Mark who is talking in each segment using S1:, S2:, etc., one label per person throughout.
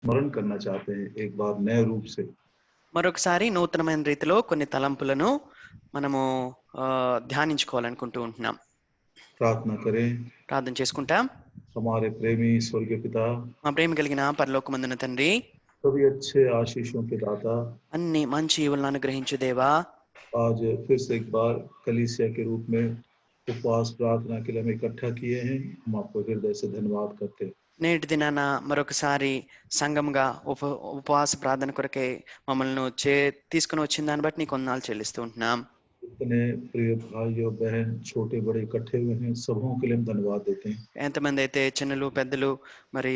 S1: स्मरण करना चाहते हैं एक बार नए रूप से।
S2: మరొకసారి నూతనమైన రీతిలో కొన్ని తలంపులను మనము ధ్యానించుకోవాలనుకుంటూ ఉంటున్నాం.
S1: प्रार्थना करें।
S2: ప్రార్థన చేసుకుంటాం.
S1: हमारे प्रेमी स्वर्गीय पिता,
S2: మా ప్రేమ కలిగిన పరలోకమందున తండ్రి,
S1: सभी अच्छे आशीषों के दाता,
S2: అన్ని మంచి ఈవులను అనుగ్రహించు దేవా,
S1: आज फिर से एक बार कलीसिया के रूप में उपवास प्रार्थना के लिए हम इकट्ठा किए हैं। हम आपको हृदय से धन्यवाद करते हैं।
S2: నేటి దినాన మరొకసారి సంఘంగా ఉపవాస ప్రార్థన కొరకై మమ్మల్ని తీసుకుని వచ్చిన దాన్ని బట్టి నీకు వందనాలు చెల్లిస్తూ ఉంటున్నాం.
S1: इतने प्रिय भाई और बहन छोटे बड़े इकट्ठे हुए हैं, सबों के लिए हम धन्यवाद देते हैं।
S2: ఎంతమంది అయితే చిన్నలు పెద్దలు మరి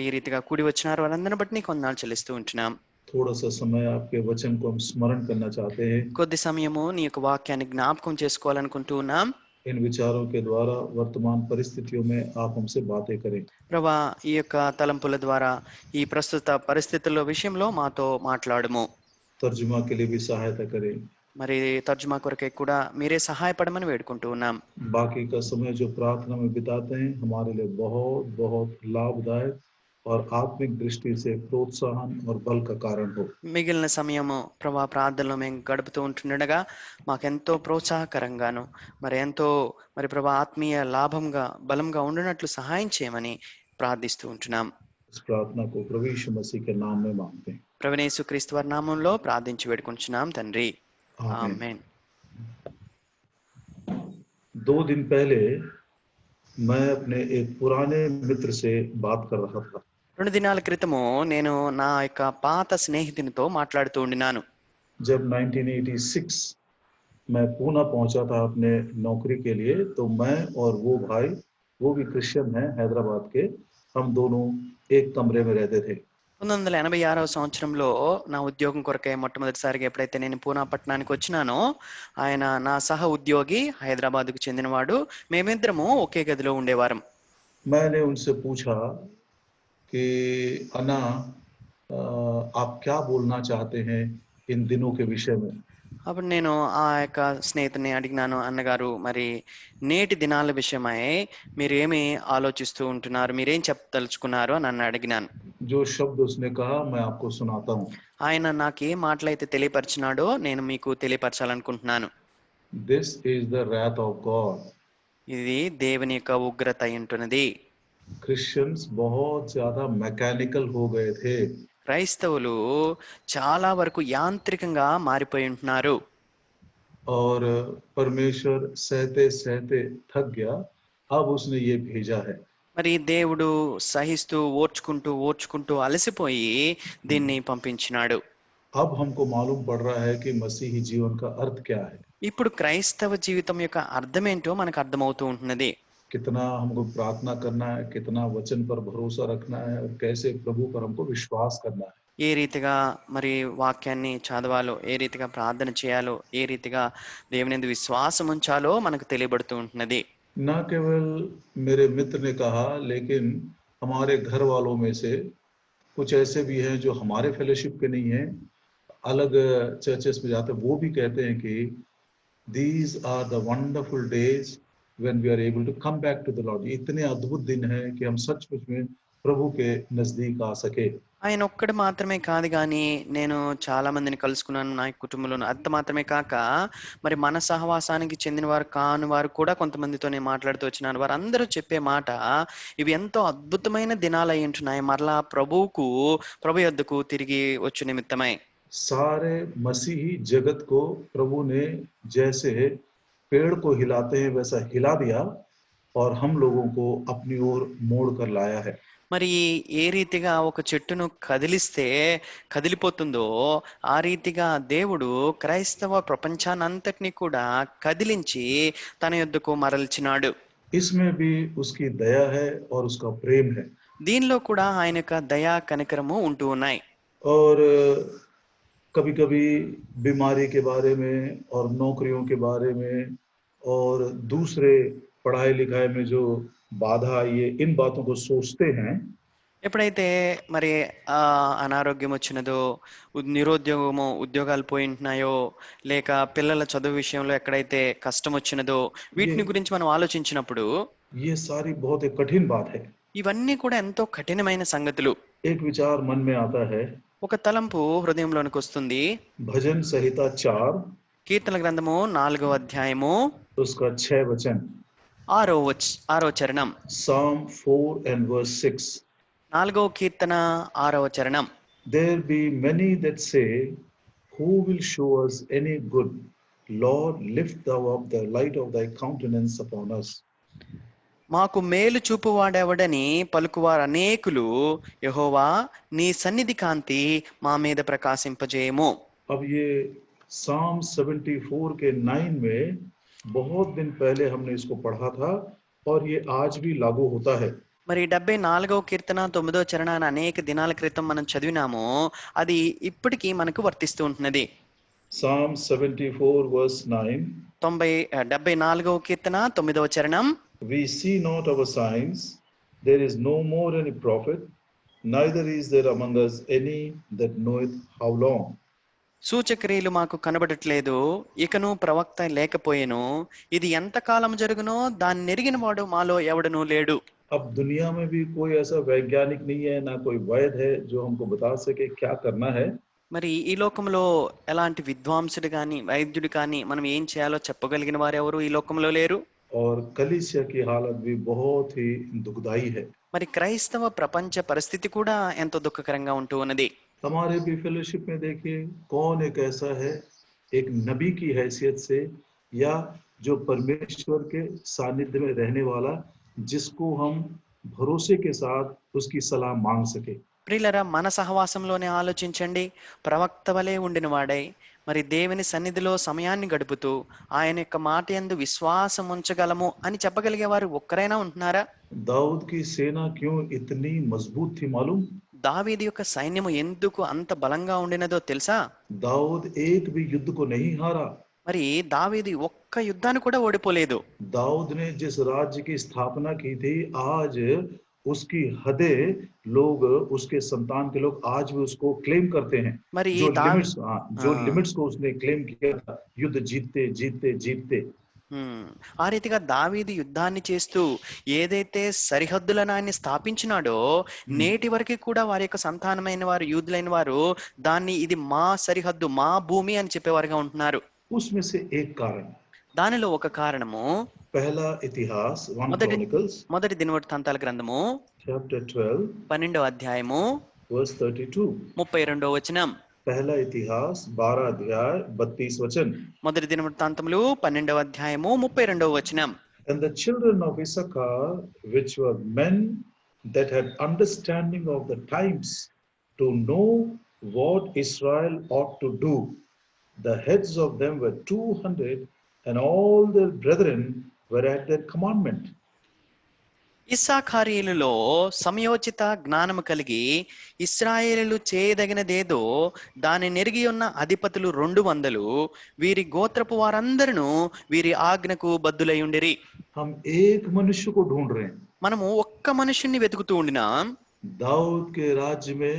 S2: ఈ రీతిగా కూడి వచ్చినారు వారందరిని బట్టి నీకు వందనాలు చెల్లిస్తూ ఉంటున్నాం.
S1: थोड़ा सा समय आपके वचन को हम स्मरण करना चाहते हैं।
S2: కొద్ది సమయము నీ యొక్క వాక్యాన్ని జ్ఞాపకం చేసుకోవాలనుకుంటూ ఉన్నాం.
S1: इन विचारों के द्वारा वर्तमान परिस्थितियों में आप हमसे बातें करें।
S2: ప్రభా, ఈ యొక్క తలంపుల ద్వారా ఈ ప్రస్తుత పరిస్థితుల విషయంలో మాతో మాట్లాడము.
S1: तर्जुमा के लिए भी सहायता करें।
S2: మరి తర్జుమా కొరకై కూడా మీరే సహాయపడమని వేడుకుంటూ ఉన్నాం.
S1: बाकी का समय जो प्रार्थना में बिताते हैं हमारे लिए बहुत बहुत लाभदायक और आत्मिक दृष्टि से प्रोत्साहन और बल का कारण हो।
S2: మిగిలిన సమయము ప్రభా ప్రార్థనలో మేము గడుపుతూ ఉంటుండగా మాకెంతో ప్రోత్సాహకరంగాను మరి ప్రభా ఆత్మీయ లాభంగా బలంగా ఉండునట్లు సహాయం చేయమని ప్రార్థిస్తూ ఉంటున్నాం.
S1: इस प्रार्थना को प्रभु यीशु मसीह के नाम में मांगते हैं।
S2: ప్రభువైన యేసుక్రీస్తు వారి నామములో ప్రార్థించి వేడుకుంటున్నాం తండ్రి. ఆమేన్.
S1: 2 दिन पहले मैं अपने एक पुराने मित्र से बात कर रहा था।
S2: 2 దినాల క్రితము నేను నా యొక్క పాత స్నేహితునితో మాట్లాడుతూ ఉండినాను.
S1: जब 1986 मैं पूना पहुंचा था अपने नौकरी के लिए, तो मैं और वो भाई, वो भी क्रिश्चियन हैं हैदराबाद के, हम दोनों एक कमरे में रहते थे।
S2: 1986వ సంవత్సరంలో నా ఉద్యోగం కొరకై మొట్టమొదటిసారిగా ఎప్పుడైతే నేను పూనా పట్టణానికి వచ్చినానో, ఆయన నా సహ ఉద్యోగి, హైదరాబాద్కు చెందినవాడు. మేమిద్దరము ఒకే గదిలో ఉండేవారం.
S1: मैंने उनसे पूछा कि अन्ना, आप क्या बोलना चाहते हैं इन दिनों के विषय में?
S2: అప్పుడు నేను ఆ యొక్క స్నేహితుని అడిగినాను, అన్నగారు మరి నేటి దినాల విషయమై మీరు ఏమి ఆలోచిస్తూ ఉంటున్నారు, మీరేం చెప్పదలుచుకున్నారు అని నన్ను అడిగినాను.
S1: जो शब्द उसने कहा मैं आपको सुनाता हूँ।
S2: ఆయన నాకు ఏ మాటలైతే తెలియపరిచినాడో నేను మీకు తెలియపరచాలనుకుంటున్నాను.
S1: This is the wrath of God.
S2: ఇది దేవుని యొక్క ఉగ్రత ఉంటున్నది.
S1: Christians बहुत ज्यादा मैकेनिकल हो गए थे।
S2: క్రైస్తవులు చాలా వరకు యాంత్రికంగా మారిపోయి ఉంటున్నారు.
S1: और परमेश्वर सहते सहते थक गया, अब उसने ये भेजा है।
S2: మరి దేవుడు సహిస్తూ ఓర్చుకుంటూ అలసిపోయి దీన్ని పంపించినాడు.
S1: अब हमको मालूम पड़ रहा है कि मसीही जीवन का अर्थ क्या है।
S2: ఇప్పుడు క్రైస్తవ జీవితం యొక్క అర్థమేంటో మనకు అర్థమవుతూ ఉంటున్నది.
S1: कितना हमको प्रार्थना करना है, कितना वचन पर भरोसा रखना है और कैसे प्रभु पर हमको विश्वास करना है।
S2: ఏ రీతిగా మరి వాక్యాన్ని చదవాలో, ఏ రీతిగా ప్రార్థన చేయాలో, ఏ రీతిగా దేవుని యందు విశ్వాసం ఉంచాలో మనకు తెలియబడుతూ ఉంటున్నది.
S1: न केवल मेरे मित्र ने कहा, लेकिन हमारे घर वालों में से कुछ ऐसे भी हैं जो हमारे फेलोशिप के नहीं हैं, अलग चर्चेस में जाते हैं, वो भी कहते हैं कि these are the wonderful days when we are able to come back to the Lord. इतने अद्भुत दिन हैं कि हम सचमुच में प्रभु के नजदीक आ सके।
S2: ఆయన ఒక్కడు మాత్రమే కాదు కానీ నేను చాలా మందిని కలుసుకున్నాను నా కుటుంబంలో. అంత మాత్రమే కాక మరి మన సహవాసానికి చెందిన వారు కాని వారు కూడా కొంతమందితో నేను మాట్లాడుతూ వచ్చినాను. వారందరూ చెప్పే మాట, ఇవి ఎంతో అద్భుతమైన దినాలు అయి ఉంటున్నాయి మరలా ప్రభు యొద్దకు తిరిగి వచ్చు నిమిత్తమై.
S1: सारे मसीही जगत को प्रभु ने जैसे पेड़ को हिलाते हैं वैसा हिला दिया और हम लोगों को अपनी ओर मोड़ कर लाया है।
S2: మరి ఏ రీతిగా ఒక చెట్టును కదిలిస్తే కదిలిపోతుందో ఆ రీతిగా దేవుడు క్రైస్తవ ప్రపంచానంతటిని కూడా కదిలించి తన యొద్దకు మరల్చినాడు.
S1: इसमें भी उसकी दया है और उसका प्रेम है।
S2: దీనిలో కూడా ఆయన యొక్క దయా కనికరము ఉంటూ ఉన్నాయి.
S1: और कभी कभी बीमारी के बारे में और नौकरियों के बारे में और दूसरे पढ़ाई लिखाई में जो बाधा आई है, इन बातों को सोचते हैं।
S2: ఎప్పుడైతే మరి అనారోగ్యం వచ్చినదో, ఉద్యోగాలు పోయింటున్నాయో, లేక పిల్లల చదువు విషయంలో ఎక్కడైతే కష్టం వచ్చినదో, వీటిని గురించి మనం ఆలోచించినప్పుడు
S1: ये सारी बहुत एक कठिन बात है।
S2: ఇవన్నీ కూడా ఎంతో కఠినమైన సంగతులు.
S1: एक विचार मन में आता है,
S2: ఒక తలంపు హృదయంలోనికి వస్తుంది.
S1: भजन संहिता 4
S2: కీర్తన గ్రంథము 4వ అధ్యాయము
S1: उसका 6 वचन,
S2: 6వ చరణం.
S1: Psalm 4 and verse 6.
S2: 4వ కీర్తన 6వ చరణం.
S1: There be many that say, who will show us any good? Lord, lift thou up the light of thy countenance upon us.
S2: మాకు మేలు చూపువాడెవడని పలుకువారు అనేకులు, యెహోవా నీ సన్నిధి కాంతి మా మీద ప్రకాశింపజేయము.
S1: अब ये Psalm 74 के 9 में बहुत दिन पहले हमने इसको पढ़ा था और ये आज भी लागू होता है.
S2: మరి 74వ కీర్తన 9వ చరణాన్ని అనేక దినాల క్రితం మనం చదివినాము. అది ఇప్పటికీ మనకు వర్తిస్తూ ఉంటున్నది.
S1: Psalm 74 verse 9.
S2: 74వ కీర్తన 9వ చరణం.
S1: We see not our signs, there is no more any prophet, neither is there among us any that knoweth how long.
S2: సూచక్రియలు మాకు కనబడట్లేదు, ఇకను ప్రవక్త లేకపోయేను, ఇది ఎంతకాలం జరుగునో దాన్ని నెరిగిన వాడు మాలో ఎవడనూ లేడు.
S1: अब दुनिया में भी कोई ऐसा वैज्ञानिक नहीं है, ना कोई वैद्य है जो हमको बता सके क्या करना है.
S2: మరి ఈ లోకంలో ఎలాంటి విద్వాంసుడు కానీ వైద్యుడు కానీ మనం ఏం చేయాలో చెప్పగలిగిన వారు ఎవరు ఈ లోకంలో లేరు.
S1: और कलीसिया की हालत भी बहुत ही दुखदाई है.
S2: మరి క్రైస్తవ ప్రపంచ పరిస్థితి కూడా ఎంతో దుఃఖకరంగా ఉంటూ ఉన్నది.
S1: हमारे भी फेलोशिप में देखिए कौन एक ऐसा है, एक नबी की हैसियत से या जो परमेश्वर के सानिध्य में रहने वाला, जिसको हम भरोसे के साथ उसकी सलाह मांग सके.
S2: ప్రియులరా, మన సహవాసంలోనే ఆలోచించండి. ప్రవక్త వలె ఉండిన వాడై మరి దేవుని సన్నిధిలో సమయాన్ని గడుపుతూ ఆయన యొక్క మాట యందు విశ్వాసం ఉంచగలము అని చెప్పగలిగే వారు ఒక్కరైనా ఉంటున్నారా?
S1: दाऊद की सेना क्यों इतनी मजबूत थी मालूम?
S2: దావీదు యొక్క సైన్యము ఎందుకు అంత బలంగా ఉండినదో తెలుసా?
S1: दाऊद एक भी युद्ध को नहीं हारा.
S2: మరి దావీదు ఒక్క యుద్ధాన్ని కూడా ఓడిపోలేదు.
S1: दाऊद ने जिस राज्य की स्थापना की थी, आज उसकी हदें लोग, उसके संतान के लोग आज भी उसको क्लेम करते हैं.
S2: మరి
S1: जो लिमिट्स को उसने क्लेम किया था, युद्ध जीतते जीतते जीतते.
S2: ఆ రీతిగా దావీదు యుద్ధాన్ని చేస్తూ ఏదైతే సరిహద్దులను ఆయన స్థాపించినాడో నేటి వరకు కూడా వారి యొక్క సంతానమైన వారు, యూదులైన వారు దాన్ని ఇది మా సరిహద్దు, మా భూమి అని చెప్పేవారుగా ఉంటున్నారు.
S1: उसमें से एक कारण,
S2: దానిలో ఒక కారణము
S1: पहला इतिहास 1 Chronicles
S2: మొదటి దినవృత్తాంతాల గ్రంథము
S1: chapter 12
S2: 12వ అధ్యాయము
S1: verse 32.
S2: 32వ వచనం.
S1: पहला इतिहास 12 अध्याय 32 वचन.
S2: మొదటి దినవృత్తాంతములు 12వ అధ్యాయము 32వ వచనం.
S1: And the children of Issachar, which were men that had understanding of the times, to know what Israel ought to do, the heads of them were 200, and all their brethren were at their commandment.
S2: ఇస్సాఖారీయులలో సమయోచిత జ్ఞానము కలిగి ఇశ్రాయేలులు చేయదగినదేదో దాని నెరిగి ఉన్న అధిపతులు 200, వీరి గోత్రపు వారందరూ వీరి ఆజ్ఞకు బద్దులై ఉండిరి.
S1: हम एक मनुष्य को ढूंढ रहे हैं.
S2: మనము ఒక్క మనుషుణ్ణి వెతుకుతూ ఉండినాం.
S1: दाऊद के राज्य में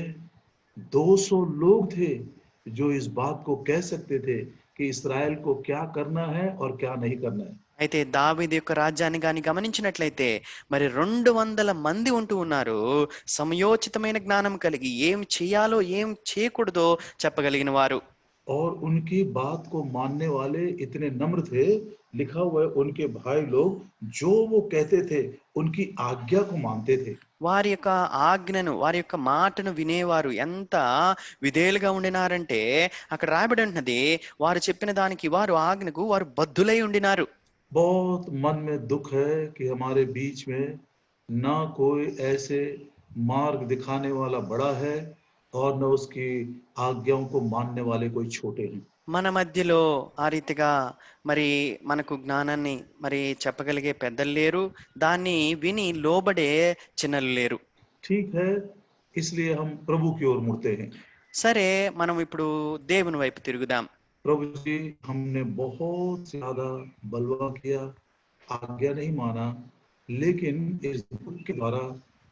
S1: 200 लोग थे जो इस बात को कह सकते थे कि इस्राएल को क्या करना है और क्या नहीं करना है.
S2: అయితే దావీదు యొక్క రాజ్యాన్ని గాని గమనించినట్లయితే మరి 200 మంది ఉంటూ ఉన్నారు, సమయోచితమైన జ్ఞానం కలిగి ఏం చేయాలో ఏం చేయకూడదో చెప్పగలిగిన వారు.
S1: और उनकी बात को मानने वाले इतने नम्र थे, लिखा हुआ है उनके भाई लोग जो वो कहते थे उनकी आज्ञा को मानते थे.
S2: వారి యొక్క ఆజ్ఞను, వారి యొక్క మాటను వినేవారు ఎంత విధేయులుగా ఉండినారంటే అక్కడ రాయబడి ఉంటున్నది, వారు చెప్పిన దానికి, వారు ఆజ్ఞకు వారు బద్దులై ఉండినారు.
S1: बहुत मन में दुख है कि हमारे बीच में ना कोई ऐसे मार्ग दिखाने वाला बड़ा है और न उसकी आज्ञाओं को मानने वाले कोई छोटे हैं.
S2: మన మధ్యలో ఆ రీతిగా మరి మనకు జ్ఞానాన్ని మరి చెప్పగలిగే పెద్దలు లేరు, దాన్ని విని లోబడే చిన్నలు లేరు.
S1: ठीक है, इसलिए हम प्रभु की ओर मुड़ते हैं.
S2: సరే, మనం ఇప్పుడు దేవుని వైపు తిరుగుదాం.
S1: प्रभु जी, हमने बहुत ज्यादा बलवा किया, आज्ञा नहीं माना, लेकिन इस दुख के द्वारा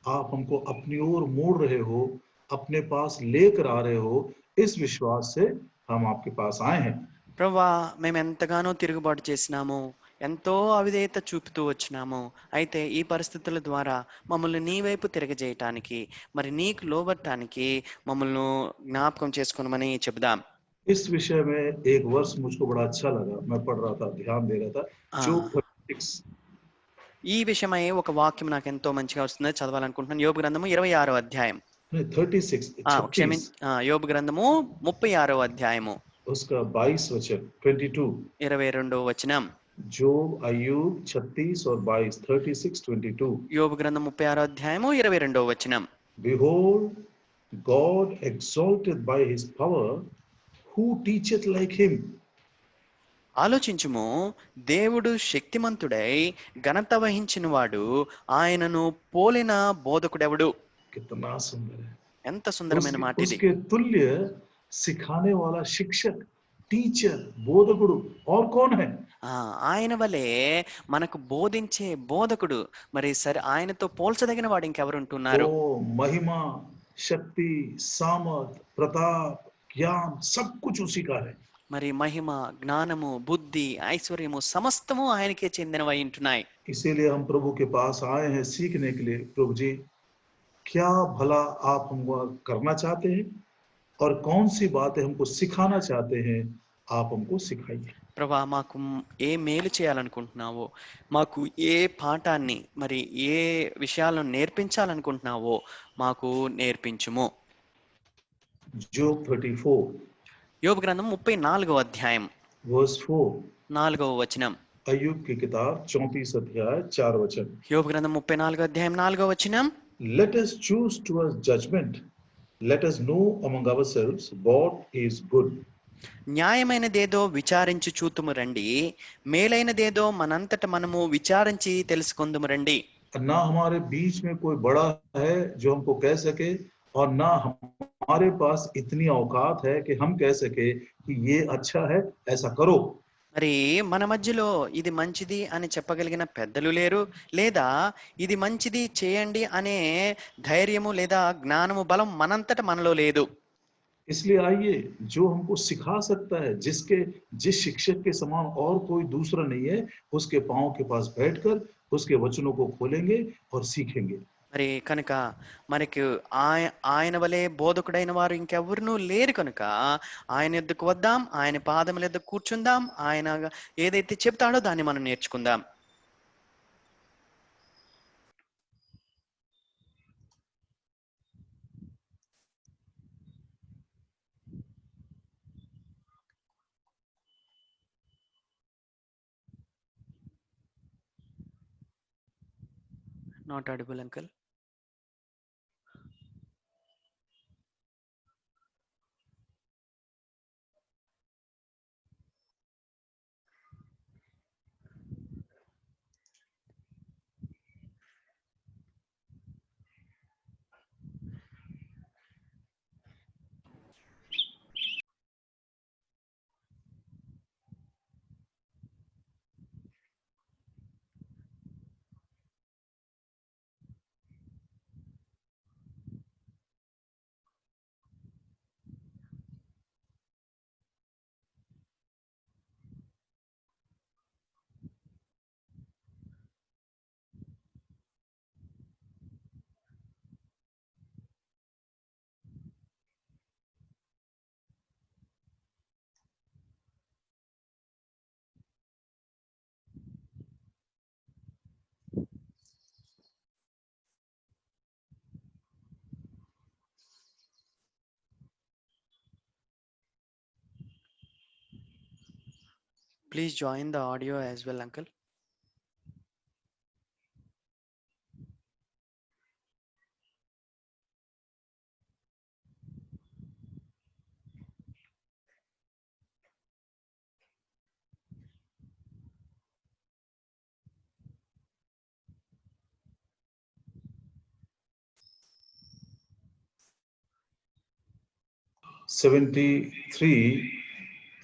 S1: आप हमको अपनी ओर मोड़ रहे हो, अपने पास लेकर आ रहे हो. इस विश्वास से हम आपके पास आए हैं.
S2: ప్రభువా, మేము ఎంతగానో తిరుగుబాటు చేసినాము, ఎంతో అవిధేయత చూపుతూ వచ్చినాము. అయితే ఈ పరిస్థితుల ద్వారా మమ్మల్ని నీ వైపు తిరగజేయటానికి, మరి నీకు లోబడటానికి మమ్మల్ని జ్ఞాపకం చేసుకోమని చెబుదాం.
S1: इस विषय में एक वर्ष मुझको बड़ा अच्छा लगा, मैं पढ़ रहा था, ध्यान दे रहा था,
S2: ఆ,
S1: जोब 36
S2: ఈ విషయమై ఒక వాక్యం నాకు ఎంతో మంచిగా వస్తుంది, చదవాలనుకుంటున్నాను. యోబు గ్రంథము 26వ అధ్యాయం.
S1: 36 36
S2: యోబు గ్రంథము 36వ అధ్యాయము
S1: उसका 22 वचन 22
S2: 22వ వచనం.
S1: जोब अय्यूब 36 और 22 36 22
S2: యోబు గ్రంథం 36వ అధ్యాయము 22వ వచనం.
S1: Behold, God exalted by his power, who teacheth like him?
S2: ఆలోచించుము, దేవుడు శక్తిమంతుడై ఘనత వహించిన వాడు, ఆయనను పోలిన బోధకుడెవడు.
S1: कितना सुंदर है।
S2: ఎంత సుందరమైన మాట ఇది.
S1: उसके तुल्य सिखाने वाला शिक्षक, टीचर, बोधगुरु और कौन है?
S2: ఆయన వలె మనకు బోధించే బోధకుడు, మరి సరే ఆయనతో పోల్చదగిన వాడు ఇంకెవరు ఉంటున్నారు?
S1: ओ महिमा, शक्ति, सामर्थ, प्रताप, ज्ञान सब कुछ उसी का है।
S2: మరి మహిమ, జ్ఞానము, బుద్ధి, ఐశ్వర్యము సమస్తము ఆయనకే చెందినవై ఉంటున్నాయి.
S1: इसीलिए हम प्रभु के पास आए हैं सीखने के लिए। प्रभु जी, क्या भला आप हमको करना चाहते हैं और कौन सी बातें हमको सिखाना चाहते हैं, आप हमको सिखाइए।
S2: ప్రభా, మాకు ఏ మేలు చేయాలనుకుంటున్నావో, మాకు ఏ పాఠాన్ని మరి ఏ విషయాలను నేర్పించాలనుకుంటున్నావో మాకు నేర్పించుము.
S1: जोब 34
S2: యోబు గ్రంథం 34వ అధ్యాయం
S1: वर्स 4
S2: 4వ వచనం.
S1: अय्यूब की किताब 34 अध्याय 4 वचन।
S2: యోబు గ్రంథం 34వ అధ్యాయం 4వ వచనం.
S1: Let us choose to us judgment. Let us know among ourselves what is good.
S2: న్యాయమైనదేదో విచారించి చూతుము రండి, మేలైనదేదో మనంతట మనము విచారించి తెలుసుకుందుము రండి.
S1: ना हमारे बीच में कोई बड़ा है जो हमको कह सके, और ना हमारे पास इतनी औकात है कि हम कह सके कि ये अच्छा है, ऐसा करो।
S2: మరి మన మధ్యలో ఇది మంచిది అని చెప్పగలిగిన పెద్దలు లేరు, లేదా ఇది మంచిది చేయండి అనే ధైర్యము లేదా జ్ఞానము, బలం మనంతట మనలో లేదు.
S1: इसलिए आइए, जो हमको सिखा सकता है, जिस शिक्षक के समान और कोई दूसरा नहीं है, उसके पांव के पास बैठकर उसके वचनों को खोलेंगे और सीखेंगे।
S2: మరి కనుక మనకి ఆయన వలె బోధకుడైన వారు ఇంకెవరునూ లేరు కనుక ఆయన ఎద్దుకు వద్దాం, ఆయన పాదముల ఎద్దు కూర్చుందాం, ఆయన ఏదైతే చెప్తాడో దాన్ని మనం నేర్చుకుందాం. Not audible uncle. Please join the audio as well, uncle.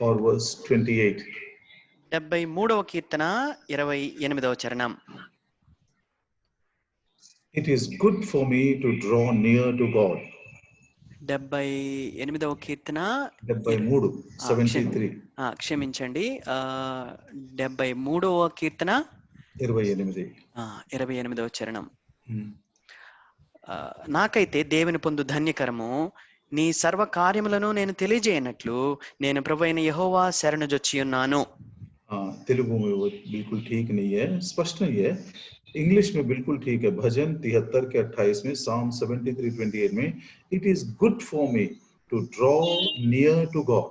S1: और verse 28
S2: 73వ కీర్తన 28వ చరణం.
S1: It is good for me to draw near to God.
S2: 78వ కీర్తన
S1: 73, 73,
S2: క్షమించండి. 73వ కీర్తన
S1: 28.
S2: 28వ చరణం. నాకైతే దేవుని పొందు ధన్యకరము, నీ సర్వ కార్యములను నేను తెలియజేయనట్లు నేను ప్రభువైన యెహోవా శరణుజొచ్చి ఉన్నాను.
S1: తెలుగు में वो बिल्कुल ठीक नहीं है, स्पष्ट नहीं है. इंग्लिश में बिल्कुल ठीक है. भजन 73 के 28 में, Psalm 73:28 में, it is good for me to draw near to God.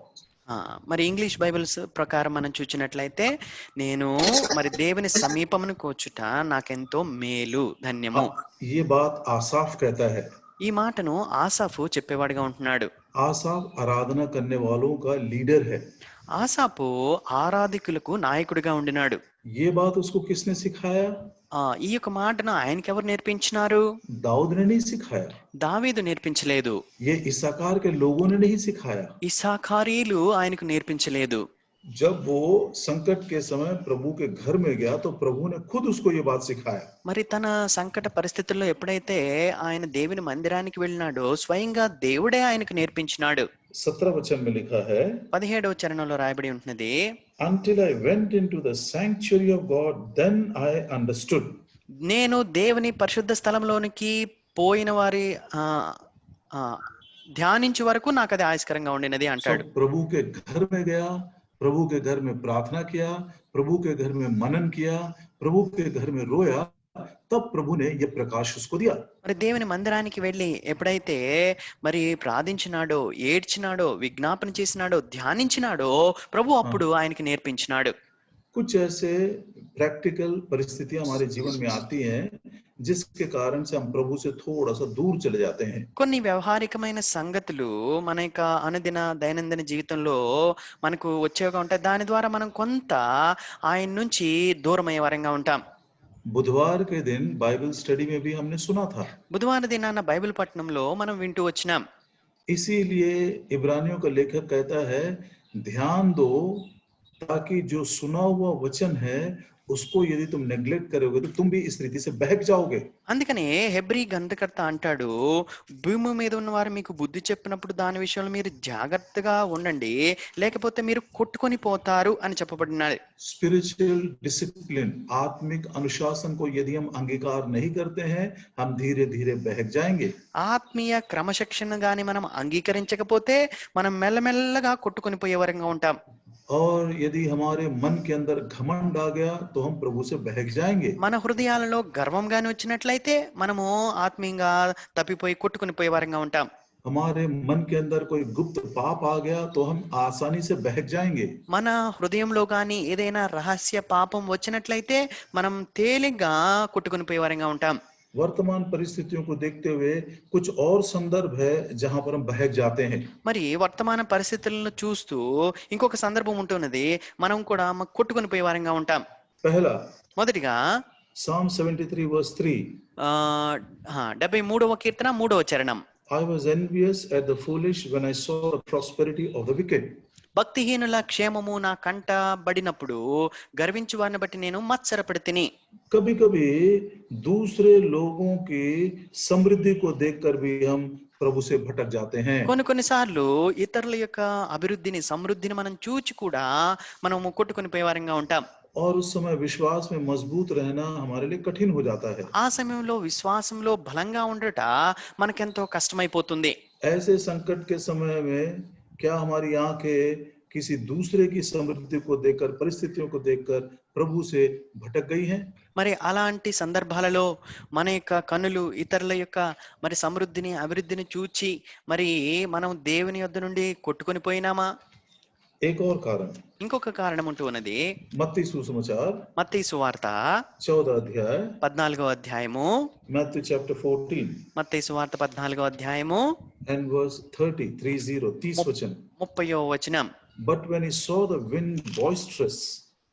S2: మరి ఇంగ్లీష్ బైబిల్స్ ప్రకారం మనం చూచినట్లయితే, నేను మరి దేవుని సమీపమును కోచుట నాకెంతో మేలు, ధన్యము.
S1: ये बात आसाफ कहता है.
S2: ఈ మాటను ఆసాఫు చెప్పేవాడిగా ఉంటున్నాడు.
S1: आसाफ आराधना करने वालों का लीडर है.
S2: ఆసాపు ఆరాధికులకు నాయకుడిగా ఉండినాడు.
S1: ये बात उसको किसने सिखाया?
S2: ఈ యొక్క మాటను ఆయనకి ఎవరు నేర్పించినారు?
S1: दाऊद ने नहीं सिखाया.
S2: దావీదు నేర్పించలేదు.
S1: ये इस्साकार के लोगों ने नहीं सिखाया.
S2: ఇస్సాకారీలు ఆయనకు నేర్పించలేదు.
S1: जब वो संकट के समय प्रभु के घर में गया तो प्रभु ने खुद उसको ये बात सिखाया.
S2: మరి తన సంకట పరిస్థితుల్లో ఎప్పుడైతే ఆయన దేవుని మందిరానికి వెళ్ళినాడో స్వయంగా దేవుడే ఆయనకు నేర్పించినాడు.
S1: 17 वचन में लिखा है,
S2: 17వ చరణంలో రాయబడి ఉంటున్నది,
S1: until I went into the sanctuary of God, then I understood.
S2: నేను దేవుని పరిశుద్ధ స్థలంలోనికి పోయిన వారి ధ్యానించే వరకు నాకు అది ఆయస్కరంగా ఉండినది అంటాడు.
S1: प्रभु के घर में गया, प्रभु के घर में प्रार्थना किया, प्रभु के घर में मनन किया, प्रभु के घर में रोया, तब प्रभु ने ये प्रकाश उसको दिया.
S2: మరి దేవుని మందిరానికి వెళ్ళి ఎప్పుడైతే మరి ప్రార్థించినాడో, ఏడ్చినాడో, విజ్ఞాపన చేసినాడో, ధ్యానించినాడో ప్రభు అప్పుడు ఆయనకి నేర్పించినాడు.
S1: कुछ ऐसे प्रैक्टिकल परिस्थितियां हमारे जीवन में आती हैं जिसके कारण से हम प्रभु से थोड़ा सा दूर चले जाते हैं.
S2: కొన్ని వ్యవహారికమైన సంగతులు మన యొక్క అనుదిన దైనందిన జీవితంలో మనకు వచ్చేగా ఉంటాయి. దాని ద్వారా మనం కొంత ఆయన నుంచి దూరం అయ్యే వారంగా ఉంటాం.
S1: बुधवार के दिन बाइबल स्टडी में भी हमने सुना था.
S2: బుధవారం దినాన బైబిల్ పఠనంలో మనం వింటూ వచ్చినాం.
S1: इसीलिए इब्रानियों का लेखक कहता है, ध्यान दो ताकि जो सुना हुआ वचन है उसको यदि तुम नेग्लेक्ट करोगे तो तुम भी इस रीति से बहक जाओगे.
S2: అందుకనే హెబ్రీ గ్రంథకర్త అంటాడు, భూమి మీద ఉన్న వారు మీకు బుద్ధి చెప్పినప్పుడు దాని విషయంలో మీరు జాగ్రత్తగా ఉండండి, లేకపోతే మీరు కొట్టుకొని పోతారు అని చెప్పబడినాడు.
S1: स्पिरिचुअल डिसिप्लिन, आत्मिक अनुशासन को यदि हम अंगीकार नहीं करते हैं, हम धीरे धीरे बहक जाएंगे.
S2: ఆత్మీయ క్రమశిక్షణ గాని మనం అంగీకరించకపోతే మనం మెల్లమెల్లగా కొట్టుకొని పోయే వరంగా ఉంటాం.
S1: और यदि हमारे मन के अंदर घमंड आ गया तो हम प्रभु से बहक जाएंगे.
S2: మన హృదయాలలో గర్వం గాని వచ్చినట్లయితే మనము ఆత్మీయంగా తప్పిపోయి కొట్టుకొని పోయే వరంగా ఉంటాం.
S1: हमारे मन के अंदर कोई गुप्त पाप आ गया तो हम आसानी से बहक जाएंगे.
S2: మన హృదయంలో గాని ఏదైనా రహస్య పాపం వచ్చినట్లయితే మనం తేలిగ్గా కొట్టుకొని పోయే వరంగా ఉంటాం.
S1: वर्तमान परिस्थितियों को देखते हुए कुछ और संदर्भ है जहां पर हम बहक जाते हैं.
S2: మరి వర్తమాన పరిస్థితులను చూస్తూ ఇంకొక సందర్భం ఉంటున్నది, మనం కూడా కొట్టుకొని పోయే వారంగా ఉంటాం.
S1: पहला,
S2: మొదటిగా
S1: Psalm 73 verse 3.
S2: 73వ కీర్తన 3వ చరణం.
S1: I was envious at the foolish when I saw the prosperity of the wicked.
S2: భక్తిహీనుల క్షేమము నా కంట బడినప్పుడు గర్వించు వారిని బట్టి నేను మత్సరపడితిని.
S1: कभी कभी दूसरे लोगों की समृद्धि को देखकर भी हम प्रभु से भटक जाते हैं.
S2: కొన్నిసార్లు ఇతరుల యొక్క అభివృద్ధిని, సమృద్ధిని మనం చూచి కూడా మనం కొట్టుకొని పోయేవారంగా ఉంటాం.
S1: और उस समय विश्वास में मजबूत रहना हमारे लिए कठिन हो जाता है.
S2: ఆ సమయంలో విశ్వాసంలో బలంగా ఉండట మనకెంతో కష్టమైపోతుంది.
S1: ऐसे संकट के समय में क्या हमारी आंखें किसी दूसरे की समृद्धि को देखकर, परिस्थितियों को देखकर प्रभु से भटक गई हैं?
S2: మరి అలాంటి సందర్భాలలో మన యొక్క కన్నులు ఇతరుల యొక్క మరి సమృద్ధిని, అభివృద్ధిని చూచి మరి మనం దేవుని యొద్ద నుండి కొట్టుకొని పోయినామా?
S1: एक और कारण,
S2: ఇంకొక కారణం ఉంటూ ఉన్నది.
S1: मत्ती सुसमाचार
S2: మత్తయి సువార్త
S1: 14 अध्याय,
S2: 14వ అధ్యాయము,
S1: Matthew chapter 14
S2: మత్తయి సువార్త 14వ అధ్యాయము
S1: and verse 30, 30 वचन.
S2: 30వ వచనం.
S1: But when he saw the wind boisterous,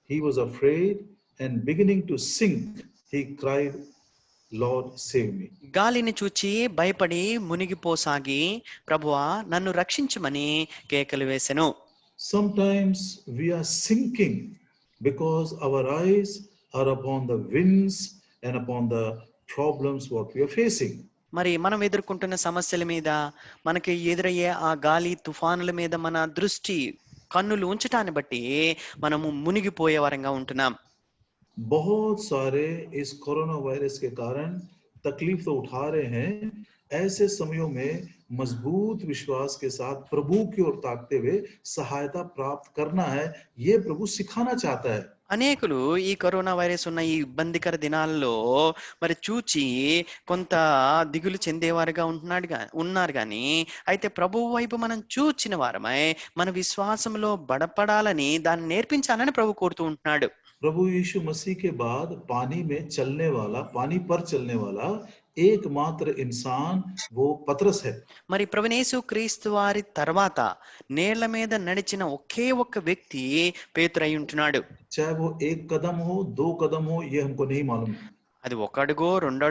S1: he was afraid, and beginning to sink, he cried, Lord, save me.
S2: గాలిని చూచి భయపడి మునిగిపోసాగి, ప్రభువా నన్ను రక్షించమని కేకలు వేసెను.
S1: Sometimes we are sinking because our eyes are upon the winds and upon the problems what we are facing.
S2: మరి మనం ఎదుర్కొంటున్న సమస్యల మీద, మనకి ఎదురయ్యే ఆ గాలి తుఫానుల మీద మన దృష్టి కన్నులు ఉంచటాన్ని బట్టి మనము మునిగిపోయే వరంగా ఉంటున్నాం.
S1: बहुत सारे इस कोरोना वायरस के कारण तकलीफ तो उठा रहे हैं। ऐसे समयों में मजबूत विश्वास के साथ प्रभु की ओर ताकते हुए सहायता प्राप्त करना है, ये प्रभु सिखाना चाहता है।
S2: అనేకులు ఈ కరోనా వైరస్ ఉన్న ఈ ఇబ్బందికర దినాల్లో మరి చూచి కొంత దిగులు చెందేవారుగా ఉన్నారు కానీ, అయితే ప్రభువు వైపు మనం చూచిన వారమై మన విశ్వాసంలో బలపడాలని దాన్ని నేర్పించాలని ప్రభు కోరుతూ ఉంటున్నాడు.
S1: प्रभु यीशु मसीह के बाद पानी में चलने वाला, पानी पर चलने वाला एकमात्र इंसान वो पतरस है।
S2: మరి ప్రభునేసు క్రీస్తు వారి తర్వాత నేల మీద నడిచిన ఒకే ఒక్క వ్యక్తి పేతురు అయి ఉంటున్నాడు.
S1: चाहे वो एक कदम हो, 2 कदम हो, ये हमको नहीं मालूम,
S2: అది ఒక అడుగో రెండు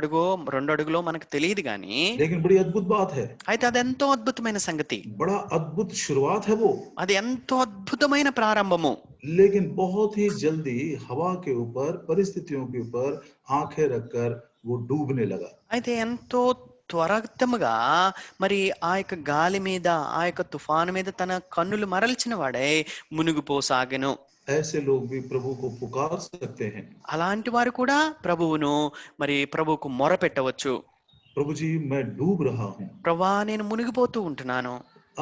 S2: అడుగులో మనకు తెలియదు కానీ,
S1: लेकिन बड़ी अद्भुत बात है,
S2: అయితే అది ఎంతో అద్భుతమైన సంగతి.
S1: बड़ा अद्भुत शुरुआत है वो।
S2: అది ఎంతో అద్భుతమైన ప్రారంభము.
S1: लेकिन बहुत ही जल्दी हवा के ऊपर, परिस्थितियों के ऊपर आंखें रखकर वो डूबने लगा।
S2: అయితే ఎంతో త్వరితముగా మరి ఆ యొక్క గాలి మీద, ఆ యొక్క తుఫాను మీద తన కన్నులు మరల్చిన వాడై మునిగిపోసాగెను.
S1: ऐसे लोग भी प्रभु को पुकार सकते हैं,
S2: అలాంటి వారు కూడా ప్రభువుకు మొర పెట్టవచ్చు.
S1: प्रभु जी मैं डूब रहा हूँ,
S2: ప్రభా నేను మునిగిపోతూ ఉంటున్నాను,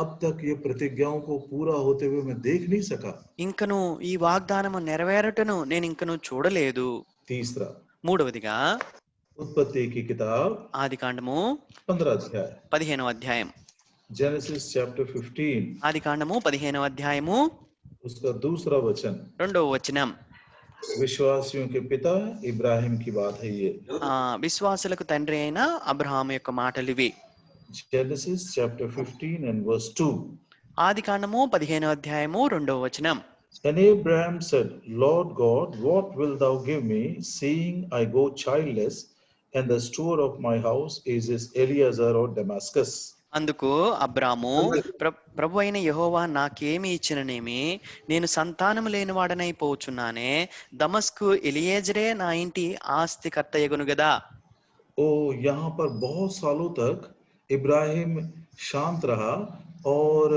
S1: अब तक ये प्रतिज्ञाओं को पूरा होते हुए मैं देख नहीं सका।
S2: ఇంకను ఈ వాగ్దానము నెరవేరటను నేను ఇంకను చూడలేదు.
S1: तीसरा,
S2: మూడవదిగా
S1: उत्पत्ति की किताब
S2: ఆదికాండము
S1: 15 अध्याय,
S2: 15వ అధ్యాయం.
S1: जेनेसिस चैप्टर 15,
S2: ఆదికాండము 15వ అధ్యాయము
S1: उसका दूसरा वचन।
S2: 2వ వచనం.
S1: विश्वासियों के पिता इब्राहिम की बात है ये।
S2: విశ్వాసులకు తండ్రి అయిన అబ్రహాము యొక్క మాటలు ఇవి.
S1: Genesis chapter 15 and verse 2.
S2: ఆదికాండము 15వ అధ్యాయము 2వ వచనం.
S1: And Abraham said, Lord God, what wilt thou give me, seeing I go childless, and the steward of my house is Eliezer of Damascus?
S2: అందుకు అబ్రాము, ప్రభు అయిన యెహోవా నాకేమి ఇచ్చిననేమి, నేను సంతానము లేనివాడనై పోచున్నానే, దమస్కు ఎలియేజరే నా ఇంటి ఆస్తికర్తయగును గదా.
S1: यहाँ पर बहुत सालों तक इब्राहिम शांत रहा, और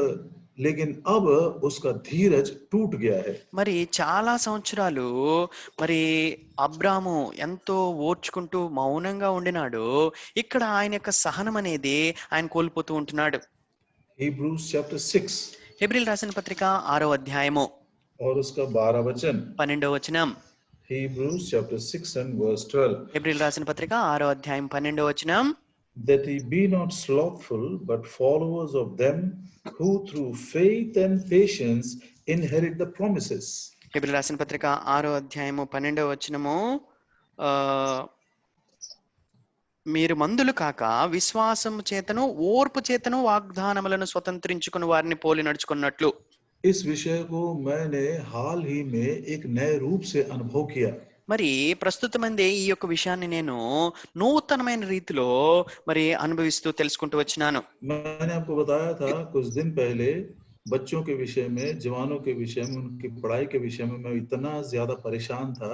S1: लेकिन अब उसका धीरज टूट गया है।
S2: మరి చాలా సంవత్సరాలు మరి అబ్రాము ఎంతో ఓర్చుకుంటూ మౌనంగా ఉండినాడు. ఇక్కడ ఆయన యొక్క సహనం అనేది ఆయన కోల్పోతూ ఉంటున్నాడు.
S1: Hebrews chapter 6
S2: హెబ్రీయులు రాసిన పత్రిక 6వ అధ్యాయము
S1: और उसका 12 वचन।
S2: 12వ వచనం.
S1: Hebrews chapter 6 and verse 12.
S2: హెబ్రీయులు రాసిన పత్రిక 6వ అధ్యాయం 12వ వచనం.
S1: That ye be not slothful, but followers of them who through faith and patience inherit the promises.
S2: హెబ్రీయులు రాసిన పత్రిక 6వ అధ్యాయము 12వ వచనము. మీరు మందులు కాక విశ్వాసము చేతను ఓర్పు చేతను వాగ్దానములను స్వతంత్రించుకుని వారిని పోలి నడుచుకున్నట్లు.
S1: इस विषय को मैंने हाल ही में एक नए रूप से अनुभव किया।
S2: మరి ప్రస్తుతమందే ఈ యొక్క విషయాన్ని నేను నూతనమైన రీతిలో మరి అనుభవిస్తూ తెలుసుకుంటూ వచ్చినాను.
S1: मैंने आपको बताया था कुछ दिन पहले, बच्चों के विषय में, जवानों के विषय में, उनकी पढ़ाई के विषय में मैं इतना ज्यादा परेशान था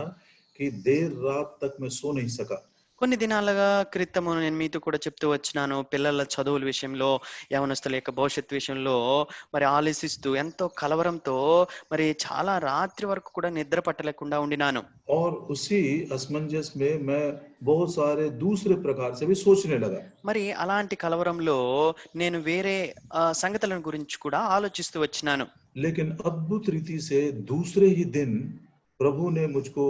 S1: कि देर रात तक मैं सो नहीं सका।
S2: కొన్ని దినాలుగా క్రితము నేను మీతో కూడా చెప్తూ వచ్చినాను, పిల్లల చదువుల విషయంలో, యవనస్తుల యొక్క భవిష్యత్తు విషయంలో మరి ఆలోచిస్తూ ఎంతో కలవరంతో మరి చాలా రాత్రి వరకు కూడా నిద్ర పట్టలేకుండా ఉండినాను.
S1: और उसी असमंजस में मैं बहुत सारे दूसरे प्रकार से भी सोचने लगा।
S2: మరి అలాంటి కలవరంలో నేను వేరే సంగతుల గురించి కూడా ఆలోచిస్తూ వచ్చినాను.
S1: लेकिन अद्भुत रीति से दूसरे ही दिन प्रभु ने मुझको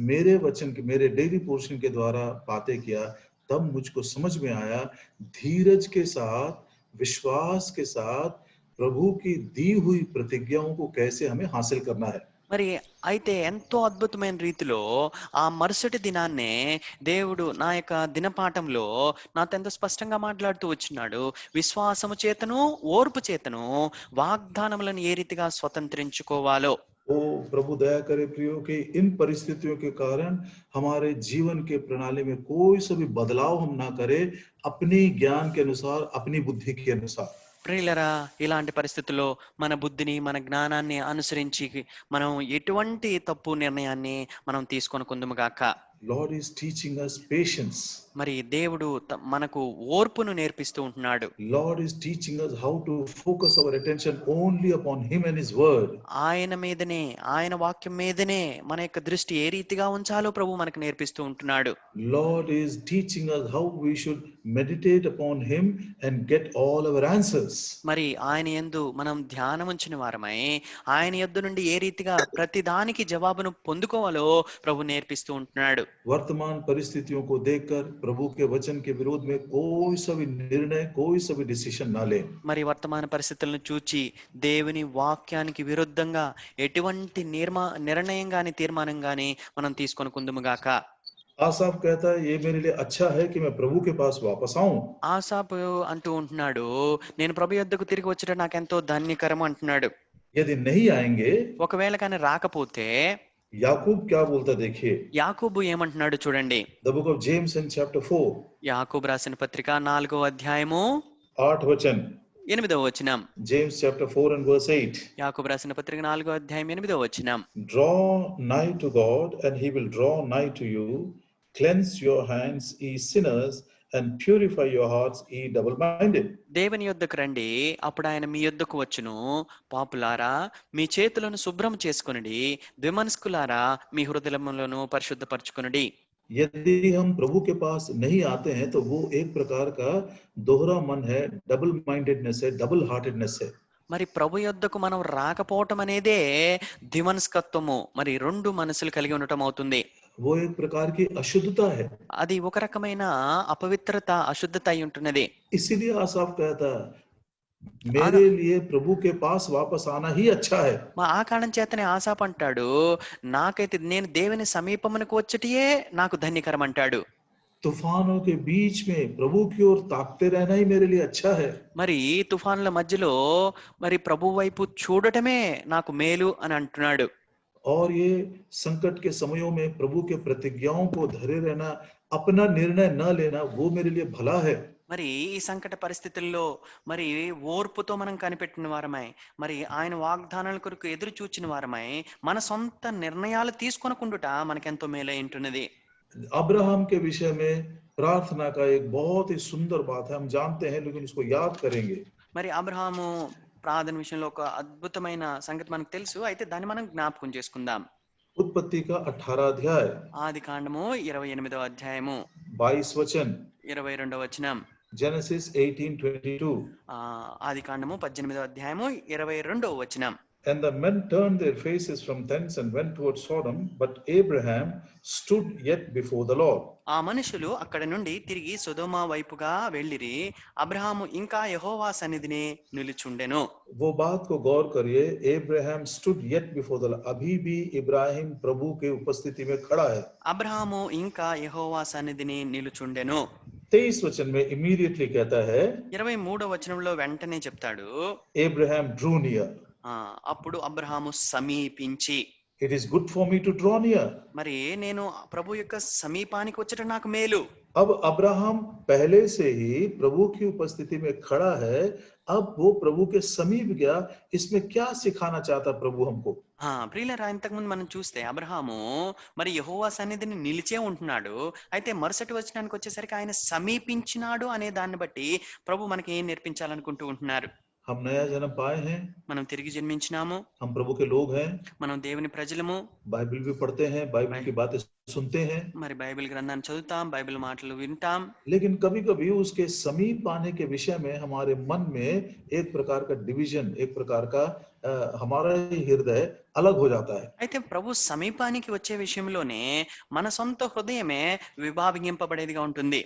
S1: मेरे वचन के, मेरे डेली पोर्शन के द्वारा बातें किया। तब मुझको समझ में आया, धीरज के साथ, विश्वास के साथ प्रभु की दी हुई प्रतिज्ञाओं को कैसे हमें हासिल करना है।
S2: మరి అయితే ఎంతో అద్భుతమైన రీతిలో ఆ మరుసటి దినాన్నే దేవుడు నా యొక్క దినపాఠంలో నాతో ఎంతో స్పష్టంగా మాట్లాడుతూ వచ్చినాడు. విశ్వాసము చేతను ఓర్పు చేతను వాగ్దానములను ఏ రీతిగా స్వతంత్రించుకోవాలో.
S1: ओ प्रभु दया करे प्रियो कि इन परिस्थितियों के कारण हमारे जीवन के प्रणाली में कोई सा भी बदलाव हम ना करें, अपनी ज्ञान के अनुसार, अपनी बुद्धि के अनुसार।
S2: ప్రియులరా, ఇలాంటి పరిస్థితుల్లో మన బుద్ధిని, మన జ్ఞానాన్ని అనుసరించి మనం ఎటువంటి తప్పు నిర్ణయాన్ని మనం తీసుకొని కొందుముగాక.
S1: Lord is teaching us patience.
S2: మరి దేవుడు మనకు ఓర్పును నేర్పిస్తూ ఉంటున్నాడు.
S1: Lord is teaching us how to focus our attention only upon Him and His word.
S2: ఆయన మీదనే, ఆయన వాక్యం మీదనే మన యొక్క దృష్టి ఏ రీతిగా ఉంచాలో ప్రభు మనకు నేర్పిస్తూ ఉంటున్నాడు.
S1: Lord is teaching us how we should meditate upon Him and get all our answers.
S2: మరి ఆయన యందు మనం ధ్యానం ఉంచిన వారమై ఆయన యొద్ద నుండి ఏ రీతిగా ప్రతి దానికి జవాబును పొందుకోవాలో ప్రభు నేర్పిస్తూ ఉంటున్నాడు.
S1: वर्तमान परिस्थितियों को देखकर प्रभु के वचन के विरोध में कोई सा भी निर्णय, कोई सा भी डिसीजन ना ले.
S2: మరి వర్తమాన పరిస్థితులను చూచి దేవుని వాక్యానికి విరుద్ధంగా ఎటువంటి నిర్ణయం గాని తీర్మానం గాని మనం తీసుకొని కుందుముగాక.
S1: आसाफ कहता है, ये मेरे लिए अच्छा है कि मैं प्रभु के पास वापस आऊं.
S2: ఆసాపు అంటూ ఉంటున్నాడు, నేను ప్రభు యొద్దకు తిరిగి వచ్చడం నాకెంతో ధన్యకరం అంటున్నాడు.
S1: यदि नहीं आएंगे,
S2: ఒకవేళ కానీ రాకపోతే
S1: याकूब क्या बोलता देखिए.
S2: యాకోబు ఏమంటున్నాడు చూడండి.
S1: The book of James in chapter 4.
S2: యాకోబు రాసిన పత్రిక 4వ అధ్యాయము
S1: 8 वचन.
S2: 8వ వచనం.
S1: James chapter 4 and verse 8.
S2: యాకోబు రాసిన పత్రిక 4వ అధ్యాయం 8వ వచనం.
S1: Draw nigh to God and He will draw nigh to you. Cleanse your hands, ye sinners, and purify your hearts, ye double-minded.
S2: దేవుని యొద్దకు రండి, అప్పుడు ఆయన మీ యొద్దకు వచ్చును. పాపులారా, మీ చేతులను శుభ్రం చేసుకొనుడి, ద్విమనస్కులారా మీ హృదయములను పరిశుద్ధపరచుకొనుడి.
S1: यदि हम प्रभु के पास नहीं आते हैं तो वो एक प्रकार का दोहरा मन है, डबल माइंडेडनेस है, डबल हार्टेडनेस है.
S2: మరి ప్రభు యొద్దకు మనం రాకపోవటం అనేదే ద్విమనస్కత్వము, మరి రెండు మనసులు కలిగి ఉండటం అవుతుంది.
S1: वो एक प्रकार की अशुद्धता है.
S2: అది ఒక రకమైన అపవిత్రత, అశుద్ధత అయి ఉంటున్నది.
S1: इसीलिए आसाफ कहता है, मेरे लिए प्रभु के पास वापस आना ही अच्छा है.
S2: ఆ కారణం చేతనే ఆసాపు అంటాడు, నాకైతే నేను దేవుని సమీపమునకు వచ్చటియే నాకు ధన్యకరం అంటాడు.
S1: तूफानों के बीच में प्रभु की ओर ताकते रहना ही मेरे लिए अच्छा है.
S2: మరి తుఫానుల మధ్యలో మరి ప్రభు వైపు చూడటమే నాకు మేలు అని అంటున్నాడు.
S1: और ये संकट के समयों में प्रभु के प्रतिज्ञाओं को धरे रहना, अपना निर्णय न लेना, वो मेरे लिए भला है.
S2: మరి ఈ సంకట పరిస్థితుల్లో మరి ఓర్పుతో మనం కనిపెట్టిన వారమై, మరి ఆయన వాగ్దానాల కొరకు ఎదురు చూచిన వారమై మన సొంత నిర్ణయాలు తీసుకొనకుండుట మనకెంతో మేలై ఉంటున్నది.
S1: अब्राहम के विषय में प्रार्थना का एक बहुत ही सुंदर बात है, हम जानते हैं लेकिन उसको याद करेंगे.
S2: మరి అబ్రహాము ప్రార్థన విషయంలో ఒక అద్భుతమైన సంగతి మనకు తెలుసు, అయితే దాన్ని మనం జ్ఞాపకం చేసుకుందాం.
S1: उत्पत्ति का 18 अध्याय,
S2: ఆది కాండము 28వ అధ్యాయము
S1: 22 वचन.
S2: 22వ వచనం.
S1: Genesis 18:22.
S2: ఆది కాండము 18వ అధ్యాయము 22వ వచనం.
S1: And the men turned their faces from thence and went towards Sodom, but Abraham stood yet before the Lord.
S2: ఆ మనుషులు అక్కడ నుండి తిరిగి సొదొమ వైపుగా వెళ్ళిరి, అబ్రహాము ఇంకా యెహోవా సన్నిధిని నిలుచుండెను.
S1: वो बात को गौर करिए, Abraham stood yet before the Lord. अभी भी इब्राहिम प्रभु के उपस्थिति में खड़ा है.
S2: అబ్రహాము ఇంకా యెహోవా సన్నిధిని నిలుచుండెను.
S1: 23 वचन में immediately कहता है,
S2: 23వ వచనంలో వెంటనే చెప్తాడు,
S1: Abraham drew near.
S2: అప్పుడు అబ్రహాము సమీపించి.
S1: It is good for me to draw near.
S2: మరి నేను ప్రభు యొక్క సమీపానికి వచ్చటం నాకు మేలు.
S1: अब अब्राहम पहले से ही प्रभु की उपस्थिति में खड़ा है, अब वो प्रभु के समीप गया. इसमें क्या सिखाना चाहता प्रभु हमको?
S2: ప్రియులారా, ఇంతకుముందు మనం చూస్తే అబ్రహాము మరి యెహోవా సన్నిధిని నిలిచే ఉంటున్నాడు, అయితే మరుసటి వచనానికి వచ్చేసరికి ఆయన సమీపించినాడు అనే దాన్ని బట్టి ప్రభు మనకి ఏం నేర్పించాలనుకుంటూ ఉంటున్నారు.
S1: हम नया जन्म पाए हैं,
S2: మనం తిరిగి జన్మించినాము,
S1: हम प्रभु के लोग हैं,
S2: మనం దేవుని ప్రజలము,
S1: बाइबल भी पढ़ते हैं, बाइबल की बातें सुनते हैं,
S2: మరి బైబిల్ గ్రంథాన్ని చదువుతాం, బైబిల్ మాటలు వింటాం.
S1: लेकिन कभी-कभी उसके समीप आने के विषय में हमारे मन में एक प्रकार का डिवीजन, एक प्रकार का हमारा हृदय अलग हो जाता है.
S2: అయితే ప్రభు సమీపానికి వచ్చే విషయంలోనే మన సొంత హృదయమే విభాగింపబడేదిగా ఉంటుంది.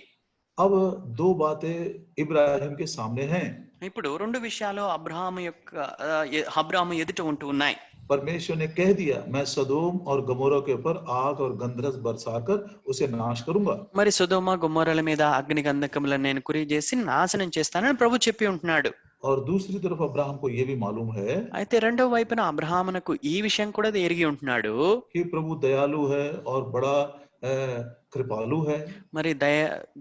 S1: अब दो बातें इब्राहिम के सामने हैं.
S2: ఇప్పుడు రెండు విషయాలు అబ్రాహాము ఎదుట ఉంటూ ఉన్నాయి.
S1: परमेश्वर ने कह दिया, मैं सदोम और गमोरा के ऊपर आग और गंधरस बरसाकर उसे नाश करूंगा.
S2: మరి సొదొమ గొమొర్రాల మీద అగ్ని గంధకములను నేను కురిచేసి నాశనం చేస్తానని ప్రభు చెప్పి ఉంటున్నాడు.
S1: और दूसरी तरफ अब्राहम को यह भी मालूम है,
S2: అయితే రెండో వైపున అబ్రహామునకు ఈ విషయం కూడా ఎరిగి ఉంటున్నాడు
S1: कि प्रभु दयालु है और बड़ा कृपालु है.
S2: మరి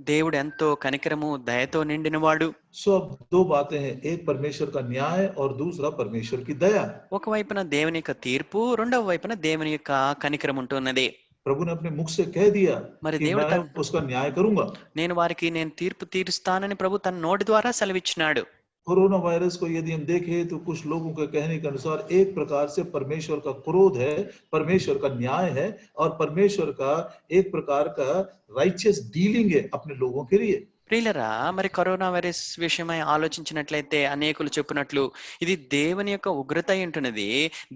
S2: దేవుడు ఎంతో కనికరము దయతో నిండినవాడు.
S1: सो अब दो बातें हैं, एक परमेश्वर का न्याय और दूसरा परमेश्वर की दया.
S2: ఒక వైపున దేవుని యొక్క తీర్పు, రెండవ వైపున దేవుని యొక్క కనికరం ఉంటున్నది.
S1: प्रभु ने अपने मुख से कह दिया
S2: మరి
S1: कि
S2: దేవుడు
S1: मैं उसका न्याय करूंगा।
S2: నేను తీర్పు తీరుస్తానని ప్రభు తన నోటి ద్వారా సెలవిచ్చినాడు.
S1: कोरोना वायरस को यदि हम देखें तो कुछ लोगों के कहने के अनुसार एक प्रकार से परमेश्वर का क्रोध है, परमेश्वर का न्याय है और परमेश्वर का एक प्रकार का राइचियस डीलिंग है अपने लोगों के लिए।
S2: ప్రియులరా, మరి కరోనా వైరస్ విషయమై ఆలోచించినట్లయితే అనేకులు చెప్పినట్లు ఇది దేవుని యొక్క ఉగ్రత అయి ఉంటున్నది,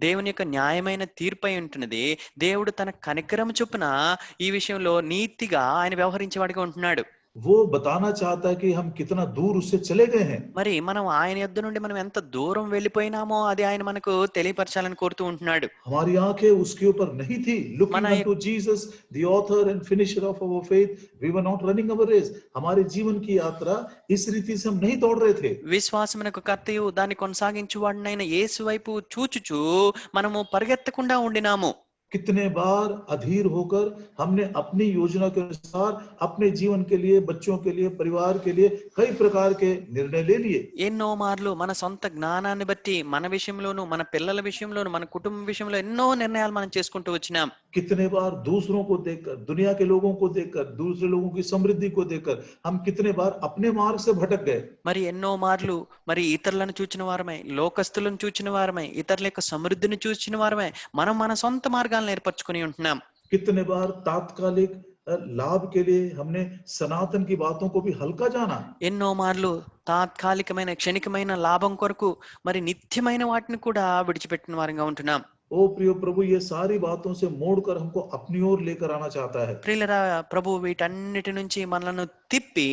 S2: దేవుని యొక్క న్యాయమైన తీర్పు అయి ఉంటున్నది. దేవుడు తన కనికరం చొప్పున ఈ విషయంలో నీతిగా ఆయన వ్యవహరించేవాడిగా ఉంటున్నాడు.
S1: वो बताना चाहता है कि हम कितना दूर उससे चले गए हैं।
S2: మరి మనం ఆయన యొద్ద నుండి మనం ఎంత దూరం వెళ్ళిపోయినామో అది ఆయన మనకు తెలియపరచాలని కోరుతూ ఉంటున్నాడు.
S1: हमारी आंखें उसके ऊपर नहीं थी, looking
S2: మన
S1: unto Jesus, the author and finisher of our faith. We were not running our race. हमारे जीवन की यात्रा इस रीति से हम नहीं दौड़ रहे थे।
S2: విశ్వాసమునకు కర్తయు దాన్ని కొనసాగించువాడినైన యేసు వైపు చూచుచు మనము పరిగెత్తకుండా ఉండినాము.
S1: कितने बार अधीर होकर हमने अपनी योजना के अनुसार अपने जीवन के लिए, बच्चों के लिए, परिवार के लिए कई प्रकार के निर्णय ले लिए।
S2: ఎన్నో మార్లు మన సొంత జ్ఞానాన్ని బట్టి మన విషయంలోను, మన పిల్లల విషయంలోను, మన కుటుంబ విషయంలో ఎన్నో నిర్ణయాలు మనం చేసుకుంటూ వచ్చినాం.
S1: कितने बार दूसरों को देखकर, दुनिया के लोगों को देखकर, दूसरे लोगों की समृद्धि को देखकर हम कितने बार अपने मार्ग से भटक गए।
S2: మరి ఎన్నో మార్లు మరి ఇతరులను చూచిన వారమై, లోకస్తులను చూచిన వారమై, ఇతరుల యొక్క సమృద్ధిని చూచిన వారమై మనం మన సొంత మార్గాలను ఏర్పరచుకుని ఉంటున్నాం.
S1: कितने बार तात्कालिक लाभ के लिए हमने सनातन की बातों को भी हल्का जाना।
S2: ఎన్నో మార్లు తాత్కాలికమైన క్షణికమైన లాభం కొరకు మరి నిత్యమైన వాటిని కూడా విడిచిపెట్టిన వారంగా ఉంటున్నాం.
S1: ओ प्रिय प्रभु, ये सारी बातों से मोड़कर हमको अपनी ओर लेकर आना चाहता है।
S2: ప్రియులరా, ప్రభు వీటన్నిటి నుంచి మనలను తిప్పి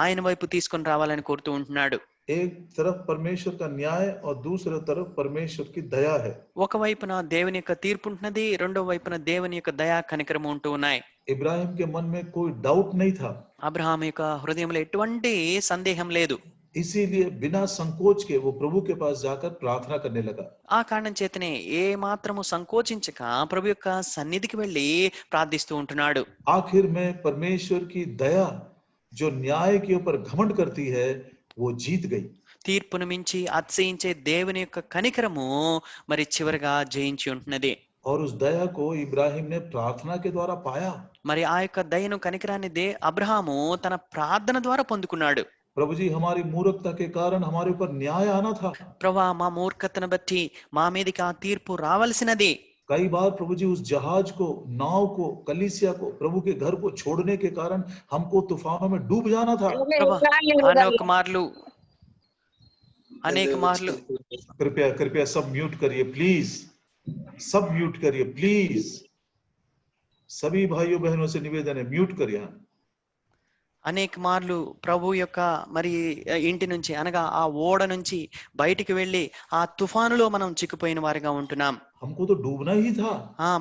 S2: ఆయన వైపు తీసుకొని రావాలని కోరుతూ ఉంటున్నాడు.
S1: एक तरफ परमेश्वर का न्याय और दूसरे तरफ परमेश्वर की दया है।
S2: ఒకవైపున దేవుని యొక్క తీర్పు ఉంటున్నది, రెండో వైపున దేవుని యొక్క దయా కనికరము ఉంటూ ఉన్నాయి.
S1: इब्राहिम के मन में कोई डाउट नहीं था,
S2: అబ్రహాం యొక్క హృదయంలో ఎటువంటి సందేహం లేదు.
S1: इसीलिए बिना संकोच के वो प्रभु के पास जाकर प्रार्थना करने लगा।
S2: ఆ కారణం చేతనే ఏ మాత్రము సంకోచించక ప్రభు యొక్క సన్నిధికి వెళ్ళి ప్రార్థిస్తూ ఉంటున్నాడు.
S1: आखिर में परमेश्वर की दया जो न्याय के ऊपर घमंड करती है वो जीत गई।
S2: తీర్పును మించి అతిశయించే దేవుని యొక్క కనికరము మరి చివరిగా జయించి ఉంటున్నది.
S1: और उस दया को इब्राहिम ने प्रार्थना के द्वारा पाया।
S2: మరి ఆ యొక్క దయను కనికరాన్ని అబ్రహాము తన ప్రార్థన ద్వారా పొందుకున్నాడు.
S1: प्रभु जी, हमारी मूर्खता के कारण हमारे ऊपर न्याय आना था।
S2: ప్రభా, మా మూర్ఖతను బట్టి మా మీదకి ఆ తీర్పు రావాల్సినది.
S1: कई बार प्रभु जी उस जहाज को, नाव को, कलीसिया को, प्रभु के घर को छोड़ने के कारण हमको तूफानों में डूब जाना था।
S2: ప్రభా, అనేక మార్లు
S1: कृपया कृपया सब म्यूट करिए प्लीज, सब म्यूट करिए प्लीज। सभी भाइयों बहनों से निवेदन है, म्यूट करिए।
S2: అనేక మార్లు ప్రభు యొక్క మరి ఇంటి నుంచి అనగా ఆ ఓడ నుంచి బయటికి వెళ్ళి ఆ తుఫానులో మనం చిక్కుపోయిన వారిగా ఉంటున్నాం.
S1: हमको तो डूबना ही था।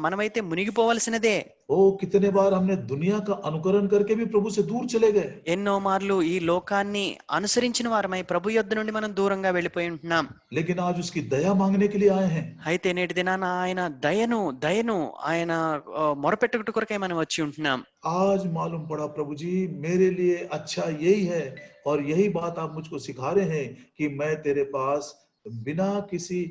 S2: మనమైతే మునిగిపోవలసినదే.
S1: ओ कितने बार हमने दुनिया का अनुकरण करके भी प्रभु से दूर चले गए।
S2: ఎన్నో మార్లు ఈ లోకాన్ని అనుసరించిన వారమై ప్రభు యొద్ద నుండి మనం దూరంగా వెళ్ళిపోయి ఉంటున్నాం.
S1: लेकिन आज उसकी दया मांगने के लिए आए हैं।
S2: అయితే నేటి దినాన ఆయన దయను ఆయన మొరపెట్టుట కొరకై మనం వచ్చి ఉంటున్నాం.
S1: आज मालूम पड़ा प्रभु जी, मेरे लिए अच्छा यही है और यही बात आप मुझको सिखा रहे हैं कि मैं तेरे पास बिना किसी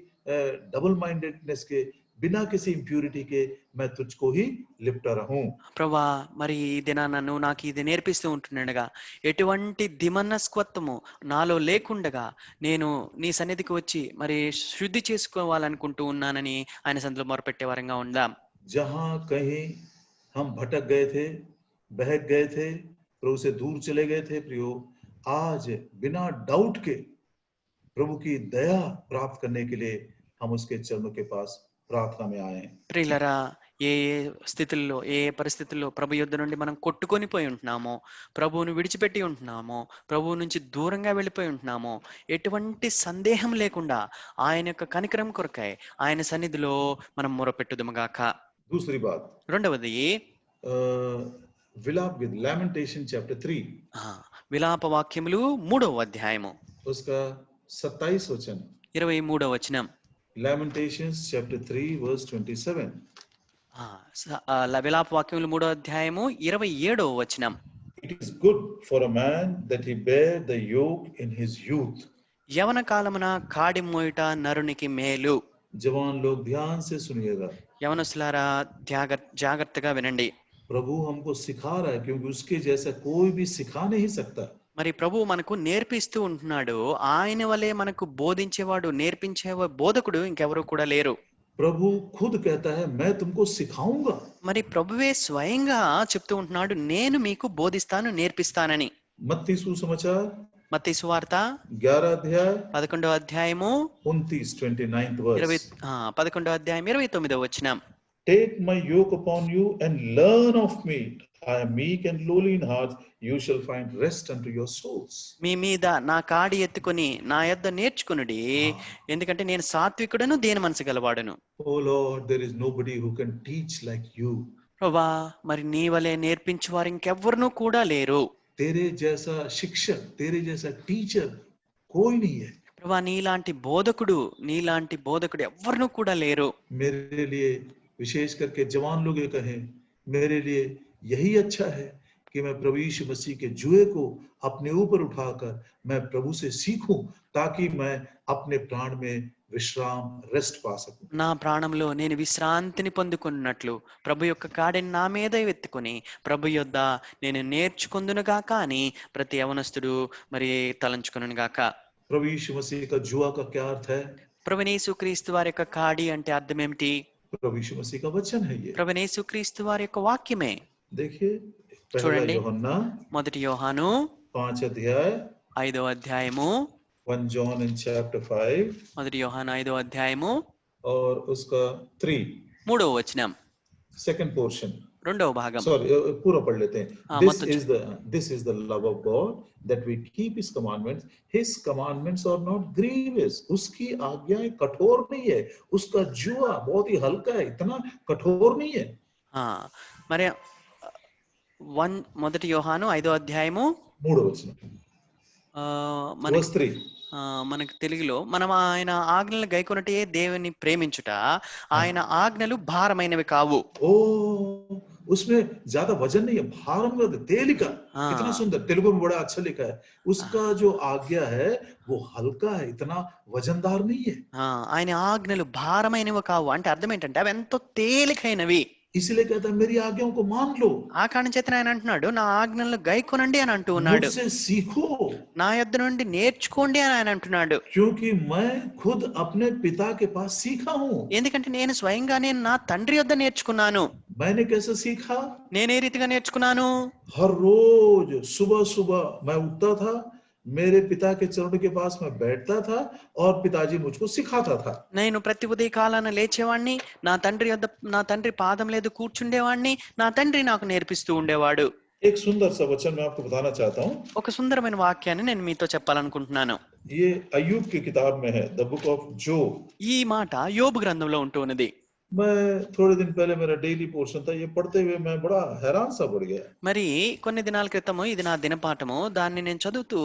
S1: डबल माइंडेडनेस के, बिना किसी इंप्यूरिटी के मैं तुझको ही लिपटा रहूं।
S2: ప్రభా, మరి ఈ దినాన నువ్వు నాకు ఇది నేర్పిస్తూ ఉంటున్నాడుగా, ఎటువంటి దిమనస్కత్వము నాలో లేకుండగా నేను నీ సన్నిధికి వచ్చి మరి శుద్ధి చేసుకోవాలనుకుంటూ ఉన్నానని ఆయన సన్నిధిలో మొరపెట్టే వారంగా ఉందాం.
S1: जहां कहीं हम भटक गए थे, बहक गए थे, प्रभु से दूर चले गए थे प्रियो, आज बिना डाउट के प्रभु की दया प्राप्त करने के लिए हम उसके चरणों के पास प्रार्थना में आए।
S2: ప్రియులరా, ఏ స్థితుల్లో, ఏ పరిస్థితుల్లో ప్రభు యొద్ద నుండి మనం కొట్టుకొని పోయి ఉంటున్నామో, ప్రభువును విడిచిపెట్టి ఉంటున్నామో, ప్రభువు నుంచి దూరంగా వెళ్ళిపోయి ఉంటున్నామో, ఎటువంటి సందేహం లేకుండా ఆయన యొక్క కనికరం కొరకై ఆయన సన్నిధిలో మనం మొరపెట్టుదుముగాక.
S1: दूसरी बात,
S2: రెండవది
S1: विलाप विद लैमेंटेशन चैप्टर 3,
S2: విలాప వాక్యములు 3వ అధ్యాయము
S1: उसका 27 वचन।
S2: 23వ వచనం.
S1: Lamentations chapter 3 verse 27.
S2: విలాప వాక్యములు 3వ అధ్యాయము 27వ వచనం.
S1: It is good for a man that he bear the yoke in his youth.
S2: యవన కాలమున కాడి మోయుట నరునికి మేలు.
S1: जवान लोग ध्यान से सुनिएगा।
S2: యవనస్తులారా జాగ్రత్తగా వినండి.
S1: प्रभु हमको सिखा रहा है क्योंकि उसके जैसा कोई भी सिखा नहीं सकता.
S2: మరి ప్రభు మనకు నేర్పిస్తూ ఉంటున్నాడు. ఆయన వలె మనకు బోధించేవాడు, నేర్పించే బోధకుడు ఇంకెవరు కూడా లేరు.
S1: प्रभु खुद कहता है मैं तुमको सिखाऊंगा.
S2: మరి ప్రభువే స్వయంగా చెప్తూ ఉంటున్నాడు, నేను మీకు బోధిస్తాను, నేర్పిస్తానని.
S1: मत्ती सुसमाचार
S2: మత్తయి సువార్త
S1: 11 अध्याय
S2: 11వ అధ్యాయము
S1: 29 verse.
S2: 11వ అధ్యాయం 29వ వచనం.
S1: Take my yoke upon you and learn of me. I am meek and lowly in heart. You shall find rest unto your souls.
S2: మీ మీద నా కాడి ఎత్తుకొని నా యొద్ద నేర్చుకునుడి, ఎందుకంటే నేను సాత్వికుడను, దేని మనసు గలవాడును.
S1: Oh Lord, there is nobody who can teach like you.
S2: ప్రభా, మరి నీ వలె నేర్పించు వారు ఇంకెవ్వరునూ కూడా లేరు.
S1: तेरे जैसा शिक्षक, तेरे जैसा टीचर कोई नहीं है.
S2: ప్రభా, నీలాంటి బోధకుడు ఎవ్వరునూ కూడా లేరు.
S1: मेरे लिए विशेष करके जवान लोग ये कहें, मेरे लिए यही अच्छा है कि मैं प्रभु यीशु मसीह के जुए को अपने ऊपर उठाकर मैं प्रभु से सीखूं, ताकि मैं अपने प्राण में विश्राम रेस्ट पा सकूं.
S2: నా ప్రాణంలో నేను విశ్రాంతిని పొందుకున్నట్లు ప్రభు యొక్క కాడిని నా మీద ఎత్తుకొని ప్రభు యొద్ద నేను నేర్చుకుందునుగాక అని ప్రతి యవనస్తుడు మరి తలంచుకొనుగాక.
S1: प्रभु यीशु मसीह का जुआ का क्या अर्थ है?
S2: ప్రభువైన యేసుక్రీస్తు వారి యొక్క కాడి అంటే అర్థం ఏమిటి?
S1: प्रभु यीशु मसीह का वचन है ये.
S2: ప్రభువైన యేసుక్రీస్తు వారి యొక్క వాక్యమే.
S1: देखिए पहला
S2: చూడండి,
S1: यूहन्ना
S2: మొదటి యోహాను
S1: 5 अध्याय
S2: 5వ అధ్యాయము,
S1: 1 John in chapter 5
S2: మొదటి యోహాను 5వ అధ్యాయము
S1: और उसका 3
S2: 3వ వచనం,
S1: second portion.
S2: రెండవ భాగం.
S1: Sorry, पूरा पढ़ लेते हैं. This is the love of God, that we keep His commandments. His commandments are not grievous. उसकी आज्ञाएं कठोर नहीं है. उसका जुआ बहुत ही हल्का है, इतना कठोर नहीं है.
S2: మరి మొదటి యోహాను 5వ అధ్యాయము
S1: 3వ వచనం. Verse 3.
S2: మనకు తెలుగులో మనం ఆయన ఆజ్ఞలు గైకొనటే దేవుని ప్రేమించుట, ఆయన ఆజ్ఞలు భారమైనవి కావు.
S1: ओ उसमें ज्यादा वजन नहीं है, भारम का तेलिका. कितना सुंदर, तेलुगु में बड़ा अच्छा लिखा है. उसका जो आज्ञा है वो हल्का है, इतना वजनदार नहीं है.
S2: ఆయన ఆజ్ఞలు భారమైనవి కావు అంటే అర్థం ఏంటంటే అవి ఎంతో తేలికైనవి.
S1: इसलिए कहता है मेरी आज्ञाओं को मान लो.
S2: ఆ కారణం చేత ఆయన అంటున్నాడు, నా ఆజ్ఞలను గైకొనండి అని అంటూ ఉన్నాడు.
S1: मुझसे सीखो,
S2: నా యొద్ద నుండి నేర్చుకోండి అని ఆయన అంటున్నాడు.
S1: क्योंकि मैं खुद अपने पिता के पास सीखा हूँ.
S2: ఎందుకంటే నేను స్వయంగానే నా తండ్రి యొద్ద నేర్చుకున్నాను.
S1: मैंने कैसे सीखा?
S2: నేనే రీతిగా నేర్చుకున్నాను?
S1: हर रोज सुबह सुबह मैं उठता था, मेरे पिता के चरणों के पास मैं बैठता था और पिताजी मुझको सिखाता था.
S2: నేను ప్రతి ఉదయకాలాన లేచేవాడిని, నా తండ్రి పాదం లేదు కూర్చుండేవాడిని, నా తండ్రి నాకు నేర్పిస్తూ ఉండేవాడు.
S1: एक सुंदर सा वचन मैं आपको बताना चाहता हूँ.
S2: ఒక సుందరమైన వాక్యాన్ని నేను మీతో చెప్పాలనుకుంటున్నాను.
S1: ये अय्यूब की किताब में है, द बुक ऑफ जोब.
S2: ఈ మాట యోబు గ్రంథంలో ఉంటూ ఉన్నది.
S1: मैं थोड़े दिन पहले मेरा डेली पोर्शन था, ये पढ़ते हुए मैं बड़ा हैरान सा पड़ गया.
S2: మరి కొన్ని దినాల క్రితము ఇది నా దినపాఠము, దాన్ని నేను చదువుతూ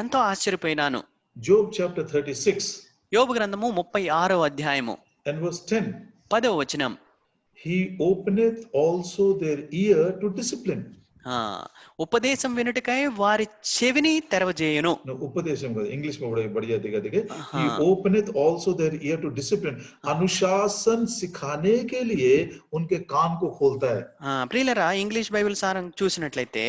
S2: ఎంతో ఆశ్చర్యపోయినాను.
S1: Job chapter 36
S2: యోబు గ్రంథము 36వ అధ్యాయము
S1: and verse 10.
S2: 10వ వచనం.
S1: He openeth also their ear to discipline.
S2: ఉపదేశం వినుటకై వారి చెవిని తెరవజేయును.
S1: उपदेशम का इंग्लिश में बड़ा बढ़िया दिखे. He openeth also their ear to discipline. अनुशासन सिखाने के लिए उनके कान को खोलता है.
S2: ప్రియులారా, ఇంగ్లీష్ బైబిల్ సారం చూసినట్లయితే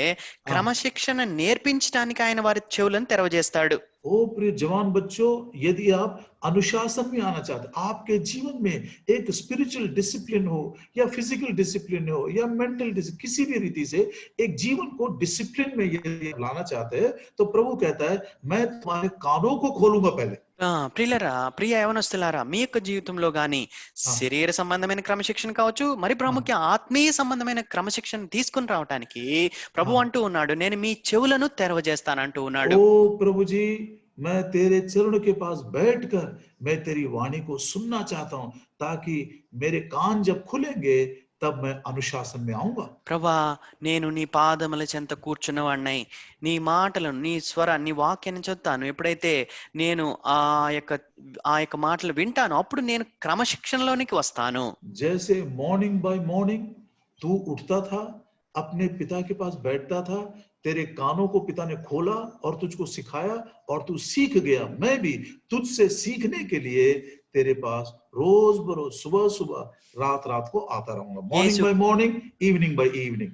S2: క్రమశిక్షణ నేర్పించడానికి ఆయన వారి చెవులను తెరవజేస్తాడు.
S1: ओ प्रिय जवान बच्चों, यदि आप अनुशासन में आना चाहते, आपके जीवन में एक स्पिरिचुअल डिसिप्लिन हो या फिजिकल डिसिप्लिन हो या मेंटल डिसिप्लिन, किसी भी रीति से एक जीवन को डिसिप्लिन में यदि लाना चाहते हैं, तो प्रभु कहता है मैं तुम्हारे कानों को खोलूंगा पहले.
S2: ప్రియులారా, ప్రియ యవనస్తులారా, మీ యొక్క జీవితంలో గాని శరీర సంబంధమైన క్రమశిక్షణ కావచ్చు, మరి ప్రాముఖ్య ఆత్మీయ సంబంధమైన క్రమశిక్షణ తీసుకుని రావడానికి ప్రభు అంటూ ఉన్నాడు, నేను మీ చెవులను తెరవజేస్తానంటూ ఉన్నాడు.
S1: ओ प्रभु जी, मैं तेरे चरणों के पास बैठकर मैं तेरी वाणी को सुनना चाहता हूं, ताकि मेरे कान जब खुलेंगे तब मैं अनुशासन में आऊंगा.
S2: ప్రభా, నేను నీ పాదముల చెంత కూర్చున్నవాడినై నీ మాటలను, నీ నీ వాక్యాన్ని చదువుతాను. ఎప్పుడైతే నేను ఆ యొక్క మాటలు వింటాను, అప్పుడు నేను క్రమశిక్షణలోనికి వస్తాను.
S1: जैसे मॉर्निंग बाय मॉर्निंग तू उठता था, अपने पिता के पास बैठता था, तेरे कानों को पिता ने खोला और तुझको सिखाया और तू सीख गया. मैं भी तुझसे सीखने के लिए तेरे पास रोज बरोज सुबह सुबह रात रात को आता रहूंगा, morning
S2: Yesu
S1: by morning, evening by evening.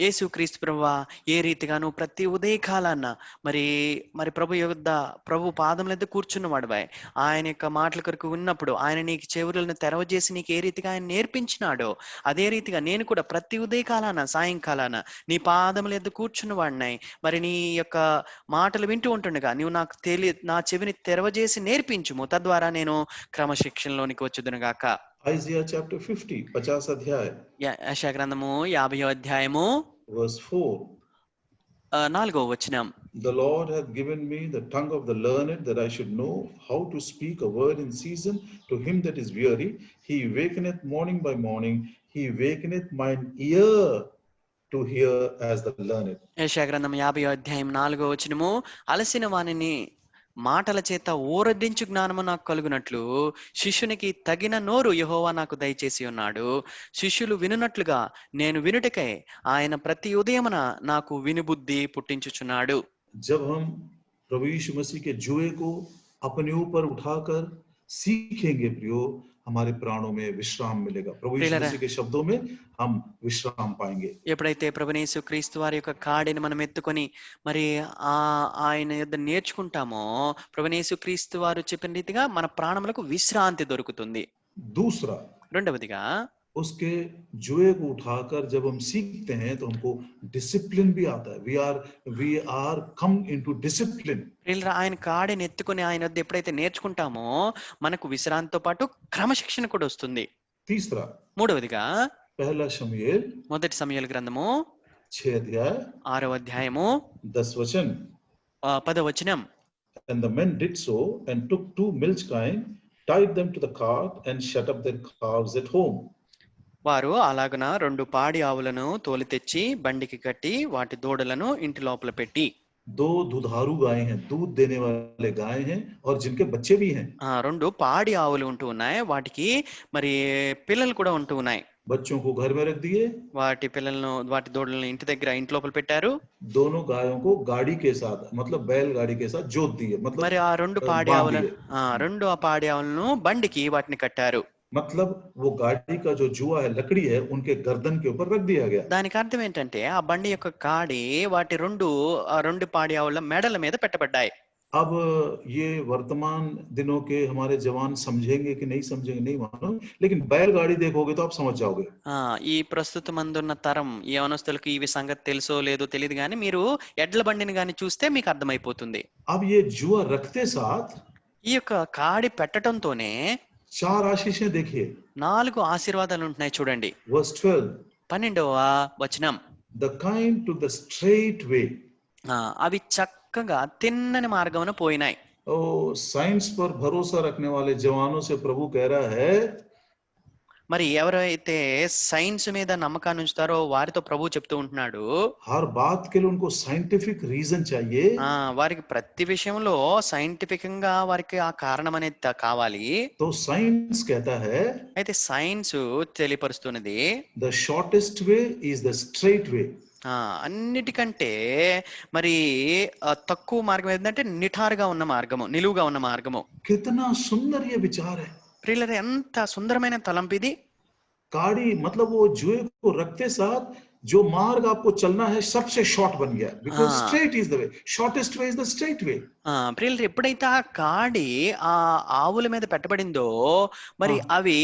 S2: Yesu Kristu ప్రభువా ఏ రీతిగా నువ్వు ప్రతి ఉదయకాలాన మరి మరి ప్రభు పాదముల యొద్ద కూర్చున్నవాడువై ఆయన యొక్క మాటల కొరకు ఉన్నప్పుడు ఆయన నీకు చెవులను తెరవజేసి నీకు ఏ రీతిగా ఆయన నేర్పించినాడో అదే రీతిగా నేను కూడా ప్రతి ఉదయకాలాన సాయంకాలాన నీ పాదముల యొద్ద కూర్చున్నవాడినై మరి నీ యొక్క మాటలు వింటూ ఉంటుండగా నువ్వు నాకు నా చెవిని తెరవజేసి నేర్పించుము, తద్వారా నేను క్రమశిక్షణలోనికి వచ్చుదునుగాక.
S1: Isaiah chapter 50, 50 अध्याय,
S2: యెషయా గ్రంథము 50వ అధ్యాయము
S1: verse 4.
S2: 4వ వచనం.
S1: The Lord hath given me the tongue of the learned, that I should know how to speak a word in season to him that is weary. He wakeneth morning by morning, he wakeneth mine ear to hear as the learned.
S2: యెషయా గ్రంథం 50వ అధ్యాయం 4వ వచనము, అలసిన వానిని మాటల చేత ఊరడించు జ్ఞానము నాకు కలుగునట్లు శిష్యునికి తగిన నోరు యెహోవా నాకు దయచేసి ఉన్నాడు. శిష్యులు వినునట్లుగా నేను వినుటకై ఆయన ప్రతి ఉదయమున నాకు వినుబుద్ధి పుట్టించుచున్నాడు.
S1: जब हम प्रभु यीशु मसीह के जुए को अपने ऊपर उठाकर सीखेंगे प्रियो, हमारे प्राणों में विश्राम मिलेगा. प्रभु यीशु मसीह के शब्दों में हम विश्राम पाएंगे.
S2: ఎప్పుడైతే ప్రభువైన యేసు క్రీస్తు వారి యొక్క కాడిని మనం ఎత్తుకొని మరి ఆయన యొద్ద నేర్చుకుంటామో ప్రభువైన యేసు క్రీస్తు వారు చెప్పిన రీతిగా మన ప్రాణములకు విశ్రాంతి దొరుకుతుంది.
S1: दूसरा,
S2: రెండవదిగా
S1: उसके जुए को उठाकर जब हम सीखते हैं तो हमको डिसिप्लिन भी आता है. we are come into discipline.
S2: ఆయన కాడిని ఎత్తుకొని ఆయన వద్ద ఎప్పుడైతే నేర్చుకుంటామో మనకు విశ్రాంతితో పాటు క్రమశిక్షణ కూడా వస్తుంది.
S1: तीसरा,
S2: మూడవదిగా
S1: पहला शमूएल
S2: మొదటి సమూయేలు గ్రంథము
S1: 6 अध्याय
S2: 6వ అధ్యాయము
S1: 10 वचन.
S2: 10వ వచనం.
S1: And the men did so and took 2 milch kine, tied them to the cart and shut up their calves at home.
S2: వారు అలాగున 2 పాడి ఆవులను తోలి తెచ్చి బండికి కట్టి వాటి దూడలను ఇంటి లోపల పెట్టి.
S1: 2 दुधारू गाय हैं, दूध देने वाले गाय हैं और जिनके बच्चे भी हैं.
S2: 2 పాడి ఆవులు ఉంటూ ఉన్నాయి, వాటికి మరి పిల్లలు కూడా ఉంటూ ఉన్నాయి.
S1: बच्चों को घर में रख दिए,
S2: వాటి పిల్లలను వాటి దూడలను ఇంటి దగ్గర ఇంటి లోపల పెట్టారు.
S1: दोनों गायों को गाड़ी के साथ मतलब बैलगाड़ी के साथ जोत दिए. मतलब
S2: మరి ఆ 2 పాడి ఆవులను 2 పాడి ఆవులను బండికి వాటిని కట్టారు.
S1: मतलब वो गाड़ी का जो जुआ है, लकड़ी है, उनके गर्दन के ऊपर रख दिया गया.
S2: దానికి అర్థం ఏంటంటే ఆ బండి యొక్క కాడి వాటి 2 పాడి ఆవుల మెడల మీద పెట్టబడ్డాయి.
S1: अब ये वर्तमान दिनों के हमारे जवान समझेंगे कि नहीं समझेंगे नहीं मालूम, लेकिन बैलगाड़ी देखोगे तो आप समझ जाओगे.
S2: ఈ ప్రస్తుతం అందున్న తరం యవనస్తులకు ఇవి సంగతి తెలుసో లేదో తెలియదు కానీ మీరు ఎడ్ల బండిని గాని చూస్తే మీకు అర్థమైపోతుంది.
S1: अब ये जुआ रखते साथ
S2: ఈ యొక్క కాడి పెట్టడంతోనే
S1: 4 आशीषें देखिए.
S2: 4 ఆశీర్వాదాలు ఉంటున్నాయి చూడండి.
S1: Verse 12.
S2: 12వ వచనం.
S1: The kind took the straight way.
S2: అవి చక్కగా తిన్నని మార్గమున పోయినాయి.
S1: साइंस पर भरोसा रखने वाले जवानों से प्रभु कह रहा है,
S2: మరి ఎవరైతే సైన్స్ మీద నమ్మకాన్ని ఉంచుతారో వారితో ప్రభు చెప్తూ ఉంటున్నాడు,
S1: हर बात के लिए उनको साइंटिफिक रीजन चाहिए.
S2: వారికి ప్రతి విషయంలో సైంటిఫిక్ గా వారికి ఆ కారణం అనేది కావాలి.
S1: तो साइंस कहता है,
S2: అయితే science తెలియపరుస్తున్నది
S1: the shortest way is the straight way.
S2: అన్నిటికంటే మరి తక్కువ మార్గం ఏంటంటే నిఠారుగా ఉన్న మార్గము, నిలువుగా ఉన్న మార్గము.
S1: कितना सुंदर ये विचार है.
S2: ప్రియులారా, ఎంత సుందరమైన తలంపు ఇది.
S1: गाड़ी मतलब वो जुए को रखते साथ जो मार्ग आपको चलना है सबसे शॉर्ट बन गया, because straight is the way, shortest way is the straight way.
S2: ప్రియులారా, ఎప్పుడైతే ఆ కాడి ఆ ఆవుల మీద పెట్టబడిందో మరి అవి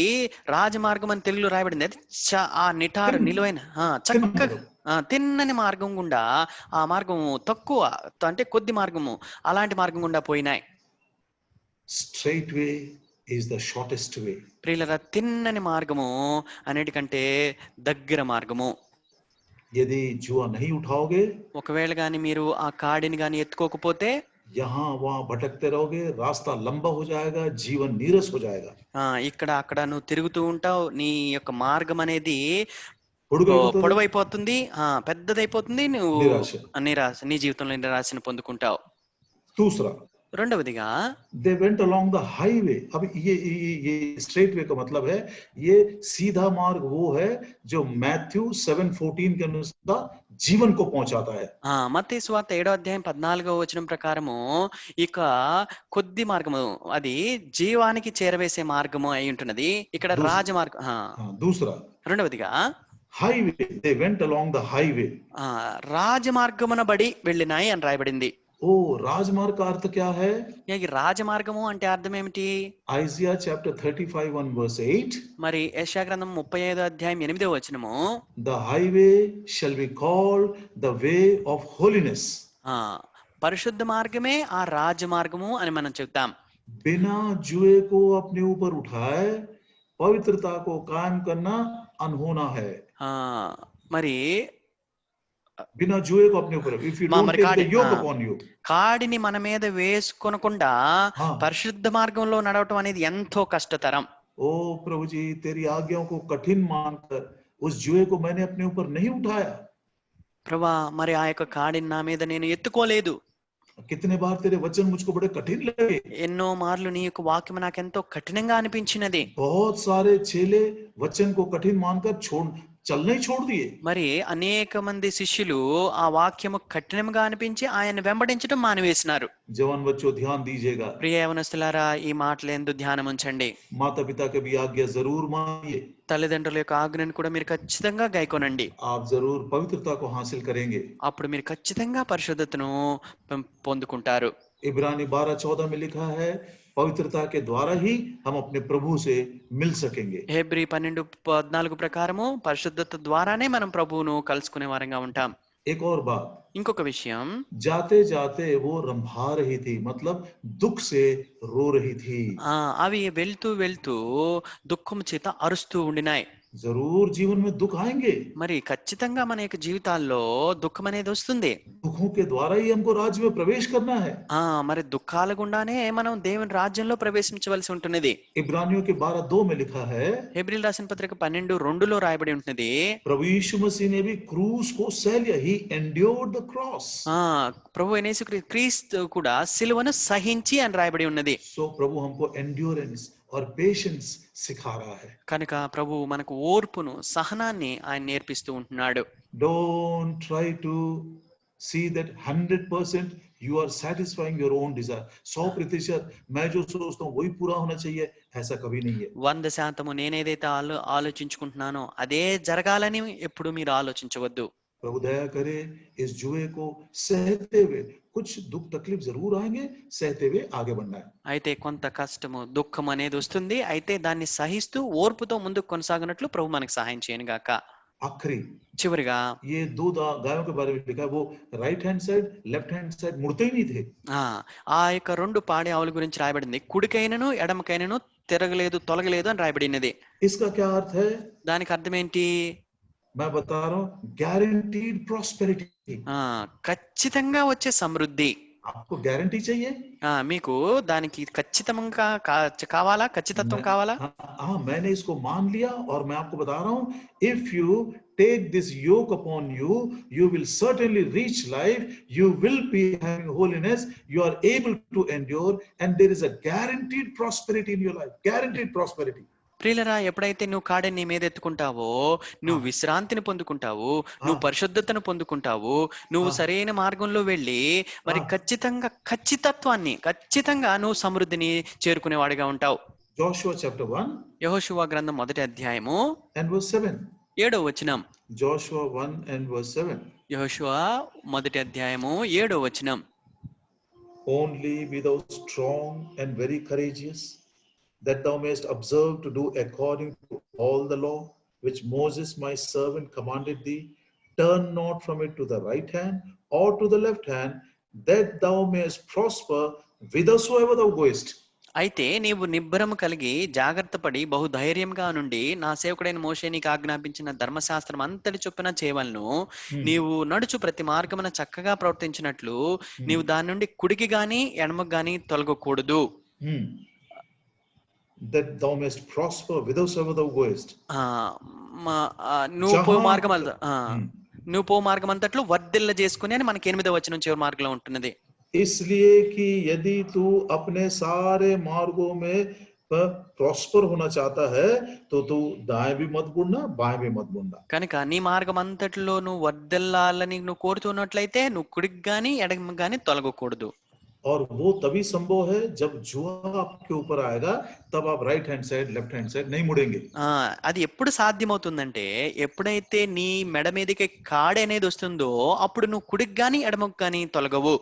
S2: రాజమార్గం అని తెలుగులో రాయబడింది. అది ఆ నిటారు నిలువైన చక్కగా తిన్నని మార్గం గుండా, ఆ మార్గం తక్కువ అంటే కొద్ది మార్గము, అలాంటి మార్గం గుండా పోయినాయి.
S1: Straight way is the shortest way.
S2: ప్రియులారా, తిన్నని మార్గము అన్నిటికంటే దగ్గర మార్గము.
S1: यदि जुआ नहीं उठाओगे,
S2: ఒకవేళ గాని మీరు ఆ కాడిని గాని ఎత్తుకోకపోతే
S1: यहाँ वहां भटकते रहोगे, रास्ता लंबा हो जाएगा, जीवन नीरस हो जाएगा.
S2: ఇక్కడ అక్కడ నువ్వు తిరుగుతూ ఉంటావు, నీ యొక్క మార్గం అనేది పొడవైపోతుంది, పెద్దదైపోతుంది, నువ్వు నిరాశ, నీ జీవితంలో నిరాశను పొందుకుంటావు.
S1: दूसरा,
S2: రెండవదిగా
S1: they went along the highway. अब ये straight way का मतलब है ये सीधा मार्ग वो है जो मैथ्यू 7:14 के अनुसार जीवन को पहुंचाता है.
S2: మత్తయి సువార్త 7వ అధ్యాయం 14వ వచనం ప్రకారము ఇక కొద్ది మార్గము అది జీవానికి చేరవేసే మార్గము అయి ఉంటున్నది. ఇక్కడ రాజమార్గం.
S1: दूसरा
S2: రెండవదిగా
S1: highway, they went along the highway.
S2: రాజమార్గమున బడి వెళ్ళినాయి అని రాయబడింది.
S1: ओ राजमार्ग का अर्थ क्या है?
S2: ఈ రాజమార్గము అంటే అర్థం ఏమిటి?
S1: Isaiah chapter 35:8.
S2: మరి యెషయా గ్రంథం 35వ అధ్యాయం 8వ వచనము
S1: The highway shall be called the way of holiness.
S2: పరిశుద్ధ మార్గమే ఆ రాజమార్గము అని మనం చెప్తాం.
S1: बिना जुए को अपने ऊपर उठाए पवित्रता को कायम करना अनहोना है.
S2: మరి
S1: बिना जुए को अपने ऊपर, if you don't take the yoke upon you,
S2: కాడిని మన మీద వేసుకొనకుండా పరిశుద్ధ మార్గంలో నడవటం అనేది ఎంతో కష్టతరం.
S1: ओ प्रभु जी तेरी आज्ञाओं को कठिन मानकर उस जुए को मैंने अपने ऊपर नहीं उठाया.
S2: ప్రభా మరి ఆ యొక్క కాడిని నా మీద నేను ఎత్తుకోలేదు.
S1: कितने बार तेरे वचन मुझको बड़े कठिन लगे.
S2: ఎన్నో మార్లు నీ యొక్క వాక్యం నాకు ఎంతో కఠినంగా అనిపించినది.
S1: बहुत सारे चेले वचन को कठिन मानकर चलना ही छोड़ दिए.
S2: మరి అనేక మంది శిష్యులు ఆ వాక్యము కఠినంగా అనిపించి ఆయన వెంబడించడం మానివేసినారు.
S1: जवान बच्चों ध्यान दीजिएगा.
S2: ప్రియ యవనస్తులారా ఈ మాటలు ఎందు ధ్యానం ఉంచండి.
S1: माता पिता की भी आज्ञा जरूर मानिए.
S2: తల్లిదండ్రుల యొక్క ఆజ్ఞను కూడా మీరు ఖచ్చితంగా గైకొనండి.
S1: आप जरूर पवित्रता को हासिल करेंगे.
S2: అప్పుడు మీరు ఖచ్చితంగా పరిశుద్ధతను పొందుకుంటారు.
S1: इब्रानी 12:14 में लिखा है पवित्रता के द्वारा ही हम अपने प्रभु से मिल सकेंगे.
S2: హెబ్రీ 12:14 ప్రకారము పరిశుద్ధత ద్వారానే మనం ప్రభువును కలుసుకునే వారంగా ఉంటాం.
S1: एक और बात,
S2: ఇంకొక విషయం,
S1: जाते जाते वो रंभा रही थी, मतलब दुख से रो रही थी.
S2: అవి వెళ్తూ వెళ్తూ దుఃఖం చేత అరుస్తూ ఉండినాయి.
S1: जरूर जीवन में दुख आएंगे.
S2: మరి ఖచ్చితంగా మన యొక్క జీవితాల్లో దుఃఖం అనేది వస్తుంది.
S1: दुखों के द्वारा ही हमको राज्य में प्रवेश करना है.
S2: మరి దుఃఖాల గుండానే మనం దేవుని రాజ్యంలో ప్రవేశించవలసి ఉంటున్నది.
S1: इब्रानियों के 12:2 में लिखा है,
S2: హెబ్రీయుల రాసిన పత్రిక 12:2లో రాయబడి ఉంటున్నది,
S1: प्रभु यीशु मसीह ने भी क्रूस को सह लिया. He endured the cross.
S2: ప్రభు అయిన యేసుక్రీస్తు కూడా సిలువను సహించి అని రాయబడి ఉన్నది.
S1: So प्रभु हमको endurance और patience सिखा रहा है.
S2: కనుక ప్రభు మనకు ఓర్పును సహనాన్ని ఆయన నేర్పిస్తూ ఉంటున్నాడు.
S1: Don't try to see that 100% you are satisfying your own desire. 100% मैं जो सोचता हूँ वही पूरा होना चाहिए, ऐसा कभी नहीं है.
S2: 100% నేనేదైతే ఆలోచించుకుంటున్నానో అదే జరగాలని ఎప్పుడు మీరు ఆలోచించవద్దు.
S1: प्रभु दया करे इस जुए को सहते हुए, कुछ दुख तकलीफ जरूर आएंगे, सहते हुए आगे बढ़ना है.
S2: అయితే కొంత కష్టము దుఃఖం అనేది వస్తుంది. అయితే దాన్ని సహిస్తూ ఓర్పుతో ముందుకు కొనసాగినట్లు ప్రభు మనకు సహాయం చేయను గాక.
S1: आखिरी
S2: చివరిగా
S1: ये दो गायों के बारे में लिखा है, वो right hand side left hand side मुड़ते ही नहीं थे.
S2: ఆ యొక్క రెండు పాడి ఆవుల గురించి రాయబడింది. కుడికైనను ఎడమకైనను తిరగలేదు తొలగలేదు అని రాయబడినది.
S1: इसका क्या अर्थ है?
S2: దానికి అర్థం ఏంటి?
S1: मैं बता रहा हूँ, guaranteed prosperity.
S2: ఖచ్చితంగా వచ్చే సమృద్ధి.
S1: आपको गारंटी चाहिए?
S2: మీకు దానికి ఖచ్చితంగా కావాలా? ఖచ్చితత్వం కావాలా?
S1: मैंने इसको मान लिया और मैं आपको बता रहा हूँ, if you take this yoke upon you, you will certainly reach life, you will be having holiness, you are able to endure, and there is a guaranteed prosperity in your life. Guaranteed prosperity.
S2: ప్రియులరా, ఎప్పుడైతే నువ్వు కాడిని నీ మీద ఎత్తుకుంటావో నువ్వు విశ్రాంతిని పొందుకుంటావు, నువ్వు పరిశుద్ధతను పొందుకుంటావు, నువ్వు సరైన మార్గంలో వెళ్ళి మరి ఖచ్చితంగా నువ్వు సమృద్ధిని చేరుకునేవాడిగా ఉంటావు.
S1: Joshua chapter 1
S2: యెహోషువ గ్రంథం 1వ అధ్యాయము
S1: and verse 7.
S2: 7వ వచనం.
S1: Joshua 1 and verse 7.
S2: యెహోషువ 1వ అధ్యాయము 7వ వచనం.
S1: Only be thou strong and very courageous, that thou mayest observe to do according to all the law which Moses my servant commanded thee. Turn not from it to the right hand or to the left hand, that thou mayest prosper whithersoever thou goest.
S2: అయితే నీవు నిబ్బరము కలిగి జాగ్రత్త పడి బహుధైర్యంగా నుండి నా సేవకుడైన మోషే నీకు ఆజ్ఞాపించిన ధర్మశాస్త్రం అంతటి చొప్పున చేయవలను. నీవు నడుచు ప్రతి మార్గమున చక్కగా ప్రవర్తించినట్లు నీవు దాని నుండి కుడికి గాని ఎడమకు గాని తొలగకూడదు.
S1: That thou mayest prosper whithersoever thou goest.
S2: నువ్వు పో మార్గం అంతట్లు వర్ధిల్ల చేసుకుని అని మనకి 8వ వచనం చివరి మార్గంలో ఉంటున్నది.
S1: इसलिए कि यदि तू अपने सारे मार्गों में प्रॉस्पर होना चाहता है तो तू दाएं भी मत मुड़ना, बाएं भी मत मुड़ना.
S2: కనుక నీ మార్గం అంతటిలో నువ్వు వర్ధిల్లాలని నువ్వు కోరుతున్నట్లయితే నువ్వు కుడికి గాని ఎడమ గాని తొలగకూడదు.
S1: और वो तभी संभव है जब जुआ आपके ऊपर आएगा, तब आप right hand side left hand side नहीं मुड़ेंगे.
S2: అది ఎప్పుడు సాధ్యమవుతుందంటే ఎప్పుడైతే నీ మెడ మీదకి కాడి అనేది వస్తుందో అప్పుడు నువ్వు కుడికి గాని ఎడమకు గాని తొలగవు.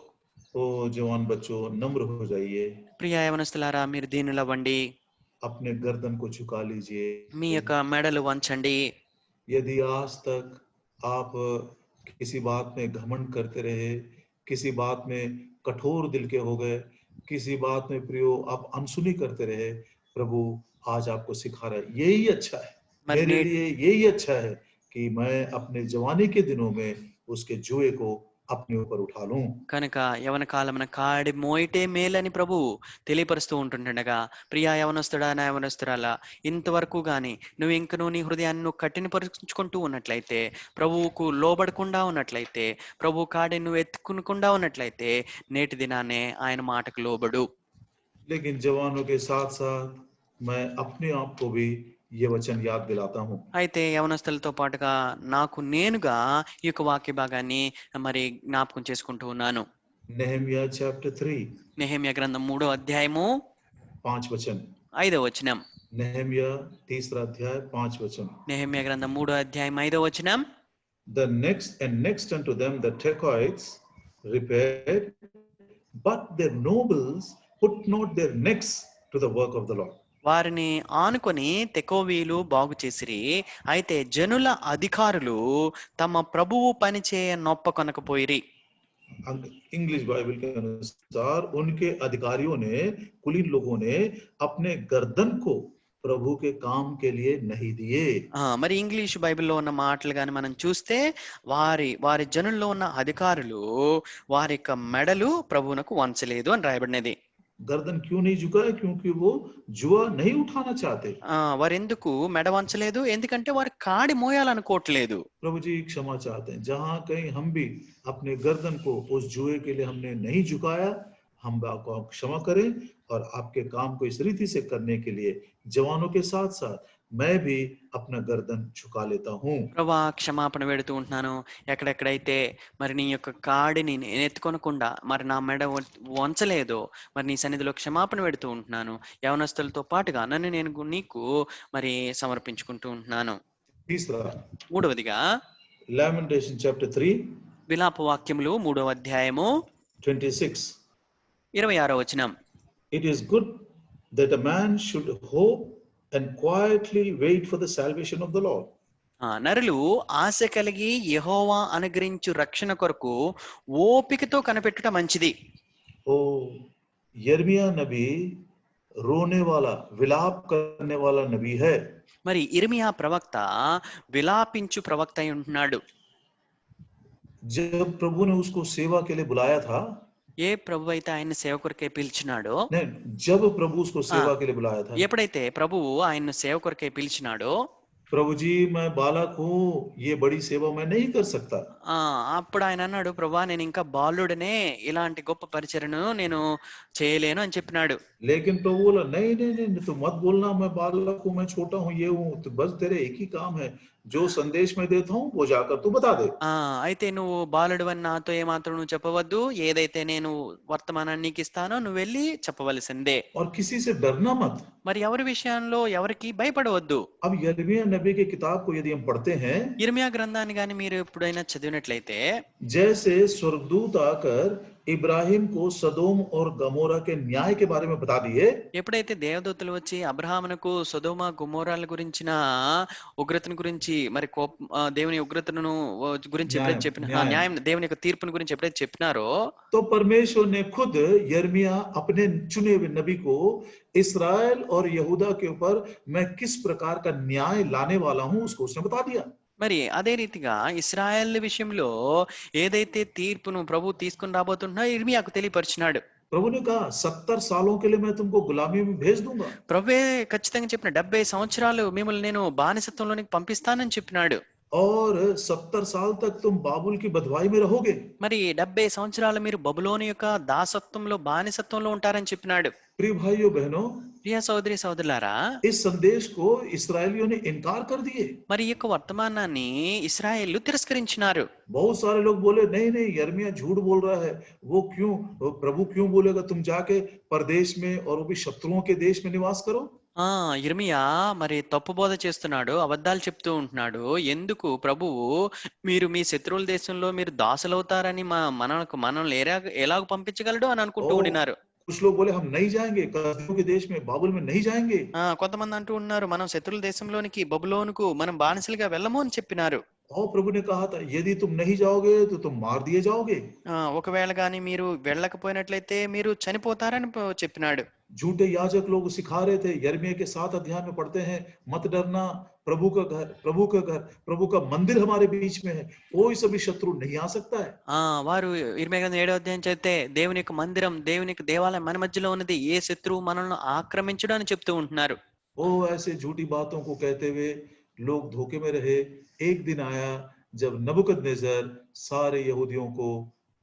S1: ओ जवान बच्चों, नम्र हो जाइए,
S2: ప్రియ యవనస్తులారా మీరు దీనులవ్వండి,
S1: अपने गर्दन को झुका
S2: మీ
S1: लीजिए.
S2: యొక్క మెడలు వంచండి.
S1: यदि आज तक आप किसी बात में घमंड करते रहे, किसी बात में कठोर दिल के हो गए, किसी बात में प्रियो आप अनसुनी करते रहे, प्रभु आज आपको सिखा रहा है यही अच्छा है,
S2: మరి
S1: मेरे लिए यही अच्छा है कि मैं अपने जवानी के दिनों में उसके जुए को अपने ऊपर उठा लूं.
S2: కనుక యవన కాలమున కాడి మోయిటే మేలని ప్రభు తెలియపరుస్తూ ఉంటుండగా, ప్రియా యవనస్తుడా నా యవనస్తురాలా, ఇంతవరకు గాని నువ్వు నీ హృదయాన్ని నువ్వు కఠినపరుచుకుంటూ ఉన్నట్లయితే, ప్రభువుకు లోబడకుండా ఉన్నట్లయితే, ప్రభు కాడి నువ్వు ఎత్తుకునకుండా ఉన్నట్లయితే నేటి దినానే ఆయన మాటకు లోబడు.
S1: लेकिन जवानों के साथ साथ मैं अपने आप को भी ये वचन याद दिलाता हूँ.
S2: అయితే యవనస్తులతో పాటుగా నాకు నేనుగా ఈ యొక్క వాక్య భాగాన్ని మరి జ్ఞాపకం చేసుకుంటూ ఉన్నాను.
S1: नेहमिया चैप्टर 3
S2: నెహెమ్యా గ్రంథం 3వ అధ్యాయము
S1: 5 वचन.
S2: 5వ వచనం.
S1: नेहमिया 3 अध्याय 5 वचन.
S2: నెహెమ్యా గ్రంథం 3వ అధ్యాయం 5వ వచనం.
S1: The next unto them the Tekoites repaired, but their nobles put not their necks to the work of the Lord.
S2: వారిని ఆనుకొని తెకోవీలు బాగు చేసిరి, అయితే జనుల అధికారులు తమ ప్రభువు పని చేయ నొప్పకొనకపోయిరి.
S1: इंग्लिश बाइबल के अनुसार उनके अधिकारियों ने, कुलीन लोगों ने अपने गर्दन को प्रभु के काम के लिए नहीं दिए.
S2: మరి ఇంగ్లీష్ బైబిల్లో ఉన్న మాటలు గాని మనం చూస్తే వారి జనుల్లో ఉన్న అధికారులు వారి యొక్క మెడలు ప్రభువునకు వంచలేదు అని రాయబడినది.
S1: गर्दन क्यों नहीं झुकाए? क्योंकि वो जुआ नहीं उठाना चाहते.
S2: వారు ఎందుకు మెడ వంచలేదు? ఎందుకంటే వారు కాడి మోయాలనుకోవట్లేదు.
S1: प्रभु जी क्षमा चाहते हैं, जहां कहीं हम भी अपने गर्दन को उस जुए के लिए हमने नहीं झुकाया, हम आपको क्षमा करें और आपके काम को इस रीति से करने के लिए जवानों के साथ साथ मैं भी अपना गर्दन झुका लेता हूँ.
S2: ప్రభా క్షమాపణ వేడుతూ ఉంటున్నాను. ఎక్కడెక్కడైతే మరి నీ యొక్క కాడిని నేను ఎత్తుకొనకుండా మరి నా మెడ వంచలేదో మరి నీ సన్నిధిలో క్షమాపణ వేడుతూ ఉంటున్నాను. యవనస్తులతో పాటుగా నన్ను నేను నీకు మరి సమర్పించుకుంటూ ఉంటున్నాను. మూడవదిగా
S1: Lamentation chapter 3
S2: విలాప వాక్యములు 3వ అధ్యాయము 26వ వచనం.
S1: It is good that a man should hope and quietly wait for the salvation of the Lord.
S2: నరులు ఆశ కలిగి యెహోవా అనుగ్రహించు రక్షణ కొరకు ఓపికతో కనిపెట్టుట మంచిది.
S1: ओ यिर्मयाह नबी रोने वाला, विलाप करने वाला नबी है.
S2: మరి ఇర్మియా ప్రవక్త విలాపించు ప్రవక్త అయి ఉంటున్నాడు.
S1: जब प्रभु ने उसको सेवा के लिए बुलाया था,
S2: ఏ ప్రభు అయితే ఆయన సేవ కొరకే పిలిచినాడో,
S1: जब प्रभु उसको सेवा के लिए बुलाया था,
S2: ఎప్పుడైతే ప్రభువు ఆయన్ను సేవ కొరకే పిలిచినాడో,
S1: प्रभु जी मैं बालक हूँ, ये बड़ी सेवा मैं नहीं कर सकता.
S2: అప్పుడు ఆయన అన్నాడు, ప్రభా నేను ఇంకా బాలుడనే, ఇలాంటి గొప్ప పరిచర్యను నేను చేయలేను అని చెప్పినాడు.
S1: लेकिन प्रभु बोला नहीं नहीं नहीं, तो मत बोलना मैं बालक हूँ, मैं छोटा हूँ, ये हूँ, तो बस तेरे एक ही काम है, जो संदेश में देता हूँ वो जाकर तू बता दे.
S2: అయితే నువ్వు బాలుడు అని నాతో ఏమాత్రం నువ్వు చెప్పవద్దు, ఏదైతే నేను వర్తమానాన్ని నీకు ఇస్తానో నువ్వు వెళ్ళి చెప్పవలసిందే.
S1: और किसी से डरना मत.
S2: మరి ఎవరి విషయంలో ఎవరికి భయపడవద్దు.
S1: अब यिर्मयाह नबी की किताब को यदि हम पढ़ते हैं,
S2: ఇర్మియా గ్రంథాన్ని గాని మీరు ఎప్పుడైనా చదివినట్లయితే,
S1: जैसे स्वर्गदूत आकर इब्राहिम को सदोम और गमोरा के न्याय के बारे में बता दिए,
S2: ఎప్పుడైతే దేవదూతలు వచ్చి అబ్రహామునకు సొదొమ గొమొరాల గురించిన ఉగ్రతను గురించి మరి దేవుని ఉగ్రతను గురించి ఎప్పుడైతే చెప్పిన న్యాయం దేవుని యొక్క తీర్పుని గురించి ఎప్పుడైతే చెప్పినారో,
S1: तो परमेश्वर ने खुद यिर्मयाह अपने चुने हुए नबी को इस्राएल और यहूदा के ऊपर मैं किस प्रकार का न्याय लाने वाला हूं उसको उसने बता दिया.
S2: మరి అదే రీతిగా ఇశ్రాయేల్ విషయంలో ఏదైతే తీర్పును ప్రభు తీసుకుని రాబోతున్నా ఇర్మియాకు తెలియపరిచినాడు.
S1: प्रभु ने कहा 70 सालों के लिए मैं तुमको गुलामी में भेज दूंगा.
S2: ప్రభువే ఖచ్చితంగా చెప్పిన 70 సంవత్సరాలు మిమ్మల్ని నేను బానిసత్వంలోనికి పంపిస్తానని చెప్పినాడు.
S1: और 70 साल तक तुम बाबुल की बदवाई में रहोगे।
S2: మరి 70 సంవత్సరాలు మీరు బబులోను యొక్క దాసత్వంలో బానిసత్వంలో ఉంటారని చెప్పినాడు.
S1: प्रिय भाइयों बहनों,
S2: ప్రియ సోదరి సోదరులారా,
S1: इस संदेश को इसराइलियों ने इनकार कर दिए।
S2: మరి ఈ యొక్క వర్తమానాన్ని ఇశ్రాయేలు తిరస్కరించినారు.
S1: बहुत सारे लोग बोले नहीं नहीं, यिर्मयाह झूठ बोल रहा है, वो प्रभु क्यों बोलेगा तुम जाके परदेश में और वो भी शत्रुओं के देश में निवास करो।
S2: యిర్మీయా మరి తప్పు బోధ చేస్తున్నాడు, అబద్ధాలు చెప్తూ ఉంటున్నాడు. ఎందుకు ప్రభువు మీరు మీ శత్రువుల దేశంలో మీరు దాసులవుతారని మనల్ని ఎలాగ పంపించగలడు అని అనుకుంటూ ఉండినారు.
S1: कुछ लोग बोले हम नहीं जाएंगे कसदियों के देश में, बाबुल में नहीं जाएंगे.
S2: కొంతమంది అంటూ ఉన్నారు మనం శత్రువుల దేశంలోనికి బబులోనుకు మనం బానిసలుగా వెళ్ళము అని చెప్పినారు.
S1: और प्रभु ने कहा था यदि तुम नहीं जाओगे तो तुम मार दिए जाओगे.
S2: ఒకవేళ గాని మీరు వెళ్ళకపోయినట్లయితే మీరు చనిపోతారని చెప్పినాడు.
S1: झूठे याजक लोग सिखा रहे थे, यिर्मयाह के 7 अध्याय में पढ़ते हैं, मत डरना, प्रभु का घर, प्रभु का मंदिर हमारे बीच में है, कोई सभी शत्रु नहीं आ सकता है.
S2: వారు ఇర్మీయా గ్రంథం 7వ అధ్యాయం చదివితే దేవుని యొక్క మందిరం, దేవుని యొక్క దేవాలయం మన మధ్యలో ఉన్నది, ఏ శత్రువు మనల్ని ఆక్రమించడు అని చెప్తూ ఉంటున్నారు.
S1: ओ ऐसे झूठी बातों को कहते हुए लोग धोखे में रहे. एक दिन आया जब नबूकदनेस्सर सारे यहूदियों को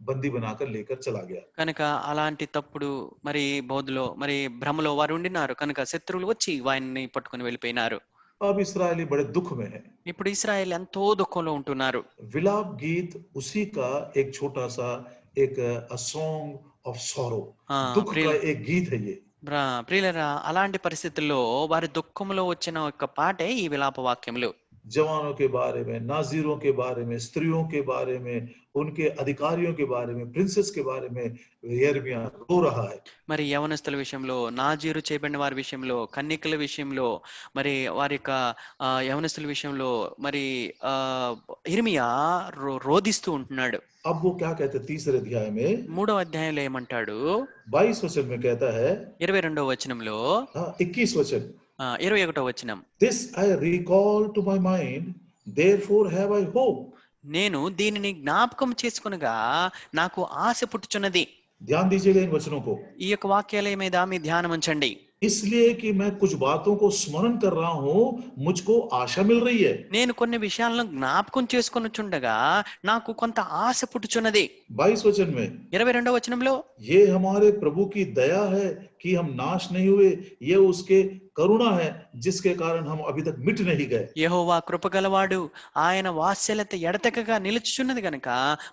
S1: బందీ बनाकर लेकर चला गया.
S2: కనుక అలాంటి తప్పుడు మరి బోధలో మరి భ్రమలో వారు ఉండినారు. కనుక శత్రువులు వచ్చి వారిని పట్టుకొని వెళ్ళిపోయినారు.
S1: अब इस्राएली बड़े दुख में है.
S2: ఇప్పుడు ఇశ్రాయేల్ ఎంతో దుఃఖంలో ఉంటున్నారు.
S1: विलाप गीत उसी का एक छोटा सा एक सॉन्ग ऑफ सॉरो, दुख का एक गीत है ये.
S2: ప్రియులారా, అలాంటి పరిస్థితుల్లో వారి దుఃఖంలో వచ్చిన ఒక పాటే ఈ విలాప వాక్యములు.
S1: जवानों के बारे में, नाजीरों के बारे में, स्त्रियों के बारे में, उनके अधिकारियों के बारे में, प्रिंसेस के बारे में यिर्मयाह रो रहा है.
S2: మరి యవనస్తుల విషయంలో, నాజీరు చేయబడిన వారి విషయంలో, కన్యకల విషయంలో, మరి వారి యొక్క యవనస్తుల విషయంలో మరి యిర్మీయా రోదిస్తూ ఉంటున్నాడు.
S1: अब वो क्या कहते हैं तीसरे अध्याय में,
S2: 3వ అధ్యాయంలో ఏమంటాడు?
S1: 22 वचन में कहता है,
S2: 22వ వచనంలో,
S1: 21 वचन,
S2: 21వ వచనం,
S1: This I recall to my mind, therefore have I hope.
S2: నేను దీనిని జ్ఞాపకం చేసుకొనగా నాకు ఆశ పుట్టుచున్నది.
S1: ध्यान दीजिएगा इन वचनों को.
S2: ఈ యొక్క వాక్యాల మీద మీ ధ్యానం ఉంచండి.
S1: इसलिए कि मैं कुछ बातों को स्मरण कर रहा हूं, मुझको आशा मिल रही है.
S2: నేను కొన్ని విషయాలను జ్ఞాపకం చేసుకొనుచుండగా నాకు కొంత ఆశ పుట్టుచున్నది.
S1: 22 वचन में,
S2: 22వ వచనంలో,
S1: ये हमारे प्रभु की दया है कि हम नाश नहीं हुए, ये उसके करुणा है जिसके कारण हम अभी तक मिट नहीं गए.
S2: యెహోవా కృపగలవాడు, ఆయన వాత్సల్యత ఎడతెగక నిలుచుచున్నది గనుక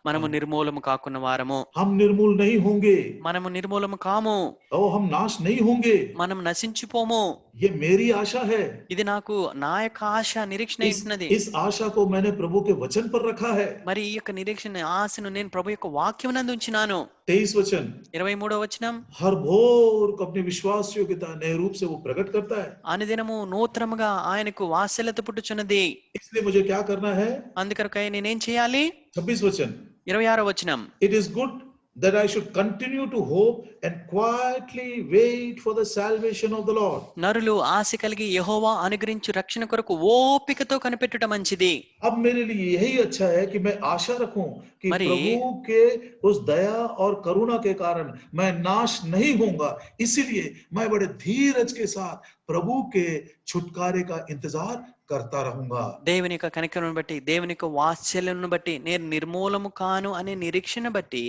S2: మనము నిర్మూలము కాకున్న వారము.
S1: हम निर्मूल नहीं होंगे,
S2: మనము నిర్మూలము కాము,
S1: और हम नाश नहीं होंगे.
S2: మనం నశించిపోము.
S1: ये मेरी आशा है.
S2: ఇది నాకు నా యొక్క ఆశ, నిరీక్షణ ఇస్తున్నది.
S1: इस आशा को मैंने प्रभु के वचन पर रखा है.
S2: మరి ఈ యొక్క నిరీక్షణ ఆశను నేను ప్రభు యొక్క వాక్యం నందు ఉంచినాను.
S1: 23 वचन,
S2: 23వ వచనం,
S1: हर भोर को अपनी विश्वास योग्यता नए रूप से वो प्रकट करता है.
S2: అనుదినము నూతనముగా ఆయనకు వాత్సల్యత పుట్టుచున్నది.
S1: इसलिए मुझे क्या करना है?
S2: అందుకొరకై నేనేం చేయాలి?
S1: 26 वचन,
S2: 26వ వచనం,
S1: It is good that I should continue to hope and quietly wait for the salvation of the Lord.
S2: నరులు ఆశ కలిగి యెహోవా అనుగ్రహించు రక్షణ కొరకు ఓపికతో కనిపెట్టుట మంచిది.
S1: अब मेरे लिए यही अच्छा है कि मैं आशा रखूं कि
S2: मरी-
S1: प्रभु के उस दया और करुणा के कारण मैं नाश नहीं होऊंगा. इसीलिए मैं बड़े धीरज के साथ प्रभु के छुटकारे का इंतजार करता रहूंगा.
S2: దేవుని యొక్క కనికరమును బట్టి, దేవుని యొక్క వాత్సల్యమును బట్టి, నేను నిర్మూలము కాను అనే నిరీక్షణ బట్టి,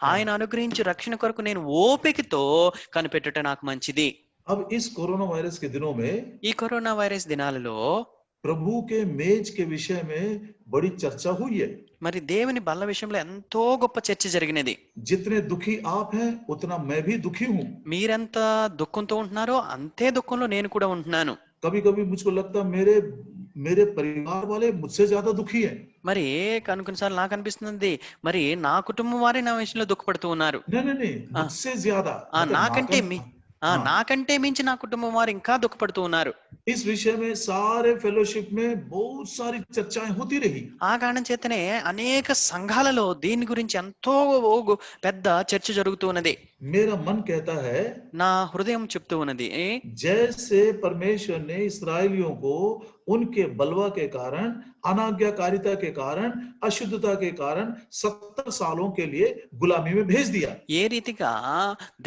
S2: ఆయన అనుగ్రహించు రక్షణ కొరకు నేను ఓపికతో కనిపెట్టుట నాకు మంచిది.
S1: अब इस कोरोना वायरस के दिनों में
S2: ఈ కరోనా వైరస్ దినాలలో
S1: प्रभु के मेज के विषय में बड़ी चर्चा हुई है.
S2: మరి దేవుని బల్ల విషయంలో ఎంతో గొప్ప చర్చ జరిగినది.
S1: जितने दुखी आप हैं उतना मैं भी दुखी हूं.
S2: మీరెంత దుఃఖంతో ఉంటున్నారో అంతే దుఃఖంలో నేను కూడా ఉంటున్నాను.
S1: कभी कभी मुझको लगता मेरे परिवार वाले मुझसे ज्यादा दुखी हैं.
S2: మరి కొన్నిసార్లు నాకు అనిపిస్తుంది మరి నా కుటుంబం వారే నా విషయంలో దుఃఖపడుతూ ఉన్నారు.
S1: नहीं मुझसे ज्यादा,
S2: నాకంటే మించి నా కుటుంబం వారు ఇంకా దుఃఖపడుతూ ఉన్నారు.
S1: इस विषय में सारे फेलोशिप में बहुत सारी चर्चाएं होती रही.
S2: ఆ కారణం చేతనే అనేక సంఘాలలో దీని గురించి ఎంతో పెద్ద చర్చ జరుగుతూ ఉన్నది.
S1: मेरा मन कहता है
S2: నా హృదయం చెప్తూ ఉన్నది,
S1: जैसे परमेश्वर ने इस्राएलियों को उनके बलवा के कारण, अनाज्ञाकारिता के कारण, अशुद्धता के कारण 70 सालों के लिए गुलामी में भेज दिया।
S2: ఏ రీతిగా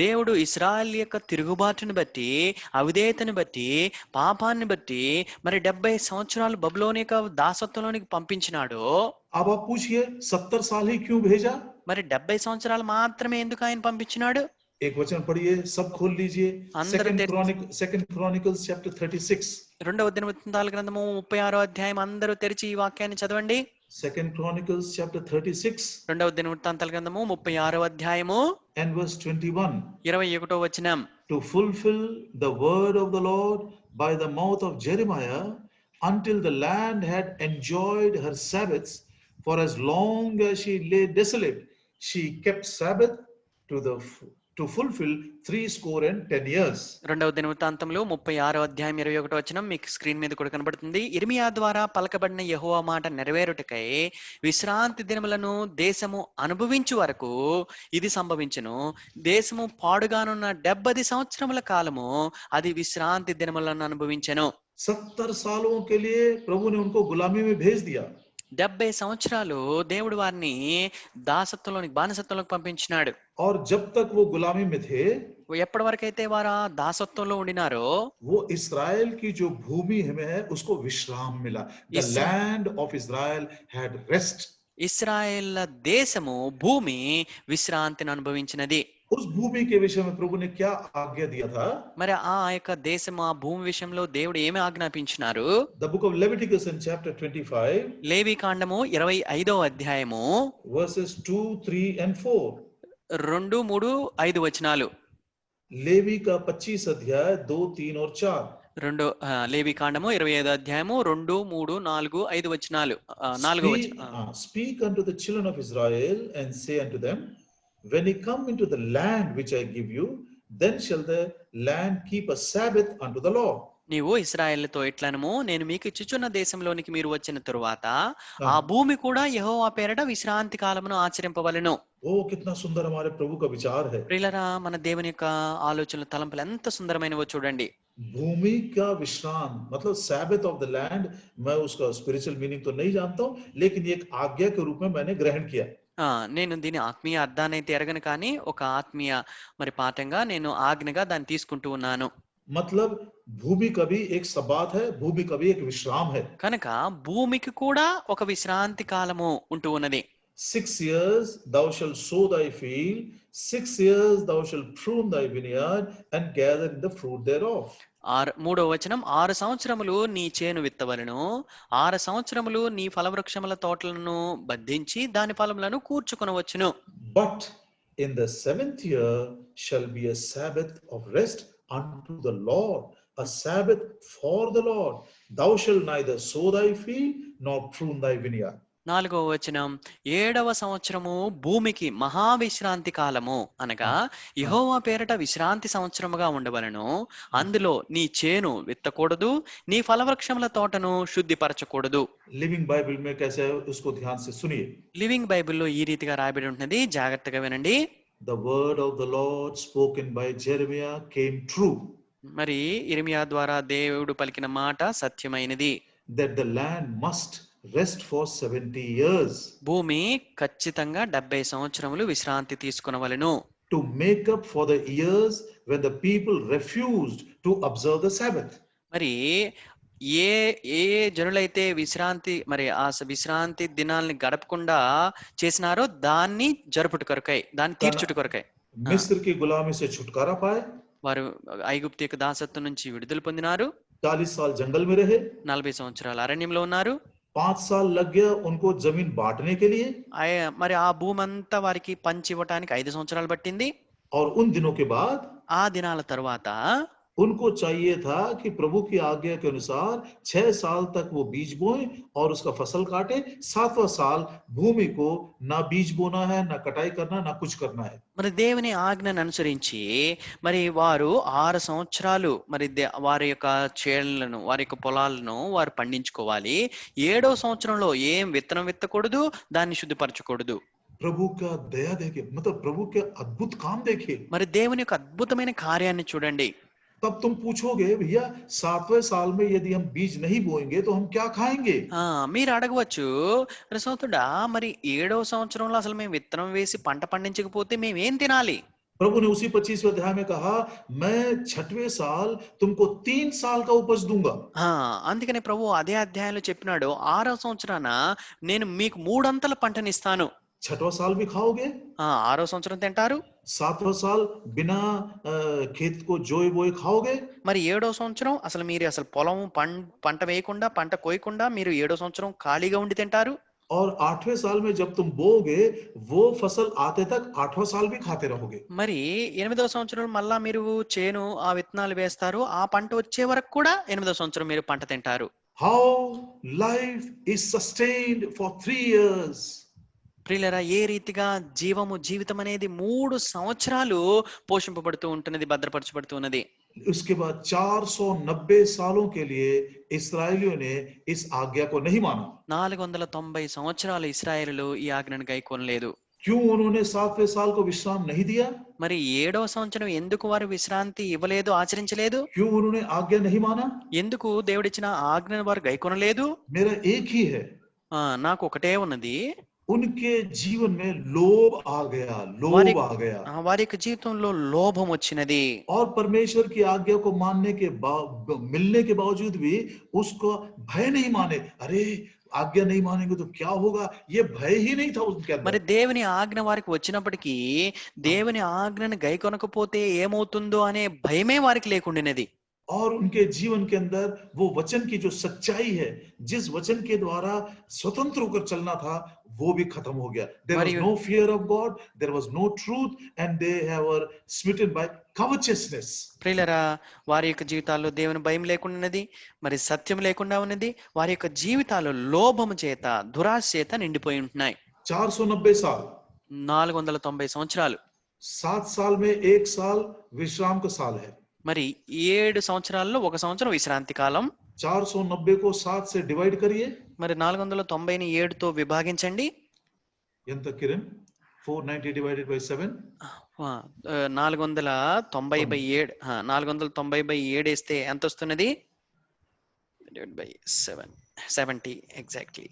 S2: దేవుడు ఇశ్రాయేల్ యొక్క తిరుగుబాటుని బట్టి, అవిధేయతని బట్టి, పాపాన్ని బట్టి మరి 70 సంవత్సరాలు బబులోని యొక్క దాసత్వంలోనికి పంపించినాడో,
S1: अब आप पूछिए 70 साल ही क्यों भेजा?
S2: మరి 70 సంవత్సరాలు మాత్రమే ఎందుకు ఆయన పంపించినాడు?
S1: एक वचन पढ़िए, सब खोल लीजिए।
S2: अंदर
S1: सेकंड क्रॉनिकल्स चैप्टर 36।
S2: రెండవ దినవృత్తాంతాల గ్రంథము 36వ అధ్యాయం అందరూ తెరిచి ఈ వాక్యాన్ని చదవండి.
S1: सेकंड क्रॉनिकल्स चैप्टर 36
S2: రెండవ దినవృత్తాంతాల గ్రంథము 36వ అధ్యాయము
S1: and verse 21.
S2: 21వ వచనం.
S1: To fulfill the word of the Lord by the mouth of Jeremiah, until the land had enjoyed her Sabbaths, for as long as she lay desolate, she kept Sabbath to fulfill 70 years.
S2: రెండవ దినవృత్తాంతంలో 36వ అధ్యాయం 21వ వచనం మీకు screen మీద కూడా కనబడుతుంది. ఇర్మియా ద్వారా పలకబడిన యెహోవా మాట నెరవేరుటకై విశ్రాంతి దినములను దేశము అనుభవించు వరకు ఇది సంభవించును. దేశము పాడుగానున్న 70 సంవత్సరముల కాలము అది విశ్రాంతి దినములను అనుభవించెను.
S1: 70 सालों के लिए प्रभु ने उनको गुलामी में भेज दिया.
S2: 70 సంవత్సరాలు దేవుడు వారిని దాసత్వంలోనికి, బానిసత్వంలోకి పంపించినాడు.
S1: और जब तक वो गुलामी में थे,
S2: ఎప్పటి వరకైతే వారు దాసత్వంలో ఉండినారో,
S1: वो इस्राएल की जो भूमि है उसको विश्राम मिला. The land of Israel had rest.
S2: Israel దేశము, భూమి విశ్రాంతిని అనుభవించినది.
S1: उस भूमि के विषय में प्रभु ने क्या आज्ञा दिया था?
S2: మరి ఆ యొక్క దేశము, ఆ భూమి విషయంలో దేవుడు ఏమి ఆజ్ఞాపించినారు?
S1: The book of Leviticus in chapter 25,
S2: లేవి కాండము 25వ అధ్యాయము
S1: verses 2, 3 and 4.
S2: 2, 3, 5 వచనాలు.
S1: लेवी का 25 अध्याय 2, 3 और 4.
S2: లేవి కాండము 25వ అధ్యాయము 2, 3, 4, 5 వచనాలు. 4వ వచనం.
S1: Speak unto the children of Israel and say unto them, when ye come into the land which I give you, then shall the land keep a Sabbath unto the Lord.
S2: నీవు ఇశ్రాయేలుతో ఇట్లనము, నేను మీకు ఇచ్చుచున్న దేశంలోనికి మీరు వచ్చిన తరువాత ఆ భూమి కూడా యెహోవా పేరట విశ్రాంతి కాలమును ఆచరింపవలెను.
S1: ఓ कितना सुंदर हमारे प्रभु का विचार है.
S2: ప్రియులారా, మన దేవుని యొక్క ఆలోచనలు, తలంపులు ఎంత సుందరమైనవో చూడండి.
S1: भूमि का विश्राम मतलब Sabbath of the land, मैं उसका स्पिरिचुअल मीनिंग तो नहीं जानता हूं, लेकिन ये एक आज्ञा के रूप में मैंने ग्रहण किया.
S2: నేను దీని ఆత్మీయ అర్థాన్ని అయితే ఎరగను, కానీ ఒక ఆత్మీయ మరి పాఠంగా నేను ఆజ్ఞగా దాన్ని తీసుకుంటూ ఉన్నాను.
S1: मतलब भूमि का भी एक सब्बात है, भूमि का भी एक विश्राम है.
S2: కనుక భూమికి కూడా ఒక విశ్రాంతి కాలము ఉంటూ ఉన్నది.
S1: 6 years thou shalt sow thy field, 6 years thou shalt prune thy vineyard and gather the fruit thereof.
S2: 3వ వచనం, 6 సంవత్సరములు నీ చేను విత్తవలెను, 6 సంవత్సరములు నీ ఫలవృక్షముల తోటలను బద్ధించి దాని ఫలములను కూర్చుకొనవచ్చును.
S1: But in the 7th year shall be a Sabbath of rest unto the Lord, a Sabbath for the Lord. Thou shalt neither sow thy field nor prune thy vineyard.
S2: 4వ వచనం, 7వ సంవత్సరము భూమికి మహావిశ్రాంతి కాలము, అనగా యెహోవా పేరట విశ్రాంతి సంవత్సరముగా ఉండవలెను. అందులో నీ చేను విత్తకూడదు, నీ ఫలవృక్షముల తోటను శుద్ధిపరచకూడదు.
S1: लिविंग बाइबल में कैसे है उसको ध्यान से सुनिए.
S2: లివింగ్ బైబిల్లో ఈ రీతిగా రాయబడి ఉంటున్నది, జాగ్రత్తగా వినండి.
S1: The word of the Lord spoken by Jeremiah came true.
S2: మరి ఇర్మియా ద్వారా దేవుడు పలికిన మాట సత్యమైనది.
S1: That the land must rest for 70 years.
S2: భూమి ఖచ్చితంగా 70 సంవత్సరములు విశ్రాంతి తీసుకొనవలెను.
S1: To make up for the years when the people refused to observe the Sabbath.
S2: మరి ఏ ఏ జనులైతే విశ్రాంతి దినాల్ని గడపకుండా చేసినారో దాన్ని జరుపుట కొరకై, దాన్ని తీర్చుట కొరకై,
S1: మిస్ర్ की गुलामी से छुटकारा पाए,
S2: వారు ఐగుప్తు యొక్క దాసత్వం నుంచి విడుదల పొందినారు.
S1: 40 साल जंगल में रहे,
S2: 40 సంవత్సరాలు అరణ్యంలో ఉన్నారు.
S1: 5 साल लग गया उनको जमीन बांटने के लिए,
S2: మరి ఆ భూమి అంతా వారికి పంచి ఇవ్వటానికి 5 సంవత్సరాలు పట్టింది.
S1: और उन दिनों के बाद
S2: ఆ దినాల తర్వాత
S1: उनको चाहिए था कि प्रभु की आज्ञा के अनुसार 6 साल तक वो बीज बोए और उसका फसल काटे, 7वां साल भूमि को ना बीज बोना है, ना कटाई करना, ना कुछ करना है.
S2: మరి దేవుని ఆజ్ఞను అనుసరించి మరి వారు 6 సంవత్సరాలు మరి వారి యొక్క చేలను, వారి యొక్క పొలాలను వారు పండించుకోవాలి. 7వ సంవత్సరంలో ఏం విత్తనం విత్తకూడదు, దాన్ని శుద్ధిపరచకూడదు.
S1: प्रभु का दया देखिए, मतलब प्रभु के अद्भुत काम देखिए.
S2: మరి దేవుని యొక్క అద్భుతమైన కార్యాన్ని చూడండి.
S1: तब तुम पूछोगे भैया 7वें साल में यदि हम बीज नहीं बोएंगे तो हम क्या खाएंगे?
S2: మీరు అడగవచ్చు, "అరే సోదరుడా, మరి 7వ సంవత్సరంలో అసలు మేము విత్తనం వేసి పంట పండించకపోతే మేమేం తినాలి?"
S1: प्रभु ने उसी 25वें अध्याय में कहा, मैं 6वें साल तुमको 3 साल का उपज दूंगा।
S2: అందుకనే ప్రభు అదే అధ్యాయంలో చెప్పినాడు, 6వ సంవత్సరాన నేను మీకు మూడంతల పంటనిస్తాను.
S1: 6वां साल भी खाओगे,
S2: 6వ సంవత్సరం తింటారు,
S1: 7वां साल बिना खेत को जोए बोए खाओगे,
S2: మరి 7వ సంవత్సరం అసలు మీరు అసలు పొలం పంట వేయకుండా పంట కోయకుండా మీరు 7వ సంవత్సరం ఖాళీగా ఉండి తింటారు.
S1: और 8वें साल में जब तुम बोओगे वो फसल आते तक 8वां साल भी खाते रहोगे।
S2: మరి 8వ సంవత్సరం మళ్ళా మీరు చేను ఆ విత్తనాలు వేస్తారు, ఆ పంట వచ్చే వరకు కూడా 8వ సంవత్సరం మీరు పంట తింటారు.
S1: How life is sustained for 3 years.
S2: ప్రియులారా, ఏ రీతిగా జీవితం అనేది 3 సంవత్సరాలు పోషింపబడుతూ ఉంటున్నది, భద్రపరచబడుతూ ఉన్నది.
S1: उसके बाद 490 सालों के लिए इस्राएलियों ने इस आज्ञा को नहीं माना।
S2: 490 సంవత్సరాలు ఇశ్రాయేలులు ఈ ఆజ్ఞను గైకొనలేదు.
S1: क्यों उन्होंने 7वें साल को विश्राम नहीं दिया?
S2: మరి 7వ సంవత్సరం ఎందుకు వారు విశ్రాంతి ఇవ్వలేదు, ఆచరించలేదు?
S1: क्यों उन्होंने आज्ञा नहीं माना?
S2: ఎందుకు దేవుడిచ్చిన ఆజ్ఞను వారు గైకొనలేదు?
S1: मेरा एक ही है,
S2: నాకు ఒకటే ఉన్నది,
S1: उनके जीवन में लोभ आ गया,
S2: వారి
S1: लोभ आ गया।
S2: వారి యొక్క జీవితంలో లోభం వచ్చినది.
S1: और परमेश्वर की आज्ञा को मानने के मिलने के बावजूद भी उसको भय नहीं माने। अरे आज्ञा नहीं मानेंगे तो क्या होगा, ये भय ही नहीं था उनके
S2: మరి
S1: अंदर।
S2: దేవుని ఆజ్ఞ వారికి వచ్చినప్పటికీ దేవుని ఆజ్ఞను గైకొనకపోతే ఏమవుతుందో అనే భయమే వారికి లేకుండినది.
S1: और उनके जीवन के अंदर वो वचन की जो सच्चाई है, जिस वचन के द्वारा स्वतंत्र होकर चलना था, वो भी खत्म हो गया। There was no fear of God, there was no truth, and they were smitten by covetousness.
S2: ప్రియులారా, వారి యొక్క జీవితాల్లో దేవుని భయం లేకుండాన్నది, మరి సత్యం లేకుండా ఉన్నది. వారి యొక్క జీవితాలు లోభము చేత, దురాశ చేత నిండిపోయి ఉంటున్నాయి.
S1: 490 साल,
S2: 490 సంవత్సరాలు.
S1: 7 साल में 1 साल विश्राम का साल है।
S2: మరి 7 సంవత్సరాల్లో 1 సంవత్సరం విశ్రాంతి కాలం.
S1: 490 को 7 से डिवाइड करिए।
S2: మరి 490ని 7తో విభాగించండి.
S1: ఎంత కిరణ్? 490 divided by 7.
S2: 490/7. 490/7 వేస్తే ఎంత వస్తున్నది? Divided by 7. 70 exactly.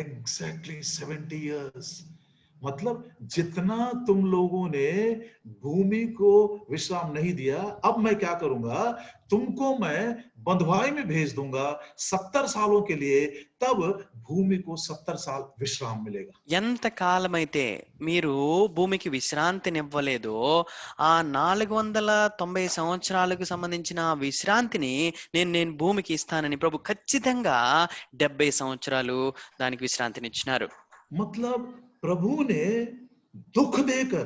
S1: Exactly 70 years. मतलब जितना तुम लोगों ने भूमि को विश्राम नहीं दिया, अब मैं क्या करूंगा, तुमको मैं बंधुआई में भेज दूंगा 70 सालों के लिए, तब भूमि को 70 साल विश्राम मिलेगा।
S2: ఎంత కాలమైతే మీరు భూమికి విశ్రాంతినివ్వలేదో ఆ 490 సంవత్సరాలకు సంబంధించిన విశ్రాంతిని నేను భూమికి ఇస్తానని ప్రభు ఖచ్చితంగా 70 సంవత్సరాలు దానికి విశ్రాంతినిచ్చినారు.
S1: मतलब प्रभु ने दुख देकर,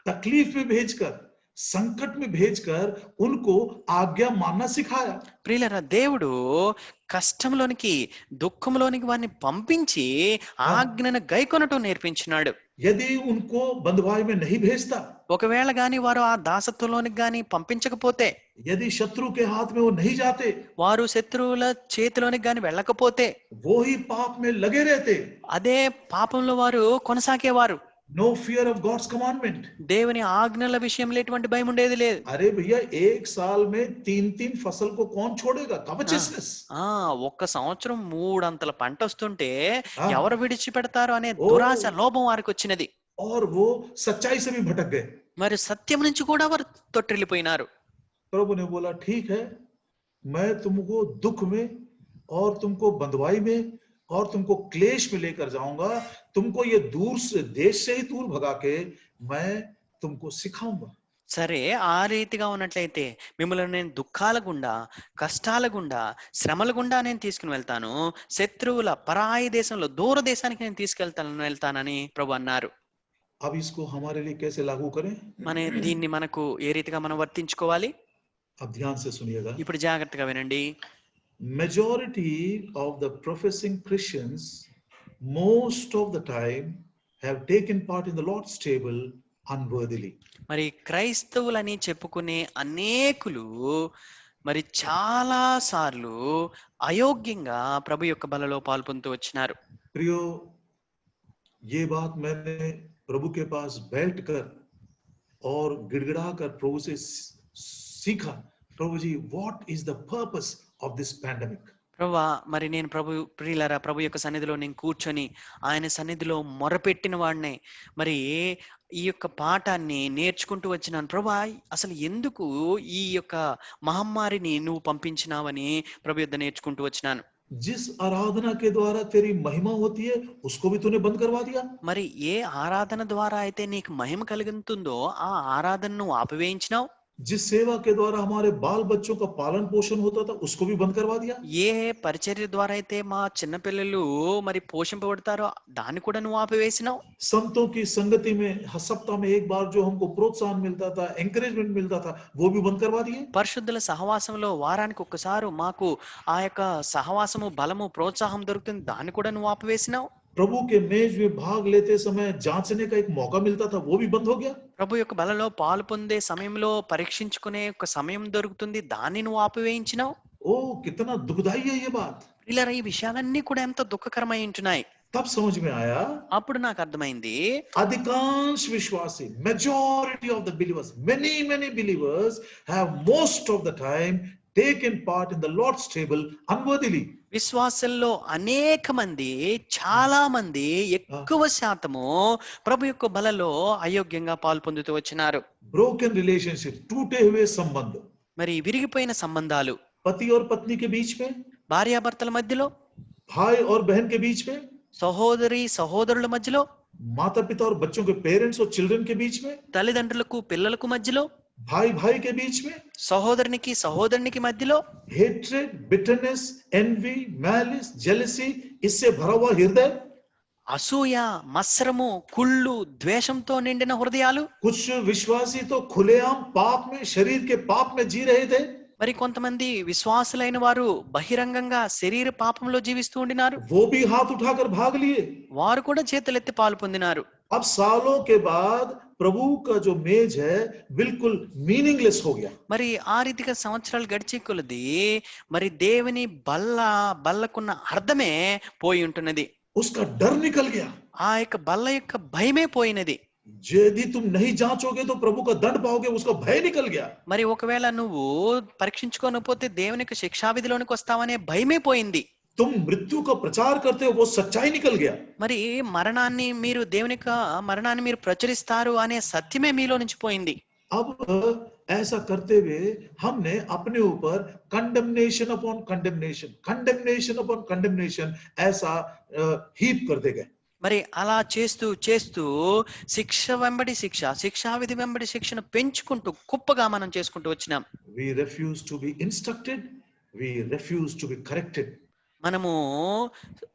S1: तकलीफ में भेजकर, संकट में भेजकर उनको आज्ञा मानना सिखाया।
S2: ప్రియులారా, దేవుడు కష్టంలోనికి, దుఃఖంలోనికి వారిని పంపించి ఆజ్ఞను గైకొనటం నేర్పించినాడు.
S1: यदि उनको बंधुआई में नहीं भेजता,
S2: ఒకవేళ గాని వారు ఆ దాసత్వంలోనికి గాని పంపించకపోతే,
S1: यदि शत्रु के हाथ में वो नहीं जाते,
S2: వారు శత్రువుల చేతిలోనికి గాని వెళ్ళకపోతే,
S1: वो ही पाप में लगे रहते।
S2: అదే పాపంలో వారు కొనసాగేవారు.
S1: No fear of God's commandment.
S2: దేవుని ఆజ్ఞల విషయంలో ఎటువంటి భయం ఉండేది లేదు.
S1: अरे भैया 1 साल में 3-3 फसल को कौन छोड़ेगा? covetousness.
S2: 1 సంవత్సరం 3 అంతల పంట వస్తుంటే ఎవరు విడిచిపెడతారు అనే దురాశ, లోభం వారికి వచ్చినది.
S1: और वो सच्चाई से भी भटक गए।
S2: మరి సత్యం నుంచి కూడా వారు తొట్టిల్లిపోయినారు.
S1: प्रभु ने बोला ठीक है, मैं तुमको दुख में और तुमको बंधुआई में और तुमको क्लेश में लेकर जाऊंगा, तुमको ये दूर से, देश से ही दूर भगा के मैं तुमको सिखाऊंगा।
S2: సరే, ఆ రీతిగా ఉన్నట్లయితే మిమ్మల్ని నేను దుఃఖాల గుండా, కష్టాల గుండా, శ్రమల గుండా నేను తీసుకుని వెళ్తాను, శత్రువుల పరాయి దేశంలో, దూర దేశానికి నేను వెళ్తానని ప్రభు అన్నారు.
S1: अब इसको हमारे लिए कैसे लागू करें?
S2: దీన్ని మనకు ఏ రీతిగా మనం వర్తించుకోవాలి?
S1: अब ध्यान से सुनिएगा।
S2: ఇప్పుడు జాగ్రత్తగా వినండి.
S1: Majority of the professing Christians most of the time have taken part in the Lord's table unworthily.
S2: మరి క్రైస్తవులని చెప్పుకునే అనేకులు మరి చాలా సార్లు అయోగ్యంగా ప్రభు యొక్క బలలో పాల్పొందుతూ వచ్చినారు.
S1: प्रियो, ये बात मैंने प्रभु के पास बैठकर और गिड़गिड़ाकर प्रभु से सीखा, Prabhuji, what is the purpose of this pandemic?
S2: ప్రభువా, మరి నేను ప్రియులారా, ప్రభు యొక్క సన్నిధిలో నేను కూర్చొని ఆయన సన్నిధిలో మొరపెట్టిన వాడినే మరి ఈ యొక్క పాఠాన్ని నేర్చుకుంటూ వచ్చినాను. ప్రభువా, అసలు ఎందుకు ఈ యొక్క మహమ్మారిని నువ్వు పంపించినావని ప్రభు యొద్ద నేర్చుకుంటూ వచ్చినాను.
S1: जिस आराधना के द्वारा तेरी महिमा होती है उसको भी तूने बंद करवा दिया.
S2: మరి ఏ ఆరాధన ద్వారా అయితే నీకు మహిమ కలుగుతుందో ఆ ఆరాధనను నువ్వు ఆపివేయించినావు.
S1: जिस सेवा के द्वारा हमारे बाल बच्चों का पालन पोषण होता था उसको भी बंद करवा दिया.
S2: ఏ పరిచర్య ద్వారా అయితే మా చిన్న పిల్లలు మరి పోషింపబడతారో దాన్ని కూడా నువ్వు ఆపివేసినావు.
S1: संतों की संगति में सप्ताह में एक बार जो हमको प्रोत्साहन मिलता था, एंकरेजमेंट मिलता था, वो भी बंद करवा दिए.
S2: పరిశుద్ధుల సహవాసంలో వారానికి ఒక్కసారి మాకు ఆ యొక్క సహవాసము, బలము, ప్రోత్సాహం దొరుకుతుంది, దాన్ని కూడా నువ్వు ఆపివేసినావు.
S1: प्रभु के मेज में भाग लेते समय जांचने का एक मौका मिलता था, वो भी बंद हो गया.
S2: ప్రభు యొక్క బలలో పాలు పొందే సమయంలో పరీక్షించుకునే ఒక సమయం దొరుకుతుంది, దాన్ని నువ్వు ఆపివేయించినావు.
S1: ओ कितना दुखदाई है ये बात.
S2: ఇలా ఈ విషయాలన్నీ కూడా ఎంత దుఃఖకరమై ఉంటున్నాయి.
S1: तब समझ में आया,
S2: అప్పుడు నాకు అర్థమైంది,
S1: अधिकांश विश्वासी, majority of the believers, many believers have most of the time taken part in the Lord's table unworthily.
S2: విశ్వాసంలో అనేక మంది, చాలా మంది, ఎక్కువ శాతము ప్రభు యొక్క బలలో అయోగ్యంగా పాలు పొందుతూ వచ్చినారు.
S1: Broken relationships, टूटे हुए संबंध,
S2: మరి విరిగిపోయిన సంబంధాలు,
S1: पति और पत्नी के बीच में,
S2: భార్యాభర్తల మధ్యలో,
S1: भाई और बहन के बीच में,
S2: సహోదరి సహోదరుల మధ్యలో,
S1: माता पिता और बच्चों के, पेरेंट्स और चिल्ड्रन के बीच में,
S2: తల్లిదండ్రులకు పిల్లలకు మధ్యలో,
S1: भाई के बीच में,
S2: సహోదరునికి సహోదరునికి మధ్యలో,
S1: hatred, bitterness, envy, malice, jealousy, इससे भरा हुआ हृदय.
S2: అసూయ, మత్సరము, కుళ్ళు, ద్వేషంతో నిండిన హృదయాలు.
S1: कुछ विश्वासी तो खुलेआम पाप में, शरीर के पाप में जी रहे थे.
S2: మరి కొంతమంది విశ్వాసులైన వారు బహిరంగంగా శరీర పాపంలో జీవిస్తూ ఉండినారు.
S1: वो भी हाथ उठाकर भाग लिए.
S2: వారు కూడా చేతులెత్తి పాలు పొందినారు.
S1: अब सालों के बाद प्रभु का जो मेज है बिल्कुल मीनिंगलेस हो गया.
S2: మరి ఆ రీతిగా సంవత్సరాలు గడిచే కొలది మరి దేవుని బల్లకున్న అర్థమే పోయి ఉంటున్నది.
S1: उसका डर निकल गया.
S2: ఆ యొక్క బల్ల యొక్క భయమే పోయినది.
S1: यदि तुम नहीं जांचोगे तो प्रभु का दंड पाओगे, उसका भय निकल गया.
S2: మరి ఒకవేళ నువ్వు పరీక్షించుకోకపోతే దేవుని యొక్క శిక్షావిధిలోనికి వస్తావనే భయమే పోయింది.
S1: तुम मृत्यु का प्रचार करते हो, वो सच्चाई निकल गया.
S2: మరి మరణాన్ని మీరు దేవుని యొక్క మరణాన్ని మీరు ప్రచురిస్తారు అనే సత్యమే మీలో నుంచి పోయింది.
S1: अब ऐसा करते हुए हमने अपने ऊपर condemnation upon condemnation, condemnation upon condemnation ऐसा हीप करते गए.
S2: మరి అలా చేస్తూ చేస్తూ శిక్ష వెంబడి శిక్ష, శిక్షావిధి వెంబడి శిక్షను పెంచుకుంటూ కుప్పగా మనం చేసుకుంటూ వచ్చినాం.
S1: We refuse to be instructed, we refuse to be corrected.
S2: మనము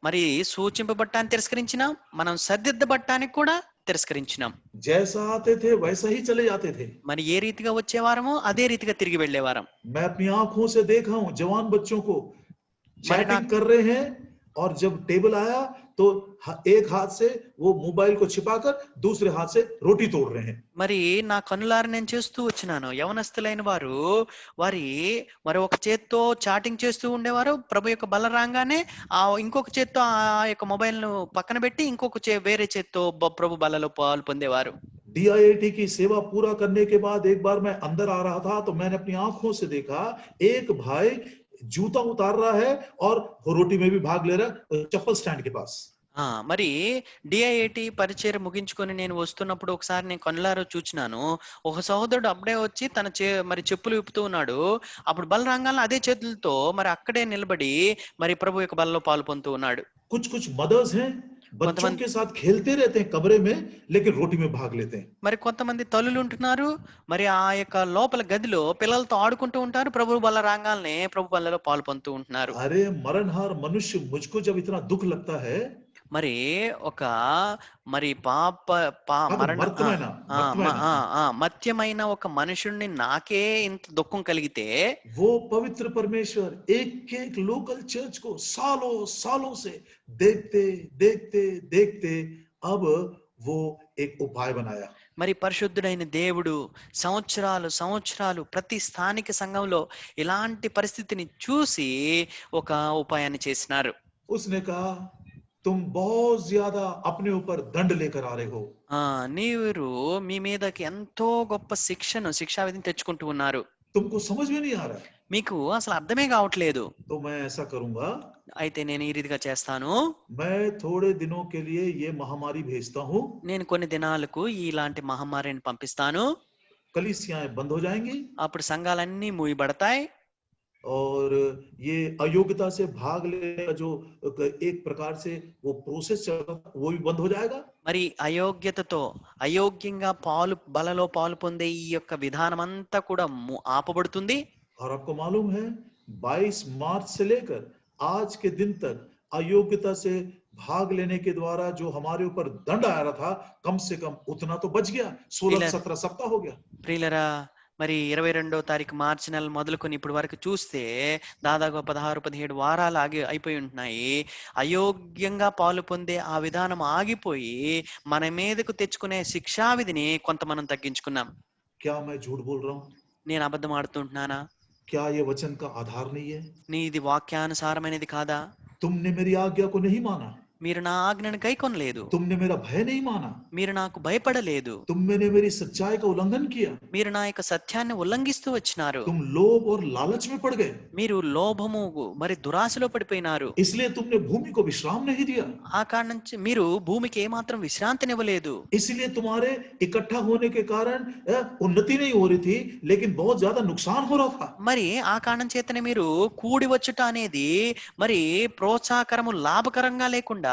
S2: మరి సూచింపబట్టాన్ని తిరస్కరించినాం, మనం సరిదిద్దబట్టానికి కూడా తిరస్కరించినాం.
S1: जैसा आते थे वैसा ही चले जाते थे.
S2: మరి ఏ రీతిగా వచ్చేవారమో అదే రీతిగా తిరిగి వెళ్ళేవారం.
S1: मैं अपनी आंखों से देखा हूं जवान बच्चों को चैटिंग कर रहे हैं, और जब टेबल आया तो एक हाथ से वो मोबाइल को छिपाकर दूसरे हाथ से रोटी तोड़ रहे हैं.
S2: మరి నా కన్నులారా నేను చేస్తూ వచ్చినాను. యవనస్తులైన వారు మరి ఒక చేత్తో చాటింగ్ చేస్తూ ఉండేవారు. ప్రభు యొక్క బల్ల రాగానే ఆ ఇంకొక చేత్తో ఆ యొక్క మొబైల్ ను పక్కన పెట్టి ఇంకొక వేరే చేత్తో ప్రభు బల్లలో పాలు పొందేవారు.
S1: DIIT की सेवा पूरा करने के बाद एक बार मैं अंदर आ रहा था तो मैंने अपनी आंखों से देखा एक भाई जूता उतार रहा है और रोटी में भी भाग ले रहा है चप्पल स्टैंड के पास.
S2: మరి డిఐఐటి పరిచయం ముగించుకొని నేను వస్తున్నప్పుడు ఒకసారి నేను కన్నులారా చూచినాను. ఒక సహోదరుడు అప్పుడే వచ్చి తన మరి చెప్పులు విప్పుతూ ఉన్నాడు. అప్పుడు బల్ల రంగాల్లో అదే చేతులతో మరి అక్కడే నిలబడి మరి ప్రభు యొక్క బలలో పాలు పొందుతూ ఉన్నాడు.
S1: कुछ मदर्स हैं बच्चों के साथ खेलते रहते हैं कमरे में, लेकिन रोटी में भाग लेते हैं.
S2: మరి కొంతమంది తల్లులు ఉంటున్నారు, మరి ఆ యొక్క లోపల గదిలో పిల్లలతో ఆడుకుంటూ ఉంటారు, ప్రభు బల్ల రాగాల్నే ప్రభు బల్లలో పాలు పొందుతూ ఉంటున్నారు.
S1: अरे मरणहार मनुष्य, मुझको जब इतना दुख लगता है,
S2: మరి ఒక మరి మత్యమైన ఒక మనుషుడిని నాకే ఇంత దుఃఖం కలిగితే,
S1: वो पवित्र परमेश्वर एक एक लोकल चर्च को सालों सालों से देखते देखते देखते अब वो एक उपाय बनाया.
S2: మరి పరిశుద్ధుడైన దేవుడు సంవత్సరాలు ప్రతి స్థానిక సంఘంలో ఇలాంటి పరిస్థితిని చూసి ఒక ఉపాయాన్ని చేసినారు.
S1: उसने कहा तुम बहुत ज्यादा अपने ऊपर दंड लेकर आ रहे हो.
S2: మీరు మీ మీదకి ఎంతో గొప్ప శిక్షావిధిని తెచ్చుకుంటూ ఉన్నారు.
S1: तुमको समझ में नहीं आ रहा है,
S2: మీకు అసలు అర్థమే కావట్లేదు.
S1: तो मैं ऐसा करूंगा,
S2: అయితే నేను ఈ రీతిగా చేస్తాను.
S1: मैं थोड़े दिनों के लिए ये महामारी भेजता हूँ,
S2: నేను కొన్ని దినాలకు ఇలాంటి మహమ్మారిని పంపిస్తాను.
S1: कलीसियाएं बंद हो जाएंगी
S2: అప్పుడు సంఘాలన్నీ మూయబడతాయి.
S1: और ये अयोग्यता से भाग लेने का जो एक प्रकार से वो प्रोसेस चल रहा था, वो भी बंद हो जाएगा।
S2: మరి అయోగ్యతతో అయోగ్యంగా బలలో పాలు పొందే ఈ యొక్క విధానం అంతా కూడా ఆపబడుతుంది.
S1: और आपको मालूम है 22 मार्च से लेकर आज के दिन तक अयोग्यता से भाग लेने के द्वारा जो हमारे ऊपर दंड आ रहा था, कम से कम उतना तो बच गया, 16-17 सप्ताह हो गया।
S2: ప్రియులరా, మరి 22వ తారీఖు మార్చి నెల మొదలుకొని ఇప్పటి వరకు చూస్తే దాదాపు 16-17 వారాలు అయిపోయి ఉంటున్నాయి. అయోగ్యంగా పాలు పొందే ఆ విధానం ఆగిపోయి మన మీదకు తెచ్చుకునే శిక్షా విధిని కొంత మనం తగ్గించుకున్నాం.
S1: क्या मैं झूठ बोल रहा हूँ?
S2: నేను అబద్ధం ఆడుతుంటున్నానా?
S1: क्या ये वचन का आधार नहीं है?
S2: నీది వాక్యానుసారమైనది కాదా?
S1: तुमने मेरी आज्ञा को नहीं माना,
S2: మీరు నా ఆజ్ఞను గైకొనలేదు,
S1: तुमने मेरा भय नहीं माना,
S2: మీరు నాకు భయపడలేదు,
S1: तुमने मेरी सच्चाई का उल्लंघन किया,
S2: మీరు నా యొక్క సత్యాన్ని ఉల్లంఘిస్తూ వచ్చినారు,
S1: तुम लोभ और लालच में पड़ गए,
S2: మీరు లోభము మరి దురాశలో పడిపోయినారు.
S1: इसलिए तुमने भूमि को विश्राम नहीं दिया,
S2: ఆ కారణం నుంచి మీరు భూమికి ఏమాత్రం విశ్రాంతినివ్వలేదు.
S1: इसलिए तुम्हारे इकट्ठा होने के कारण उन्नति नहीं हो रही थी, लेकिन बहुत ज्यादा नुकसान हो रहा था।
S2: మరి ఆ కారణం చేతనే మీరు కూడి వచ్చుట అనేది మరి ప్రోత్సాహకరము లాభకరంగా లేకుండా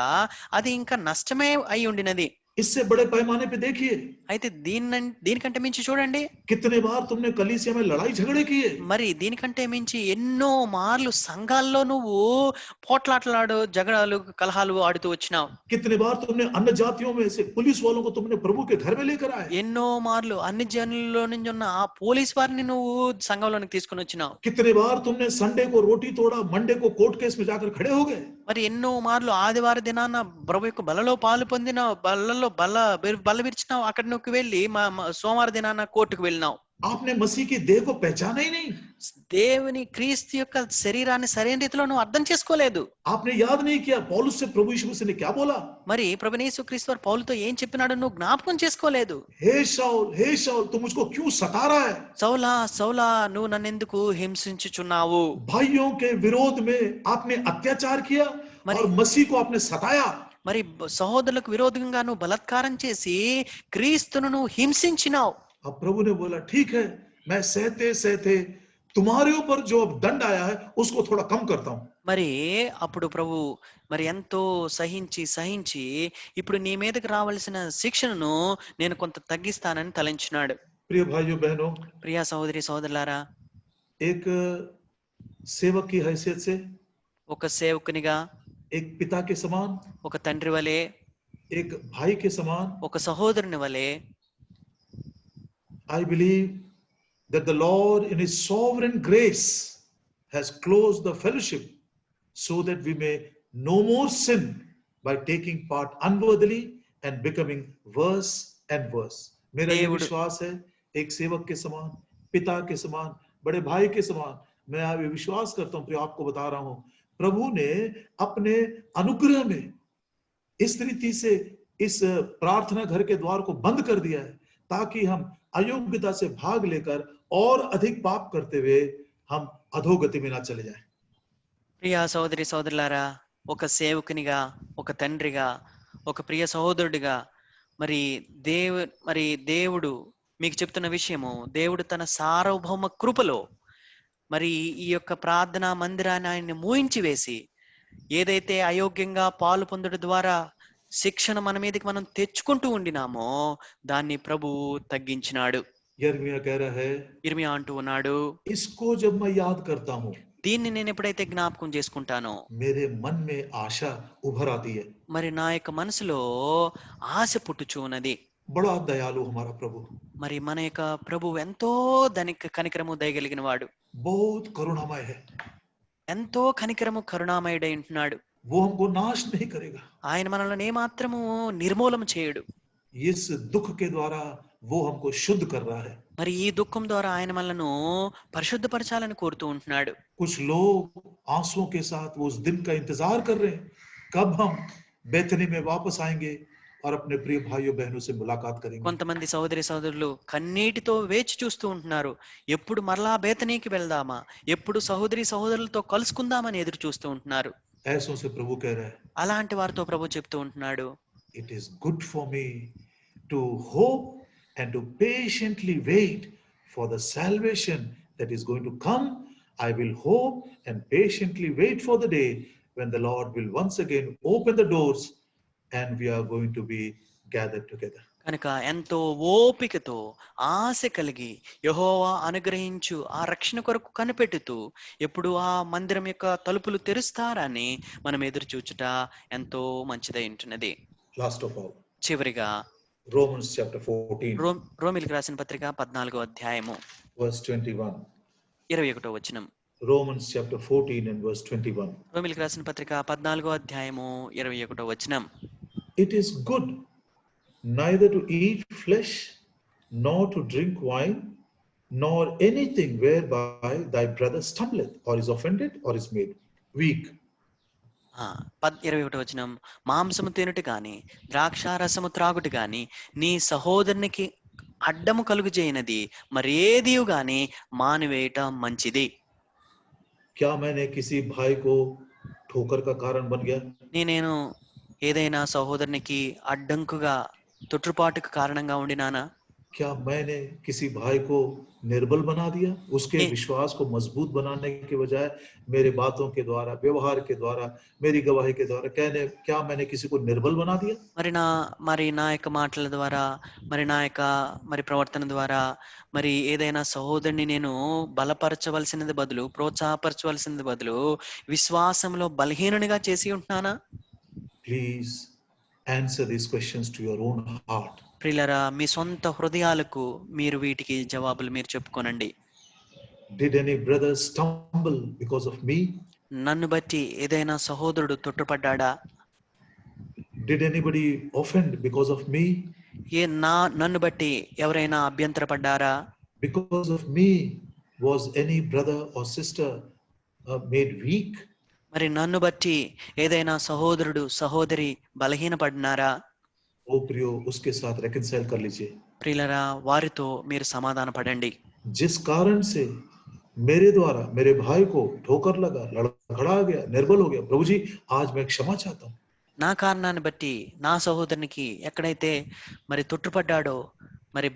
S2: అది ఇంకా నష్టమే అయి ఉండినది.
S1: इससे बड़े पैमाने पे देखिए,
S2: అయితే దీనికంటే మించి చూడండి,
S1: कितने बार तुमने कलीसिया में लड़ाई झगड़े किए,
S2: మరి దీనికంటే మించి ఎన్నో మార్లు సంఘాల్లో నువ్వు పోట్లాటలాడు జగడాలు కలహాలు ఆడుతూ వచ్చినావు.
S1: कितने बार तुमने अन्य जातियों में से पुलिस वालों को तुमने प्रभु के घर में लेकर आए,
S2: ఎన్నో మార్లు అన్ని జనుల్లో నుంచి ఉన్న ఆ పోలీస్ వారిని నువ్వు సంఘంలోనికి తీసుకుని వచ్చినావు.
S1: कितने बार तुमने संडे को रोटी तोड़ा, मंडे को कोर्ट केस में जाकर खड़े हो गए,
S2: మరి ఎన్నో మార్లు ఆదివారం దినాన ప్రభు యొక్క బలలో పాలు పొందినావు, బల్ల విరిచినావు, అక్కడ నువ్వు వెళ్ళి సోమవారం దినాన కోర్టుకు వెళ్ళినావు.
S1: आपने मसीह की देह को पहचाना ही नहीं,
S2: దేవుని క్రీస్తు యొక్క శరీరాన్ని సరైన రీతిలో నువ్వు అర్థం చేసుకోలేదు.
S1: आपने याद नहीं किया पौलुस से प्रभु यीशु मसीह ने क्या बोला,
S2: మరి ప్రభువైన యేసుక్రీస్తు వారు పౌలుతో ఏం చెప్పినాడో నువ్వు జ్ఞాపకం చేసుకోలేదు.
S1: हे शाऊल तुम मुझको क्यों सता रहा है,
S2: సౌలా సౌలా నువ్వు నన్నెందుకు హింసించుచున్నావు?
S1: भाइयों के विरोध में आपने अत्याचार किया और मसीह को आपने सताया,
S2: మరి సహోదరులకు విరోధంగా నువ్వు బలాత్కారం చేసి క్రీస్తును నువ్వు హింసించినావు.
S1: अब प्रभु ने बोला ठीक है, मैं सहते सहते तुम्हारे ऊपर जो अब दंड आया है उसको थोड़ा कम करता हूं।
S2: మరి అప్పుడు ప్రభు మరి ఎంతో సహించి ఇప్పుడు నీ మీదకి రావాల్సిన శిక్షను నేను కొంత తగ్గిస్తానని తలంచినాడు.
S1: प्रिय भाइयों बहनों,
S2: ప్రియా సహోదరి సహోదరులారా,
S1: एक सेवक की हैसियत से,
S2: ఒక సేవకునిగా,
S1: एक पिता के समान,
S2: ఒక తండ్రి వలె,
S1: एक भाई के समान,
S2: ఒక సహోదరుని వలె,
S1: I believe that the Lord in his sovereign grace has closed the fellowship so that we may no more sin by taking part unworthily and becoming worse and worse. मेरा ये विश्वास है, एक सेवक के समान, पिता के समान, बड़े भाई के समान मैं आप ये विश्वास करता हूं, प्रिय आपको बता रहा हूं, प्रभु ने अपने अनुग्रह में इस रीति से इस प्रार्थना घर के द्वार को बंद कर दिया है ताकि हम अयोग्यता से भाग लेकर और अधिक पाप करते हुए हम अधोगति में ना चले जाएं।
S2: ప్రియా సహోదరి సహోదరులారా, ఒక సేవకునిగా, ఒక తండ్రిగా, ఒక ప్రియ సహోదరుడిగా మరి దేవుడు మీకు చెప్తున్న విషయము, దేవుడు తన సార్వభౌమ కృపలో మరి ఈ యొక్క ప్రార్థనా మందిరాన్ని ఆయన్ని మూయించి వేసి ఏదైతే అయోగ్యంగా పాలు పొందడం ద్వారా శిక్షణ మన మీదకి మనం తెచ్చుకుంటూ ఉండినామో దాన్ని ప్రభు తగ్గించినాడు.
S1: यिर्मयाह
S2: అంటూ ఉన్నాడు,
S1: इसको जब मैं याद करता हूँ,
S2: దీన్ని నేను ఎప్పుడైతే జ్ఞాపకం చేసుకుంటానో
S1: मेरे मन में आशा उभर आती है,
S2: మరి నా యొక్క మనసులో ఆశ పుట్టుచూ ఉన్నది.
S1: बड़ा दयालु हमारा प्रभु,
S2: మరి మన యొక్క ప్రభు ఎంతో కనికరము దయగలిగిన వాడు,
S1: बहुत करुणामय है,
S2: ఎంతో కనికరము కరుణామయుడై ఉంటున్నాడు.
S1: वो हमको नाश नहीं करेगा,
S2: ఆయన మనల్ని ఏమాత్రము నిర్మూలం చేయడు.
S1: इस दुख के द्वारा वो हमको शुद्ध कर रहा है.
S2: మరి ఈ దుఃఖం ద్వారా ఆయన మనలను పరిశుద్ధపరచాలని కోరుతూ ఉంటున్నాడు.
S1: कुछ लोग आंसुओं के साथ वो उस दिन का इंतजार कर रहे हैं, कब हम बेथनी में वापस आएंगे, और अपने प्रिय भाइयों बहनों से मुलाकात करेंगे।
S2: కొంతమంది సహోదరి సహోదరులు కన్నీటితో వేచి చూస్తూ ఉంటున్నారు. ఎప్పుడు మరలా బేతనీకి వెళ్దామా, ఎప్పుడు సహోదరి సహోదరులతో కలుసుకుందామని ఎదురు చూస్తూ ఉంటున్నారు.
S1: ऐसों से प्रभु कह रहा है,
S2: అలాంటి వారితో ప్రభు చెప్తూ ఉంటున్నాడు,
S1: it is good for me to hope and to patiently wait for the salvation that is going to come. I will hope and patiently wait for the day when the Lord will once again open the doors and we are going to be gathered together.
S2: కనుక ఎంతో ఓపికతో ఆశ కలిగి యెహోవా అనుగ్రహించు ఆ రక్షణ కొరకు కనిపెట్టుతూ ఎప్పుడు ఆ మందిరం యొక్క తలుపులు తెరుస్తారని మనం ఎదురు చూచుట ఎంతో మంచిదై ఉంటున్నది.
S1: Last of all,
S2: చివరిగా
S1: Romans chapter 14,
S2: రోమిలికి రాసిన పత్రిక 14వ అధ్యాయము
S1: verse 21.
S2: 21వ వచనం.
S1: Romans chapter 14 and verse 21.
S2: రోమిలికి రాసిన పత్రిక 14వ అధ్యాయము 21వ వచనం.
S1: It is good neither to eat flesh, nor to drink wine, nor anything whereby thy brother stumbleth, or is offended, or is made weak.
S2: 21వ వచనం. మాంసము తినుట గాని ద్రాక్షారసము త్రాగుట గాని నీ సహోదరునికి అడ్డము కలుగు చేయనది మరేదియు గాని మానివేయట మంచిది.
S1: क्या मैंने किसी भाई को ठोकर का कारण बन गया?
S2: నేను ఏదైనా సహోదరునికి అడ్డంకుగా తొట్టుపాటుకు కారణంగా ఉండినానా?
S1: क्या मैंने किसी भाई को निर्बल बना दिया? उसके
S2: नहीं।
S1: विश्वास को मजबूत बनाने के बजाय मेरे बातों के द्वारा, व्यवहार के द्वारा, मेरी गवाही के द्वारा क्या मैंने किसी को निर्बल बना दिया?
S2: మరి నా యొక్క మాటల ద్వారా, నా యొక్క ప్రవర్తన ద్వారా ఏదైనా సహోదరుని నేను బలపరచవలసినది బదులు, ప్రోత్సాహపరచవలసినది బదులు విశ్వాసంలో బలహీనునిగా చేసి ఉంటున్నానా?
S1: Please answer these questions to your own heart.
S2: ప్రియులారా, మీ సొంత హృదయాలకు మీరు వీటికి జవాబులు మీరు చెప్పుకోనండి.
S1: Did any brother stumble because of me?
S2: నన్ను బట్టి ఏదైనా సహోదరుడు తొట్టుపడ్డాడా?
S1: Did anybody offend because of me?
S2: నన్ను బట్టి ఎవరైనా అభ్యంతరపడ్డారా?
S1: Because of me was any brother or sister made weak?
S2: నన్ను బట్టి ఏదైనా సహోదరుడు సహోదరి బలహీనపడినారా?
S1: ओ प्रियो, उसके साथ reconcile कर लीजिए.
S2: ప్రియులారా, వారితో మీరు సమాధాన పడండి.
S1: जिस कारण से मेरे द्वारा मेरे भाई को ठोकर लगा, लड़खड़ा गया, निर्बल हो गया, प्रभु जी आज मैं क्षमा चाहता हूं.
S2: నా కారణాన్ని బట్టి నా సహోదరునికి ఎక్కడైతే తొట్టుపడ్డాడో,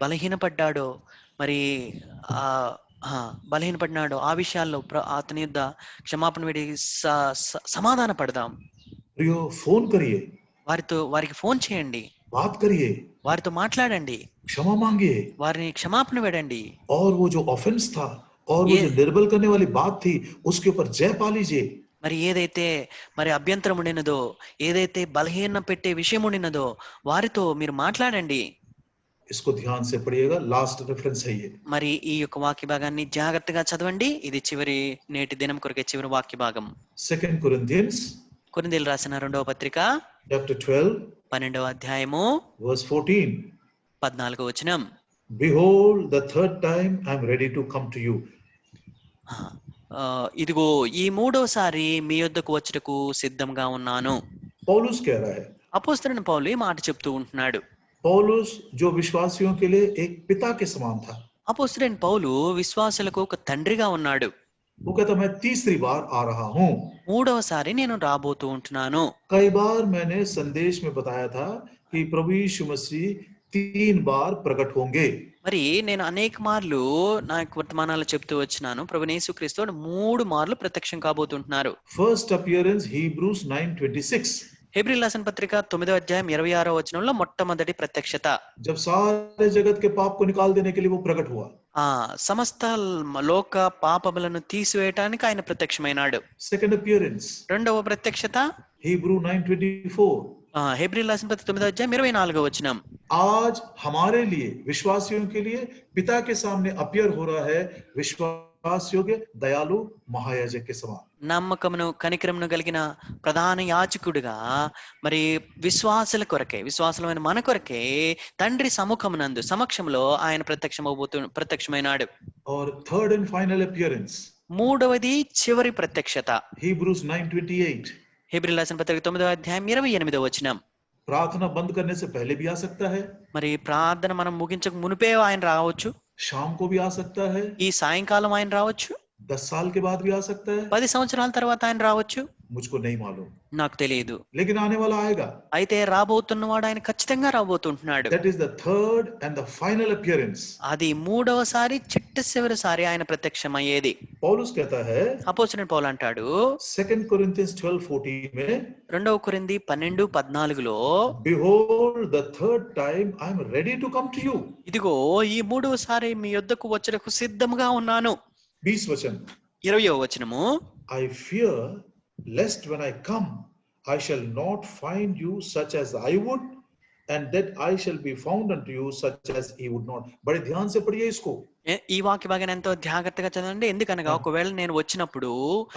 S2: బలహీనపడ్డాడో, బలహీనపడినాడో ఆ విషయాల్లో అతని యొద్ద క్షమాపణ వేడి సమాధాన పడదాం.
S1: प्रियो, फोन करिए,
S2: వారికి ఫోన్ చేయండి,
S1: बात करिए,
S2: వారితో మాట్లాడండి,
S1: क्षमा मांगिए,
S2: వారిని క్షమాపణ వేడండి.
S1: और वो जो ऑफेंस था और वो जो निर्बल करने वाली बात थी उसके ऊपर जय पा लीजिए.
S2: ఏదైతే అభ్యంతరం ఉండినదో, ఏదైతే బలహీన పెట్టే విషయం ఉండినదో వారితో మీరు మాట్లాడండి.
S1: इसको ध्यान से पढ़िएगा, लास्ट रेफरेंस है ये.
S2: ఈ యొక్క వాక్య భాగాన్ని జాగ్రత్తగా చదవండి. ఇది నేటి దినం కొరకే చివరి వాక్య భాగం.
S1: 2 Corinthians
S2: కొరింథీయులకు రాసిన 2వ పత్రిక
S1: chapter 12
S2: 12వ అధ్యాయము
S1: verse 14.
S2: 14వ వచనం.
S1: Behold, the third time I am ready to come to you.
S2: ఇదిగో ఈ మూడోసారి మీ యొద్దకు వచ్చుటకు సిద్ధంగా ఉన్నాను.
S1: पौलुस कह रहा है.
S2: అపోస్తలుడైన పౌలు ఈ మాట చెప్తూ ఉంటున్నాడు.
S1: पौलुस जो विश्वासियों के लिए एक पिता के समान था.
S2: అపోస్తలుడైన పౌలు విశ్వాసులకు ఒక తండ్రిగా ఉన్నాడు.
S1: वो कहता मैं तीसरी बार आ रहा हूँ.
S2: మూడవసారి నేను రాబోతూ ఉంటున్నాను.
S1: कई बार मैंने संदेश में बताया था कि प्रभु यीशु मसीह 3 बार प्रकट होंगे.
S2: నేను అనేక మార్లు నా వర్తమానాలు చెప్తూ వచ్చినాను, ప్రభువైన యేసుక్రీస్తు 3 మార్లు ప్రత్యక్షం కాబోతుంటున్నారు.
S1: First appearance Hebrews 9:26.
S2: హెబ్రీయులకు రాసిన పత్రిక 9వ అధ్యాయం 26వ వచనంలో మొట్టమొదటి ప్రత్యక్షత.
S1: जब सारे जगत के पाप को निकाल देने के लिए वो प्रकट हुआ.
S2: సమస్త లోక పాపములను తీసివేయడానికి ఆయన ప్రత్యక్షమైనాడు.
S1: Second appearance.
S2: రెండవ ప్రత్యక్షత
S1: Hebrew 9:24.
S2: హెబ్రీయులకు రాసిన పత్రిక 9వ అధ్యాయం 24వ వచనం.
S1: आज हमारे लिए, विश्वासियों के लिए पिता के सामने अपीयर हो रहा है विश्वास योग्य दयालु महायाजक के समान.
S2: నమ్మకమును కనికరమును కలిగిన ప్రధాన యాజకుడిగా విశ్వాసుల కొరకే, విశ్వాసులమైన మన కొరకే తండ్రి సమక్షంలో ఆయన ప్రత్యక్షమైనాడు.
S1: और third and final appearance.
S2: మూడవది చివరి ప్రత్యక్షత.
S1: Hebrews 9:28.
S2: హెబ్రీయులకు రాసిన పత్రిక 9వ అధ్యాయం 28వ వచనం.
S1: प्रार्थना बंद करने से पहले भी आ सकता है,
S2: మరి ప్రార్థన మనం ముగించక మునిపే ఆయన రావచ్చు,
S1: शाम को भी आ सकता है,
S2: ఈ సాయంకాలం ఆయన రావచ్చు,
S1: 10 साल के बाद भी आ सकता है,
S2: 10 సంవత్సరాల తర్వాత ఆయన రావచ్చు,
S1: मुझको नहीं मालूम,
S2: నాకు తెలియదు.
S1: लेकिन आने वाला आएगा.
S2: అయితే రాబోతున్నవాడు ఆయన ఖచ్చితంగా రాబోతుంటున్నాడు.
S1: That is the third and the final appearance.
S2: అది మూడవసారి చిట్ట చివరిసారి ఆయన ప్రత్యక్షమయ్యేది.
S1: पौलुस कहता है
S2: అపోస్తలుడైన పౌలు అంటాడు
S1: 2 Corinthians 12:14 में,
S2: 2 కొరింథీ 12:14లో,
S1: behold the third time I am ready to come to you.
S2: ఇదిగో ఈ మూడవసారి మీ యొద్దకు వచ్చుటకు సిద్ధంగా ఉన్నాను.
S1: 20 वचन,
S2: 20వ వచనము,
S1: I fear lest when I come I shall not find you such as I would, and that I shall be found unto you such as he would not. बड़े ध्यान से पढ़िए इसको.
S2: ఈ వాక్య భాగాన్ని ఎంతో జాగ్రత్తగా చదవండి. ఎందుకనగా ఒకవేళ నేను వచ్చినప్పుడు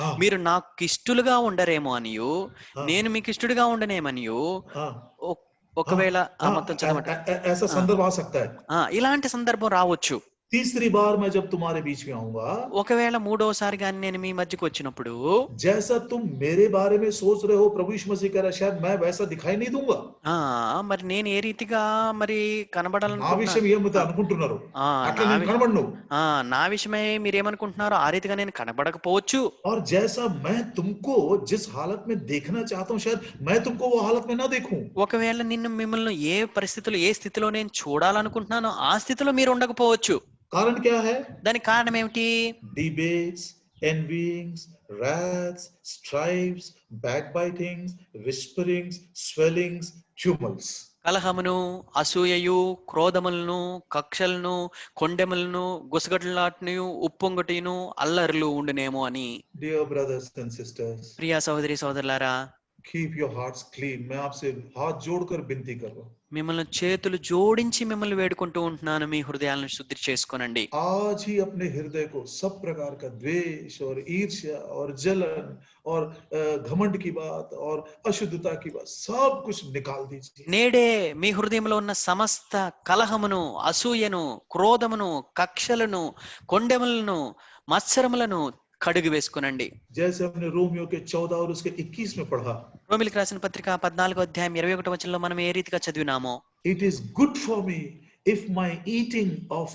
S1: ఆ.
S2: మీరు నాకు ఇష్టలుగా ఉండరేమో అనియు,
S1: ఆ.
S2: నేను మీకు ఇష్టడుగా ఉండనేమనియు,
S1: हाँ,
S2: ఒకవేళ
S1: हाँ,
S2: మొత్తం చదవండి.
S1: ऐसा संदर्भ आ सकता है.
S2: ఇలాంటి సందర్భం రావచ్చు.
S1: तीसरी बार मैं जब तुम्हारे बीच में आऊंगा,
S2: ఒకవేళ మూడోసారి కానీ నేను మీ మధ్యకు వచ్చినప్పుడు,
S1: जैसा तुम मेरे बारे में सोच रहे हो, प्रभु यीशु मसीह कह रहा है, शायद मैं वैसा दिखाई नहीं दूंगा.
S2: మరి నేను ఏ రీతిగా మరి
S1: నా విషయం ఏమిటో అనుకుంటున్నారు, అట్లా నేను కనబడను.
S2: నా విషయమై మీరేమనుకుంటున్నారో ఆ రీతిగా నేను కనబడకపోవచ్చు.
S1: और जैसा मैं तुमको जिस हालत में देखना चाहता हूं, शायद मैं तुमको वो हालत में ना देखूं.
S2: ఒకవేళ మిమ్మల్ని ఏ పరిస్థితిలో ఏ స్థితిలో నేను చూడాలనుకుంటున్నానో ఆ స్థితిలో మీరు ఉండకపోవచ్చు.
S1: कारण क्या है?
S2: దానికి కారణం ఏమిటి?
S1: Debates, envyings, wraths, strifes, backbitings, whisperings, swellings, tumults.
S2: కలహమును, అసూయయు, క్రోధములను, కక్షలను, కొండెములను, గుసగట్లాటను, ఉప్పొంగటిను, అల్లర్లు ఉండునేమో అని.
S1: Dear brothers and sisters,
S2: Priya సహోదరి సోదరులారా,
S1: keep your hearts clean. मैं आपसे हाथ जोड़कर विनती कर रहा हूं.
S2: మిమ్మల్ని చేతులు జోడించి మిమ్మల్ని వేడుకుంటూ ఉంటున్నాను, మీ హృదయాలను శుద్ధి చేసుకోనండి.
S1: आज ही अपने हृदय को सब प्रकार का द्वेष और ईर्ष्या और जलन और घमंड की बात और अशुद्धता की बात सब कुछ निकाल दीजिए.
S2: నేడే మీ హృదయంలో ఉన్న సమస్త కలహమును, అసూయను, క్రోధమును, కక్షలను, కొండెములను, మత్సరములను కడుగు వేసుకునండి.
S1: जैसे हमने रोमियो के 14 और उसके 21 में पढ़ा,
S2: రోమిలికి రాసిన పత్రిక 14వ అధ్యాయం 21వ వచనంలో మనం ఏ రీతిగా చదివినామో,
S1: it is good for me if my eating of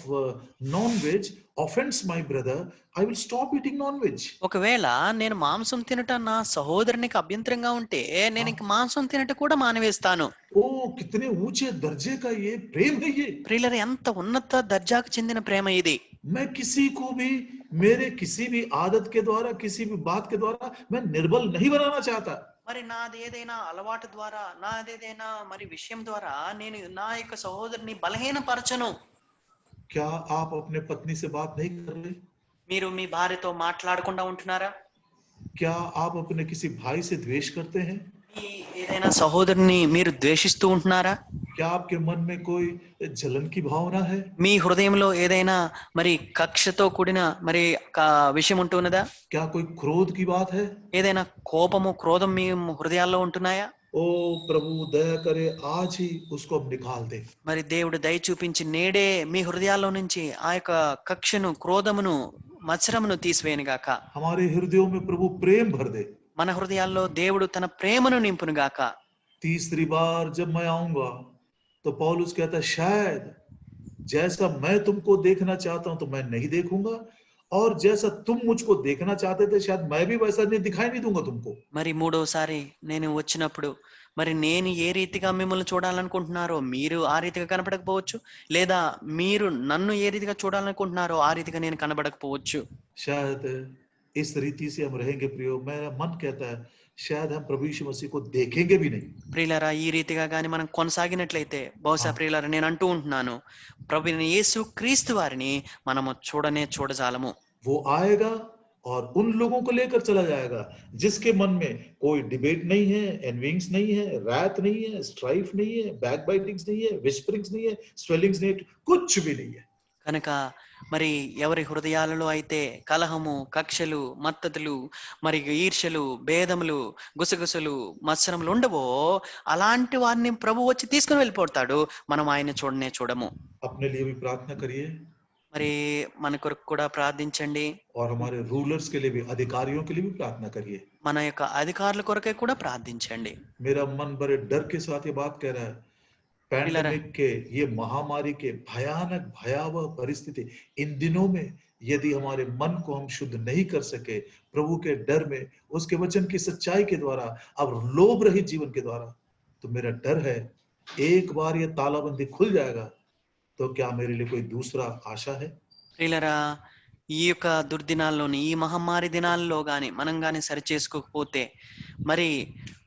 S1: non-veg offends my brother, I will stop eating non-veg.
S2: ఒకవేళ నేను మాంసం తినట నా సహోదరునికి అభ్యంతరంగా ఉంటే నేను ఇంక మాంసం తినట కూడా మానివేస్తాను.
S1: ओ कितने ऊंचे दर्जे का ये प्रेम है ये.
S2: ప్రియులారా, ఎంత ఉన్నత దర్జాకు చెందిన ప్రేమ ఇది.
S1: मैं किसी को भी मेरे किसी भी आदत के द्वारा, किसी भी बात के द्वारा मैं निर्बल नहीं बनाना चाहता.
S2: మరి నాదేదైనా అలవాటు ద్వారా, నాదేదైనా మరి విషయం ద్వారా నేను నా యొక్క సహోదరుని బలహీనపరచను.
S1: क्या आप अपने पत्नी से बात नहीं कर रहे?
S2: మీరు మీ భార్యతో మాట్లాడకుండా ఉంటున్నారా?
S1: क्या आप अपने किसी भाई से द्वेष करते हैं?
S2: మీ ఏదైనా సహోదరుని మీరు ద్వేషిస్తూ ఉంటున్నారా?
S1: क्या आपके मन में कोई जलन की भावना है?
S2: మీ హృదయంలో ఏదైనా మరి కక్షతో కూడిన మరి విషయం ఉంటున్నదా?
S1: क्या कोई क्रोध की बात है?
S2: ఏదైనా కోపము, క్రోధం మీ హృదయాల్లో ఉంటున్నాయా?
S1: ओ प्रभु दया करे, आज ही उसको अब निकाल दे.
S2: మరి దేవుడు దయ చూపించి నేడే మీ హృదయాల్లో నుంచి ఆ యొక్క కక్షను, క్రోధమును, మత్సరమును తీసివేయను గాక.
S1: हमारे हृदयों में प्रभु प्रेम भर दे.
S2: మన హృదయాల్లో దేవుడు తన ప్రేమను నింపును గాక.
S1: तीसरी बार जब मैं आऊंगा तो पौलुस कहता है, शायद जैसा मैं तुमको देखना चाहता हूं तो मैं नहीं देखूंगा, और जैसा तुम मुझको देखना चाहते थे शायद मैं भी वैसा नहीं दिखाई नहीं दूंगा तुमको.
S2: మరి మూడోసారి నేను వచ్చినప్పుడు మరి నేను ఏ రీతిగా మిమ్మల్ని చూడాలనుకుంటున్నారో మీరు ఆ రీతిగా కనపడకపోవచ్చు, లేదా మీరు నన్ను ఏ రీతిగా చూడాలనుకుంటున్నారో ఆ రీతిగా నేను కనబడకపోవచ్చు.
S1: शायद इस रीति से हम रहेंगे प्रियो. मेरा मन कहता है शायद हम प्रभु यीशु मसीह को देखेंगे भी नहीं.
S2: ప్రియులారా, ఈ రీతిగా గాని మనం కొనసాగినట్లయితే బహుశా ప్రియులారా నేను అంటూ ఉంటున్నాను, ప్రభువైన యేసు క్రీస్తు వారిని మనము చూడజాలము.
S1: वो आएगा और उन लोगों को लेकर चला जाएगा जिसके मन में कोई डिबेट नहीं है, एनविंग्स नहीं है, रैथ नहीं है, स्ट्राइफ नहीं है, बैकबाइटिंग्स नहीं है, विस्परिंग्स नहीं है, स्वेलिंग्स नहीं है, कुछ भी नहीं है.
S2: కనుక మరి ఎవరి హృదయాలలో అయితే కలహము, కక్షలు, మత్తతులు, మరి ఈర్ష్యలు, భేదములు, గుసగుసలు, మత్సరములు ఉండవో అలాంటి వారిని ప్రభు వచ్చి తీసుకుని వెళ్ళిపోతాడు. మనం ఆయన చూడము.
S1: अपने लिए भी प्रार्थना करिए.
S2: మరి మన కొరకు కూడా ప్రార్థించండి.
S1: और हमारे रूलर्स के लिए भी, अधिकारियों के लिए भी प्रार्थना करिए।
S2: మన యొక్క అధికారుల కొరకే కూడా ప్రార్థించండి.
S1: मेरा मन बड़े डर के साथ ये बात कह रहा है,
S2: పిల్లరా
S1: पैंडेमिक के, ये महामारी के भयानक भयावह परिस्थिति, इन दिनों में यदि हमारे मन को हम शुद्ध नहीं कर सके प्रभु के डर में, उसके वचन की सच्चाई के द्वारा और लोभ रहित जीवन के द्वारा, तो मेरा डर है एक बार ये तालाबंदी खुल जाएगा तो क्या मेरे लिए कोई दूसरा आशा है?
S2: ప్రియులరా, ఈ యొక్క దుర్దినాల్లోని ఈ మహమ్మారి దినాల్లో గాని మనం గాని సరి చేసుకోకపోతే మరి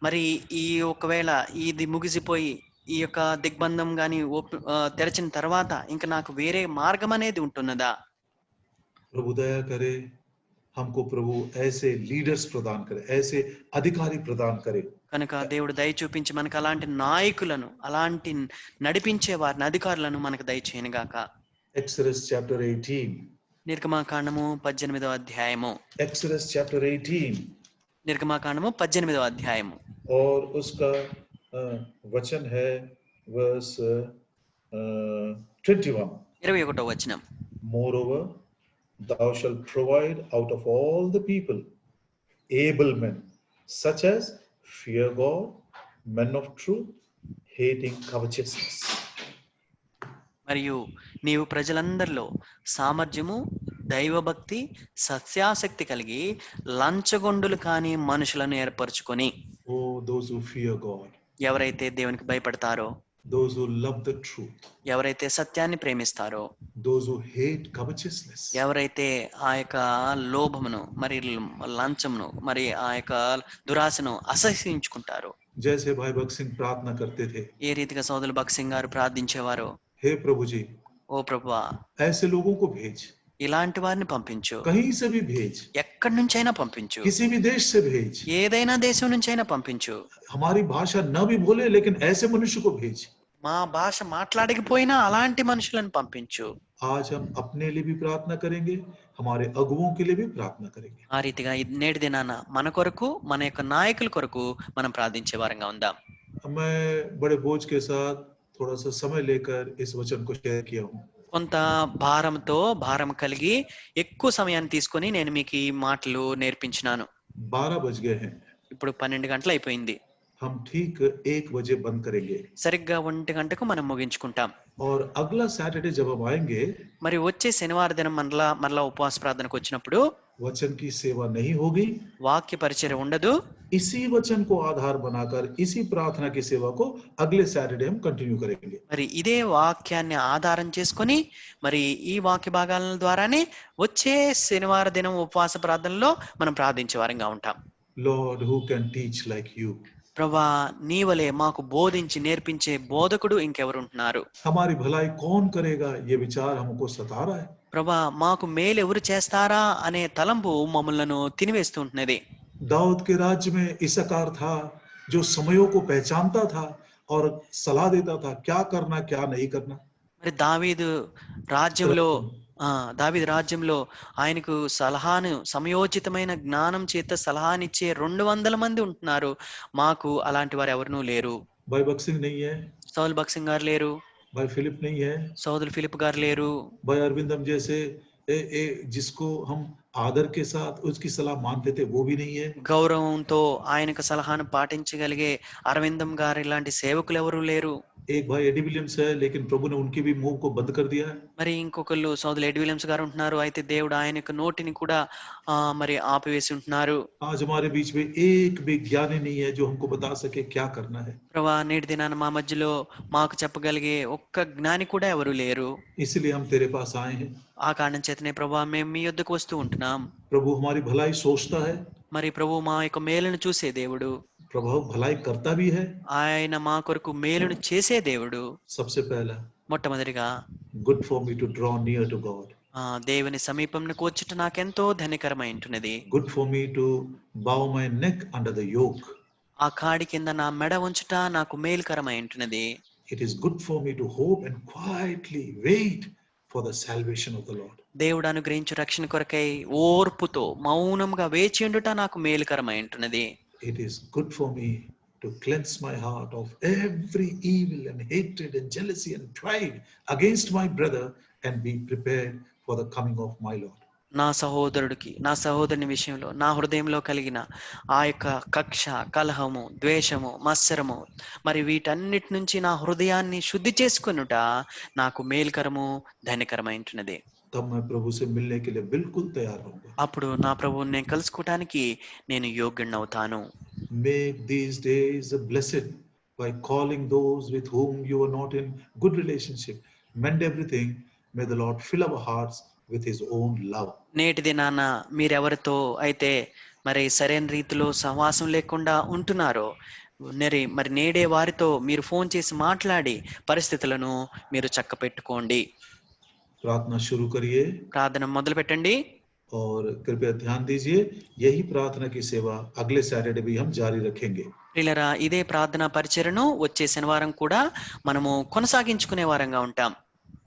S2: మరి ఈ ఒకవేళ ఇది ముగిసిపోయి ఈ యొక్క దిగ్బంధం గాని తెరచిన తర్వాత ఇంకా నాకు వేరే మార్గం అనేది ఉంటున్నదా?
S1: प्रभु दया करे, हमको प्रभु ऐसे लीडर्स प्रदान करे, ऐसे अधिकारी प्रदान करे।
S2: కనుక దేవుడు దయ చూపించి మనకు అలాంటి నాయకులను, అలాంటి నడిపించే వారిని, అధికారులను మనకు దయచేయను గాక.
S1: Exodus chapter 18.
S2: నిర్గమాకాండము 18వ అధ్యాయము.
S1: Exodus chapter 18.
S2: నిర్గమాకాండము 18వ అధ్యాయము.
S1: और उसका वचन है verse 21.
S2: 21వ వచనం.
S1: Moreover, thou shalt provide out of all the people able men, such as fear God, men of truth, hating covetousness.
S2: మరియు నీవు ప్రజలందరిలో సామర్థ్యము, దైవభక్తి, సత్యాసక్తి కలిగి లంచగొండులు కాని మనుషులను ఏర్పరచుకొని.
S1: Oh, those who fear God,
S2: ఎవరైతే దేవునికి భయపడతారో,
S1: those who love the truth,
S2: ఎవరైతే సత్యాన్ని ప్రేమిస్తారో,
S1: those who hate covetousness,
S2: ఎవరైతే ఆ యొక్క లోభమును, మరి లంచమును, మరి ఆ యొక్క దురాశను అసహ్యించుకుంటారో.
S1: जैसे भाई भगत सिंह प्रार्थना करते थे,
S2: ఏ రీతిగా సోదరులు భగత్ సింగ్ గారు ప్రార్థించేవారో,
S1: हे प्रभु जी,
S2: ఓ ప్రభువా,
S1: ऐसे लोगों को भेज,
S2: ఇలాంటి వారిని పంపించు,
S1: कहीं से भी भेज,
S2: ఎక్కడి నుంచైనా పంపించు,
S1: किसी भी देश से भेज,
S2: ఏదైనా దేశం నుంచైనా పంపించు.
S1: हमारी भाषा न भी बोले लेकिन ऐसे मनुष्य को भेज।
S2: మా భాష మాట్లాడకపోయినా అలాంటి మనుషులను పంపించు.
S1: आज हम अपने लिए भी प्रार्थना करेंगे, हमारे अगुवों के लिए भी प्रार्थना करेंगे।
S2: ఆ రీతిగా నేటి దినాన మన కొరకు, మన యొక్క నాయకుల కొరకు మనం ప్రార్థించే వారంగా ఉందాం.
S1: मैं बड़े बोझ के साथ थोड़ा सा समय लेकर इस वचन को शेयर किया हूँ।
S2: కొంత భారం కలిగి ఎక్కువ సమయాన్ని తీసుకొని నేను మీకు ఈ మాటలు నేర్పించినాను.
S1: 12 बज गए हैं।
S2: ఇప్పుడు 12 గంటలు అయిపోయింది.
S1: हम ठीक 1 बजे बंद करेंगे।
S2: సరిగ్గా 1 గంటకు మనం ముగించుకుంటాం.
S1: और अगला सैटरडे जब हम आएंगे,
S2: మరి వచ్చే శనివారం దినం మరలా ఉపవాస ప్రార్థనకు వచ్చినప్పుడు
S1: वचन की सेवा नहीं होगी,
S2: వాక్య పరిచర్య ఉండదు.
S1: इसी वचन को आधार बनाकर इसी प्रार्थना की सेवा को अगले सैटरडे हम कंटिन्यू करेंगे।
S2: మరి ఇదే వాక్యాన్ని ఆధారం చేసుకొని మరి ఈ వాక్య భాగాల ద్వారానే వచ్చే శనివార దినం ఉపవాస ప్రార్థనలో మనం ప్రార్థించే వారంగా ఉంటాం.
S1: Lord, who can teach like you?
S2: ప్రభా, నీ వలే మాకు బోధించి నేర్పించే బోధకుడు ఇంకెవరు ఉంటున్నారు?
S1: हमारी भलाई कौन करेगा, ये विचार हमको सता रहा है।
S2: ప్రభా, మాకు మేలు ఎవరు చేస్తారా అనే తలంపు మమ్మల్ని తినివేస్తూ ఉంటున్నది.
S1: दाऊद के राज्य में इसकार था जो समयों को पहचानता था और सलाह देता था क्या करना क्या नहीं करना।
S2: మరి దావీదు రాజ్యంలో ఆయనకు సమయోచితమైన జ్ఞానం చేత సలహానిచ్చే 200 మంది ఉంటున్నారు. మాకు అలాంటి వారు ఎవరునూ లేరు.
S1: भाई भगत सिंह नहीं है,
S2: సౌల్ భగత్ సింగ్ గారు లేరు,
S1: भाई फिलिप नहीं है,
S2: సోదరు ఫిలిప్ గారు లేరు,
S1: भाई अरविंदम जैसे जिसको हम आदर के साथ उसकी सलाह मानते थे वो भी नहीं है।
S2: గౌరవంతో ఆయనకు సలహాను పాటించగలిగే అరవిందం గారు ఇలాంటి సేవకులు ఎవరు లేరు.
S1: एक भाई एडी विलियम्स है, लेकिन प्रभु ने उनकी भी मुंह को बंद कर दिया है।
S2: మరి ఇంకొకళ్ళు సోదరు ఎడ్ విలియమ్స్ గారు ఉంటున్నారు. అయితే దేవుడు ఆయన యొక్క నోటిని కూడా మరి ఆపివేసి ఉంటున్నారు.
S1: आज हमारे बीच में एक भी ज्ञानी नहीं है जो हमको बता सके क्या करना है।
S2: ప్రభా, నేటి దినాన మా మధ్యలో మాకు చెప్పగలిగే ఒక్క జ్ఞాని కూడా ఎవరు లేరు.
S1: इसलिए हम तेरे पास आए हैं।
S2: ఆ కారణం చేతనే ప్రభా మేము మీ యొద్దకు వస్తూ ఉంటున్నాం.
S1: प्रभु हमारी भलाई सोचता है,
S2: మరి ప్రభు మా యొక్క మేలును చూసే దేవుడు,
S1: प्रभु भलाई करता भी है।
S2: ఆయన మా కొరకు మేలును చేసే దేవుడు.
S1: सबसे पहला,
S2: మొట్టమొదటిగా
S1: good for me to draw near to God.
S2: దేవుని సమీపంకు వచ్చుట నాకెంతో ధన్యకరమై ఉంటున్నది.
S1: Good for me to bow my neck under the yoke.
S2: ఆ కాడి కింద నా మెడ ఉంచుట నాకు మేలుకరమై ఉంటున్నది.
S1: It is good for me to hope and quietly wait for the salvation of the Lord.
S2: దేవుడు అనుగ్రహించు రక్షణ కొరకై ఓర్పుతో మౌనంగా వేచి ఉండుట నాకు మేలుకరమై ఉంటున్నది.
S1: It is good for me to cleanse my heart of every evil and hatred and jealousy and pride against my brother and be prepared for the coming of my Lord.
S2: నా సహోదరుడికి, నా సహోదరుని విషయంలో నా హృదయంలో కలిగిన ఆ యొక్క కక్ష, కలహము, ద్వేషము, మత్సరము మరి వీటన్నిటి నుంచి నా హృదయాన్ని శుద్ధి చేసుకొనుట నాకు మేలుకరము, ధన్యకరమైంటున్నది.
S1: तब मैं प्रभु से मिलने के लिए बिल्कुल तैयार रहूंगा.
S2: అప్పుడు నా ప్రభువుని నేను కలుసుకోవటానికి నేను యోగ్యుడినవుతాను.
S1: Make these days blessed by calling those with whom you are not in good relationship. Mend everything. May the Lord fill our hearts with his own love.
S2: నేటి దినాన మీరెవరితో అయితే మరి సరైన రీతిలో సహవాసం లేకుండా ఉంటున్నారో మరి నేడే వారితో మీరు ఫోన్ చేసి మాట్లాడి పరిస్థితులను మీరు చక్క పెట్టుకోండి.
S1: प्रार्थना शुरू करिए
S2: ప్రార్థన మొదలు పెట్టండి.
S1: और कृपया ध्यान दीजिए, यही प्रार्थना की सेवा अगले सैटरडे भी हम जारी रखेंगे.
S2: ప్రియులారా, ఇదే ప్రార్థనా పరిచర్యను వచ్చే శనివారం కూడా మనము కొనసాగించుకునే వారంగా ఉంటాం.